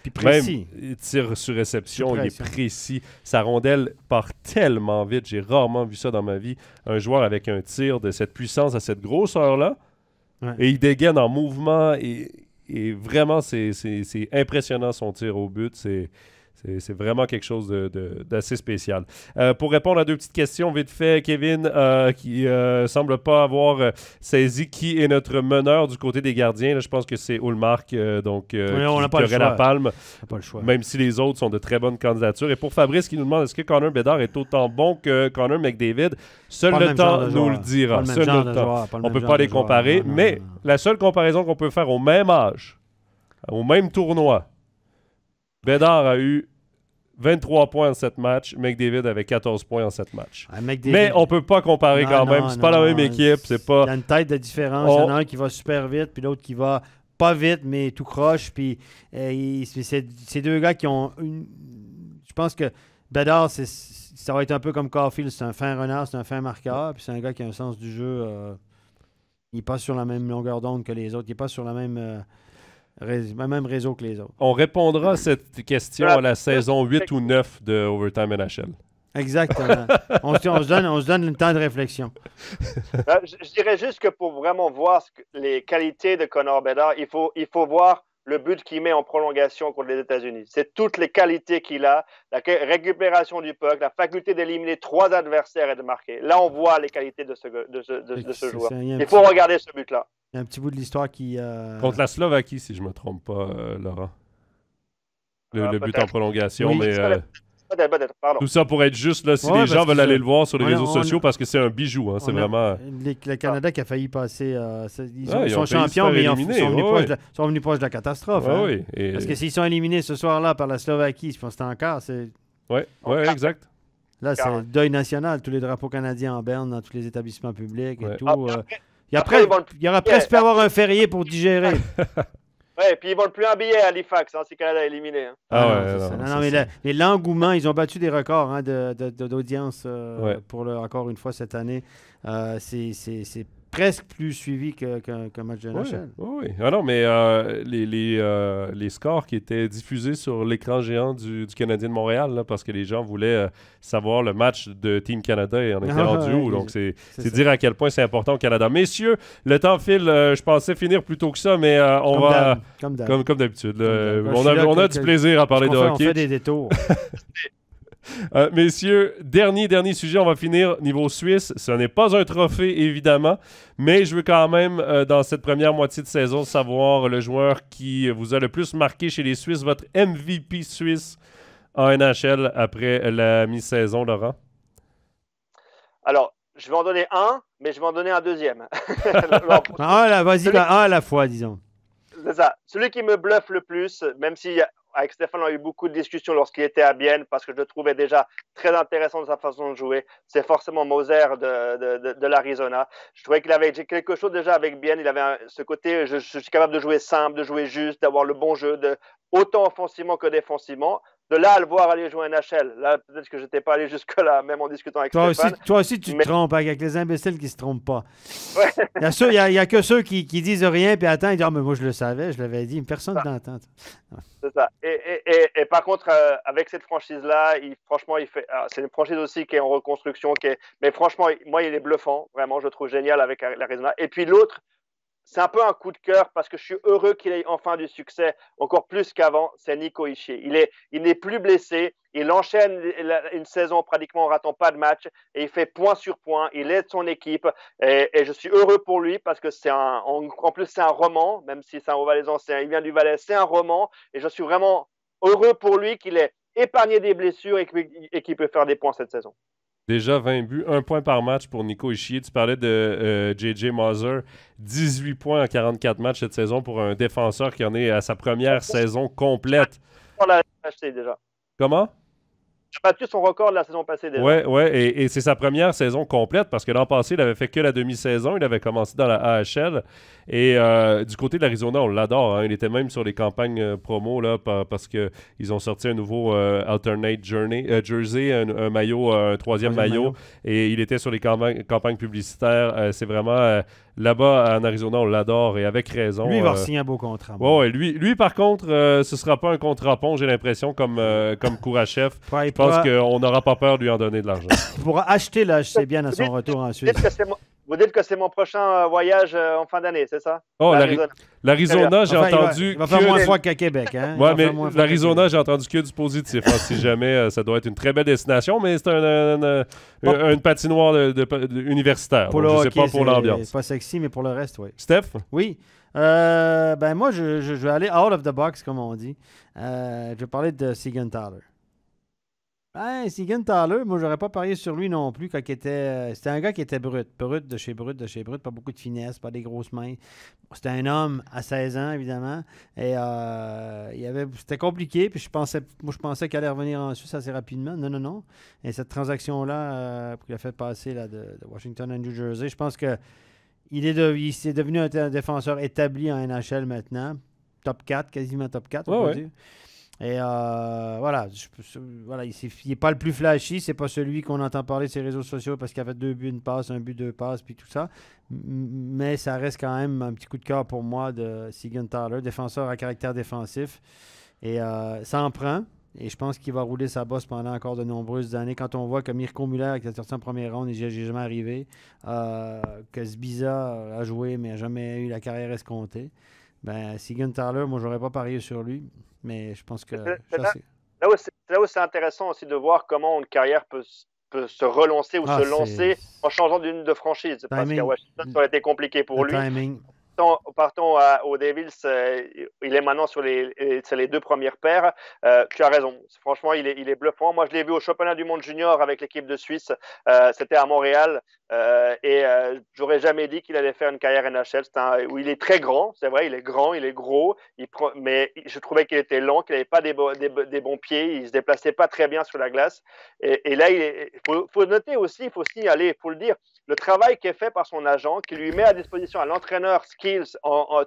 Puis précis. Même tir sur réception, il est précis. Sa rondelle part tellement vite. J'ai rarement vu ça dans ma vie. Un joueur avec un tir de cette puissance à cette grosseur-là. Ouais. Et il dégaine en mouvement. Et vraiment, c'est impressionnant son tir au but. C'est vraiment quelque chose d'assez spécial. Pour répondre à deux petites questions, vite fait, Kevin, qui semble pas avoir saisi qui est notre meneur du côté des gardiens. Là, je pense que c'est Ullmark qui aurait la palme, pas le choix. Même si les autres sont de très bonnes candidatures. Et pour Fabrice, qui nous demande est-ce que Connor Bedard est autant bon que Connor McDavid, seul le temps nous le dira. Seul le temps. On ne peut pas les comparer, mais la seule comparaison qu'on peut faire au même âge, au même tournoi, Bedard a eu 23 points en 7 matchs. McDavid avait 14 points en 7 matchs. Mais on ne peut pas comparer quand même. C'est pas la même équipe. C'est pas... Il y a une tête de différence. Il y en a un qui va super vite, puis l'autre qui va pas vite, mais tout croche. Puis c'est deux gars qui ont une... Je pense que Bedard, ça va être un peu comme Caulfield. C'est un fin renard, c'est un fin marqueur. Puis c'est un gars qui a un sens du jeu. Il n'est pas sur la même longueur d'onde que les autres. Il n'est pas sur la même... même réseau que les autres. On répondra à cette question à la saison 8 ou 9 de Overtime NHL. Exactement. on se donne le temps de réflexion. Je dirais juste que pour vraiment voir les qualités de Connor Bedard, il faut voir le but qu'il met en prolongation contre les États-Unis. C'est toutes les qualités qu'il a, la récupération du puck, la faculté d'éliminer 3 adversaires et de marquer. Là, on voit les qualités de ce joueur. Il faut regarder ce but-là. Il y a un petit bout de l'histoire qui... Contre la Slovaquie, si je ne me trompe pas, Laurent. Le but en prolongation, oui. Mais... Pardon. Tout ça pour être juste, là, si les gens veulent aller le voir sur les réseaux sociaux, parce que c'est un bijou. Hein, c'est vraiment... Le Canada qui a failli passer... ils sont champions, mais ils sont venus proche de la catastrophe. Hein. Oui. Parce que s'ils sont éliminés ce soir-là par la Slovaquie, je pense que c'est encore... Oui, exact. Là, c'est le deuil national. Tous les drapeaux canadiens en berne dans tous les établissements publics et tout. Il y aura presque pu avoir un férié pour digérer. Oui, puis ils ne vendent plus un billet à Halifax si le Canada est éliminé. Hein. Mais l'engouement, ils ont battu des records d'audience encore une fois cette année. C'est presque plus suivi qu'un match de NHL. Oui. Ah non, mais les scores qui étaient diffusés sur l'écran géant du Canadien de Montréal, là, parce que les gens voulaient savoir le match de Team Canada et on était rendu où. Donc, c'est dire à quel point c'est important au Canada. Messieurs, le temps file. Je pensais finir plus tôt que ça, mais on va... Comme d'habitude. On a du plaisir à parler de hockey. On fait des détours. Messieurs, dernier sujet, on va finir niveau Suisse. Ce n'est pas un trophée, évidemment, mais je veux quand même, dans cette première moitié de saison, savoir le joueur qui vous a le plus marqué chez les Suisses, votre MVP suisse en NHL après la mi-saison, Laurent. Alors, je vais en donner un, mais je vais en donner un deuxième. Vas-y, un à la fois, disons. C'est ça. Celui qui me bluffe le plus, même si... Avec Stéphane, on a eu beaucoup de discussions lorsqu'il était à Bienne parce que je le trouvais déjà très intéressant de sa façon de jouer. C'est forcément Moser de l'Arizona. Je trouvais qu'il avait quelque chose déjà avec Bienne. Il avait ce côté, je suis capable de jouer simple, de jouer juste, d'avoir le bon jeu, autant offensivement que défensivement. De là à le voir aller jouer en NHL, là, peut-être que je n'étais pas allé jusque-là, même en discutant avec Stéphane. Toi aussi, tu te trompes avec les imbéciles qui ne se trompent pas. Ouais. Il y a que ceux qui disent rien, puis attends, ils disent « Ah, mais moi, je le savais, je l'avais dit. » Personne ne l'entend. C'est ça. Et par contre, avec cette franchise-là, franchement, c'est une franchise aussi qui est en reconstruction. Mais franchement, moi, il est bluffant. Vraiment, je le trouve génial avec l'Arizona. Et puis l'autre, c'est un peu un coup de cœur parce que je suis heureux qu'il ait enfin du succès, encore plus qu'avant, c'est Nico Hischier. Il n'est plus blessé, il enchaîne une saison pratiquement en ratant pas de match et il fait point sur point, il aide son équipe et je suis heureux pour lui parce que en plus c'est un roman, même si c'est un Haut-Valaisan, il vient du Valais, c'est un roman et je suis vraiment heureux pour lui qu'il ait épargné des blessures et qu'il peut faire des points cette saison. Déjà 20 buts, 1 point par match pour Nico Hischier. Tu parlais de J.J. Moser, 18 points en 44 matchs cette saison pour un défenseur qui en est à sa première saison complète. On l'a acheté déjà. Comment? Il a battu son record de la saison passée déjà. Ouais, et c'est sa première saison complète parce que l'an passé, il avait fait que la demi-saison. Il avait commencé dans la AHL. Et du côté de l'Arizona, on l'adore. Hein. Il était même sur les campagnes promo là, parce qu'ils ont sorti un nouveau Alternate Jersey, un maillot, un troisième maillot. Et il était sur les campagnes publicitaires. C'est vraiment... là-bas, en Arizona, on l'adore et avec raison. Lui, il va signer un beau contrat. Ouais, lui, par contre, ce ne sera pas un contrat pont, j'ai l'impression, comme Kourachev. Je pense qu'on n'aura pas peur de lui en donner de l'argent. Pour acheter c'est bien à son retour en Suisse. Vous dites que c'est mon prochain voyage en fin d'année, c'est ça? Oh, l'Arizona, j'ai entendu... Il va faire moins froid qu'à Québec. Hein? Ouais, mais l'Arizona, j'ai entendu que du positif. Hein, si jamais, ça doit être une très belle destination, mais c'est une patinoire universitaire. Pour donc, le je hockey, sais pas pour l'ambiance. C'est pas sexy, mais pour le reste, oui. Steph? Oui. Moi, je vais aller out of the box, comme on dit. Je vais parler de Siegenthaler. Siegenthaler, moi, j'aurais pas parié sur lui non plus quand il était... c'était un gars qui était brut. Brut de chez brut, pas beaucoup de finesse, pas des grosses mains. C'était un homme à 16 ans, évidemment. Et c'était compliqué. Puis je pensais qu'il allait revenir en Suisse assez rapidement. Non. Et cette transaction-là, qu'il a fait passer là, de Washington à New Jersey, je pense que il s'est devenu un défenseur établi en NHL maintenant. Top 4, quasiment top 4, on peut dire. Et voilà, il n'est pas le plus flashy, c'est pas celui qu'on entend parler sur les réseaux sociaux parce qu'il a fait 2 buts, 1 passe, 1 but, 2 passes, puis tout ça. Mais ça reste quand même un petit coup de cœur pour moi de Siegenthaler, défenseur à caractère défensif. Et ça en prend. Et je pense qu'il va rouler sa bosse pendant encore de nombreuses années. Quand on voit que Mirko Muller, qui a sorti en première ronde, il n'est jamais arrivé, que Sbiza a joué mais n'a jamais eu la carrière escomptée, Siegenthaler, moi, j'aurais pas parié sur lui. Mais je pense que... Là où c'est intéressant aussi de voir comment une carrière peut se relancer ou se lancer en changeant de franchise. Parce qu'à Washington, ça aurait été compliqué pour lui. Timing. Partons aux Devils, il est maintenant sur les 2 premières paires. Tu as raison. Franchement, il est bluffant. Moi, je l'ai vu au championnat du monde junior avec l'équipe de Suisse. C'était à Montréal. J'aurais jamais dit qu'il allait faire une carrière NHL. Où il est très grand, c'est vrai. Il est grand, il est gros. Mais je trouvais qu'il était lent, qu'il n'avait pas des bons pieds. Il se déplaçait pas très bien sur la glace. Et là, il faut noter aussi, il faut signaler, il faut le dire, le travail qui est fait par son agent, qui lui met à disposition à l'entraîneur Skills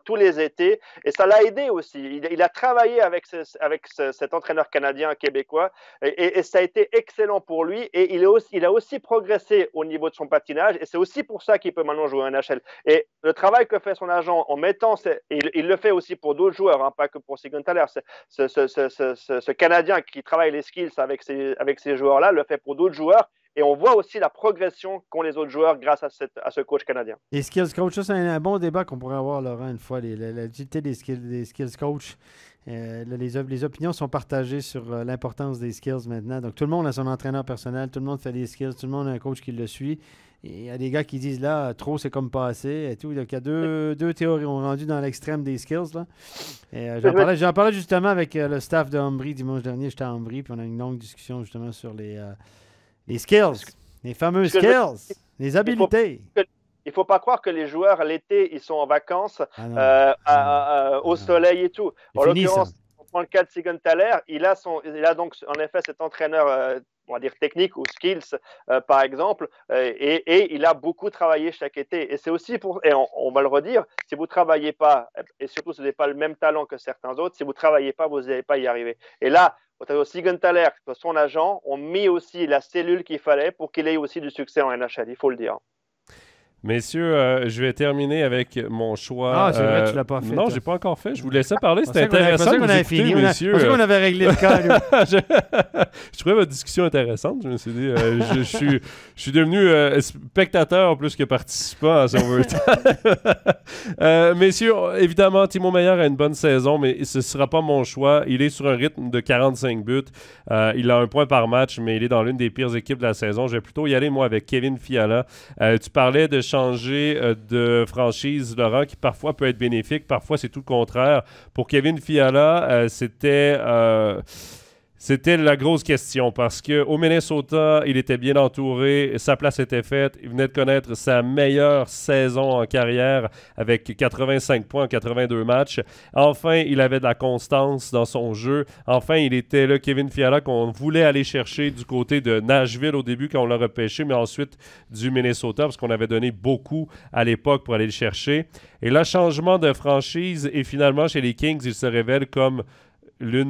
tous les étés, et ça l'a aidé aussi. Il a travaillé avec cet entraîneur canadien québécois, et ça a été excellent pour lui, et il a aussi progressé au niveau de son patinage, et c'est aussi pour ça qu'il peut maintenant jouer en NHL. Et le travail que fait son agent en mettant, il le fait aussi pour d'autres joueurs, hein, pas que pour Siegenthaler, ce Canadien qui travaille les skills avec ces joueurs-là, le fait pour d'autres joueurs. Et on voit aussi la progression qu'ont les autres joueurs grâce à ce coach canadien. Les skills coach, ça c'est un bon débat qu'on pourrait avoir, Laurent, une fois. L'utilité des skills coach. Les opinions sont partagées sur l'importance des skills maintenant. Donc tout le monde a son entraîneur personnel, tout le monde fait des skills, tout le monde a un coach qui le suit. Et il y a des gars qui disent là, trop c'est comme pas assez et tout. Donc il y a deux théories. On est rendu dans l'extrême des skills. Là. Et j'en parlais justement avec le staff de Ambry dimanche dernier. J'étais à Ambry, puis on a eu une longue discussion justement sur les skills, les fameux skills, les habiletés. Il ne faut pas croire que les joueurs, l'été, ils sont en vacances, au soleil et tout. En l'occurrence, on prend le cas de Siegenthaler, il a donc en effet cet entraîneur, on va dire technique ou skills, par exemple, et il a beaucoup travaillé chaque été. Et c'est aussi et on va le redire, si vous ne travaillez pas, et surtout si vous n'avez pas le même talent que certains autres, si vous ne travaillez pas, vous n'allez pas y arriver. Et là, Siegenthaler, son agent, ont mis aussi la cellule qu'il fallait pour qu'il ait aussi du succès en NHL, il faut le dire. Messieurs, je vais termer avec mon choix. Ah, c'est vrai, tu l'as pas fait. Non, je n'ai pas encore fait. Je vous laissais parler. C'était intéressant de vous écouter, messieurs. Je pensais qu'on avait réglé le cas. Je trouvais votre discussion intéressante. Je me suis dit, je suis devenu spectateur plus que participant à son messieurs, évidemment, Timo Meier a une bonne saison, mais ce ne sera pas mon choix. Il est sur un rythme de 45 buts. Il a 1 point par match, mais il est dans l'une des pires équipes de la saison. Je vais plutôt y aller, moi, avec Kevin Fiala. Tu parlais de changer de franchise, Laurent, qui parfois peut être bénéfique, parfois c'est tout le contraire. Pour Kevin Fiala, c'était... C'était la grosse question parce qu'au Minnesota, il était bien entouré, sa place était faite, il venait de connaître sa meilleure saison en carrière avec 85 points en 82 matchs. Enfin, il avait de la constance dans son jeu. Enfin, il était là, Kevin Fiala, qu'on voulait aller chercher du côté de Nashville au début quand on l'a repêché, mais ensuite du Minnesota parce qu'on avait donné beaucoup à l'époque pour aller le chercher. Et là, changement de franchise et finalement, chez les Kings, il se révèle comme l'un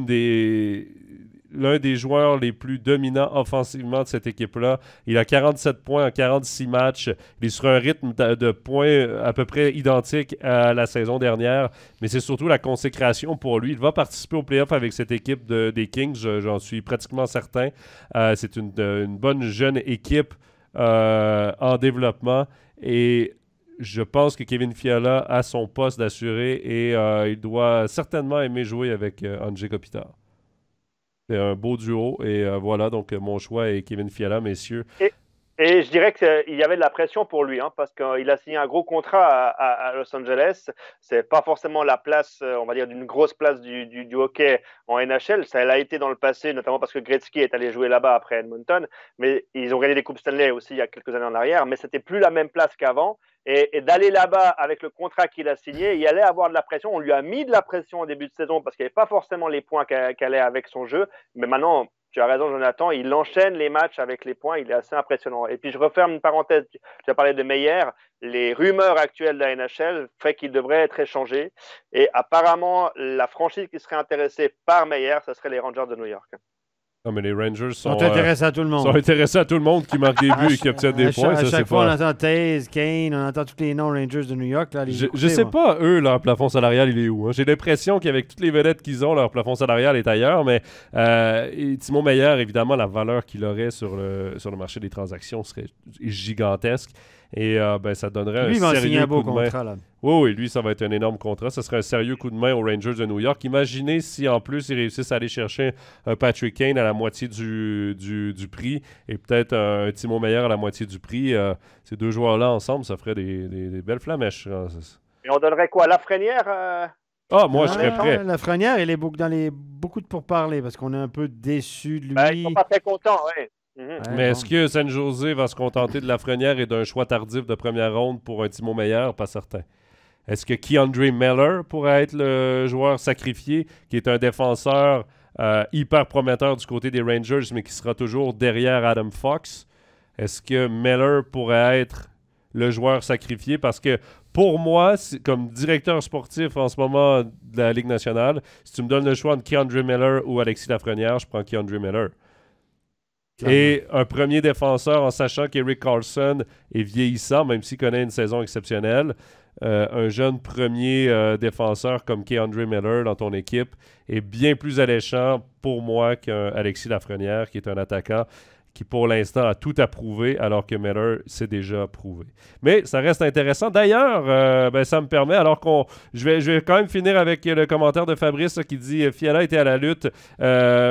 des joueurs les plus dominants offensivement de cette équipe-là. Il a 47 points en 46 matchs. Il est sur un rythme de points à peu près identique à la saison dernière, mais c'est surtout la consécration pour lui. Il va participer aux playoffs avec cette équipe des Kings, j'en suis pratiquement certain. C'est une bonne jeune équipe en développement et je pense que Kevin Fiala a son poste d'assuré et il doit certainement aimer jouer avec Andrei Kopitar. C'est un beau duo et voilà, donc mon choix est Kevin Fiala, messieurs. Et je dirais qu'il y avait de la pression pour lui, parce qu'il a signé un gros contrat à Los Angeles. C'est pas forcément la place, on va dire, d'une grosse place du hockey en NHL. Ça l'a été dans le passé, notamment parce que Gretzky est allé jouer là-bas après Edmonton. Mais ils ont gagné des Coupes Stanley aussi il y a quelques années en arrière. Mais c'était plus la même place qu'avant. Et d'aller là-bas avec le contrat qu'il a signé, il allait avoir de la pression. On lui a mis de la pression au début de saison parce qu'il n'y avait pas forcément les points qu'elle allait avec son jeu. Mais maintenant, tu as raison, Jonathan, il enchaîne les matchs avec les points. Il est assez impressionnant. Et puis, je referme une parenthèse. Tu as parlé de Meyer. Les rumeurs actuelles de la NHL font qu'il devrait être échangé. Et apparemment, la franchise qui serait intéressée par Meyer, ce serait les Rangers de New York. Non, mais les Rangers sont intéressés à tout le monde. Sont intéressés à tout le monde qui marque des buts et qui obtient des points. À chaque fois, on entend Taze, Kane, on entend tous les noms Rangers de New York. Là, je sais pas, eux, leur plafond salarial, il est où? J'ai l'impression qu'avec toutes les vedettes qu'ils ont, leur plafond salarial est ailleurs, mais Timo Meier, évidemment, la valeur qu'il aurait sur le marché des transactions serait gigantesque. Et ça donnerait lui, un sérieux un beau coup de main. contrat, là. Oui, lui, ça va être un énorme contrat. Ça serait un sérieux coup de main aux Rangers de New York. Imaginez si, en plus, ils réussissent à aller chercher un Patrick Kane à la moitié du prix et peut-être un Timo Meier à la moitié du prix. Ces deux joueurs-là, ensemble, ça ferait des belles flamèches. Et on donnerait quoi? Lafrenière moi, je serais prêt. Lafrenière, il est beaucoup de pourparlers parce qu'on est un peu déçus de lui. Ils sont pas très contents, oui. Mais est-ce que San Jose va se contenter de Lafrenière et d'un choix tardif de première ronde pour un Timo Meier? Pas certain. Est-ce que Keandre Miller pourrait être le joueur sacrifié, qui est un défenseur hyper prometteur du côté des Rangers, mais qui sera toujours derrière Adam Fox? Est-ce que Miller pourrait être le joueur sacrifié? Parce que pour moi, comme directeur sportif en ce moment de la Ligue nationale, si tu me donnes le choix entre Keandre Miller ou Alexis Lafrenière, je prends Keandre Miller. Et un premier défenseur, en sachant qu'Eric Carlson est vieillissant, même s'il connaît une saison exceptionnelle, un jeune premier défenseur comme Keandre Miller dans ton équipe est bien plus alléchant pour moi qu'un Alexis Lafrenière, qui est un attaquant qui pour l'instant a tout à prouver, alors que Miller s'est déjà prouvé. Mais ça reste intéressant. D'ailleurs, ça me permet, je vais quand même finir avec le commentaire de Fabrice qui dit « Fiala était à la lutte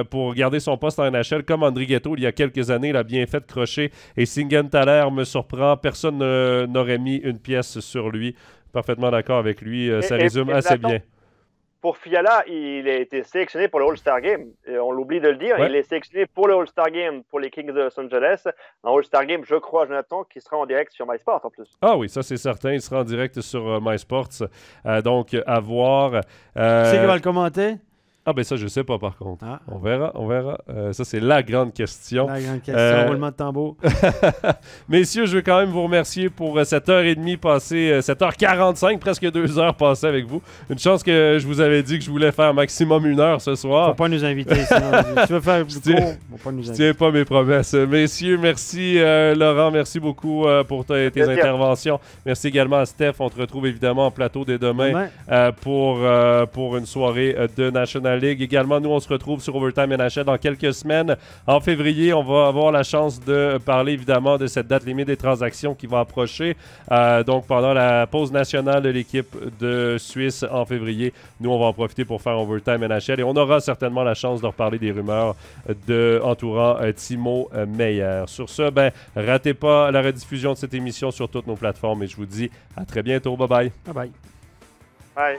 pour garder son poste en NHL comme André Ghetto il y a quelques années. Il a bien fait de crocher. Et Siegenthaler me surprend. Personne n'aurait mis une pièce sur lui. » Parfaitement d'accord avec lui. Ça résume assez bien. Pour Fiala, il a été sélectionné pour le All-Star Game. Et on l'oublie de le dire. Ouais. Il est sélectionné pour le All-Star Game pour les Kings de Los Angeles. Un All-Star Game, je crois, Jonathan, qui sera en direct sur MySports en plus. Ah oui, ça c'est certain. Il sera en direct sur MySports. Donc, à voir. Qui c'est qui va le commenter? Ah ben ça, je sais pas par contre. On verra. Ça, c'est la grande question. La grande question, roulement de tambour. Messieurs, je veux quand même vous remercier pour cette heure et demie passée, 7h45, presque 2 heures passées avec vous. Une chance que je vous avais dit que je voulais faire maximum 1 heure ce soir. Faut pas nous inviter, sinon. Si tu veux faire du cours, faut pas nous inviter. Je tiens pas mes promesses. Messieurs, merci Laurent, merci beaucoup pour tes interventions. Merci également à Steph. On te retrouve évidemment en plateau dès demain pour une soirée de National League. Également, nous, on se retrouve sur Overtime NHL dans quelques semaines. En février, on va avoir la chance de parler évidemment de cette date limite des transactions qui va approcher. Donc, pendant la pause nationale de l'équipe de Suisse en février, nous, on va en profiter pour faire Overtime NHL et on aura certainement la chance de reparler des rumeurs entourant Timo Meier. Sur ce, ratez pas la rediffusion de cette émission sur toutes nos plateformes et je vous dis à très bientôt. Bye bye. Bye bye. Bye.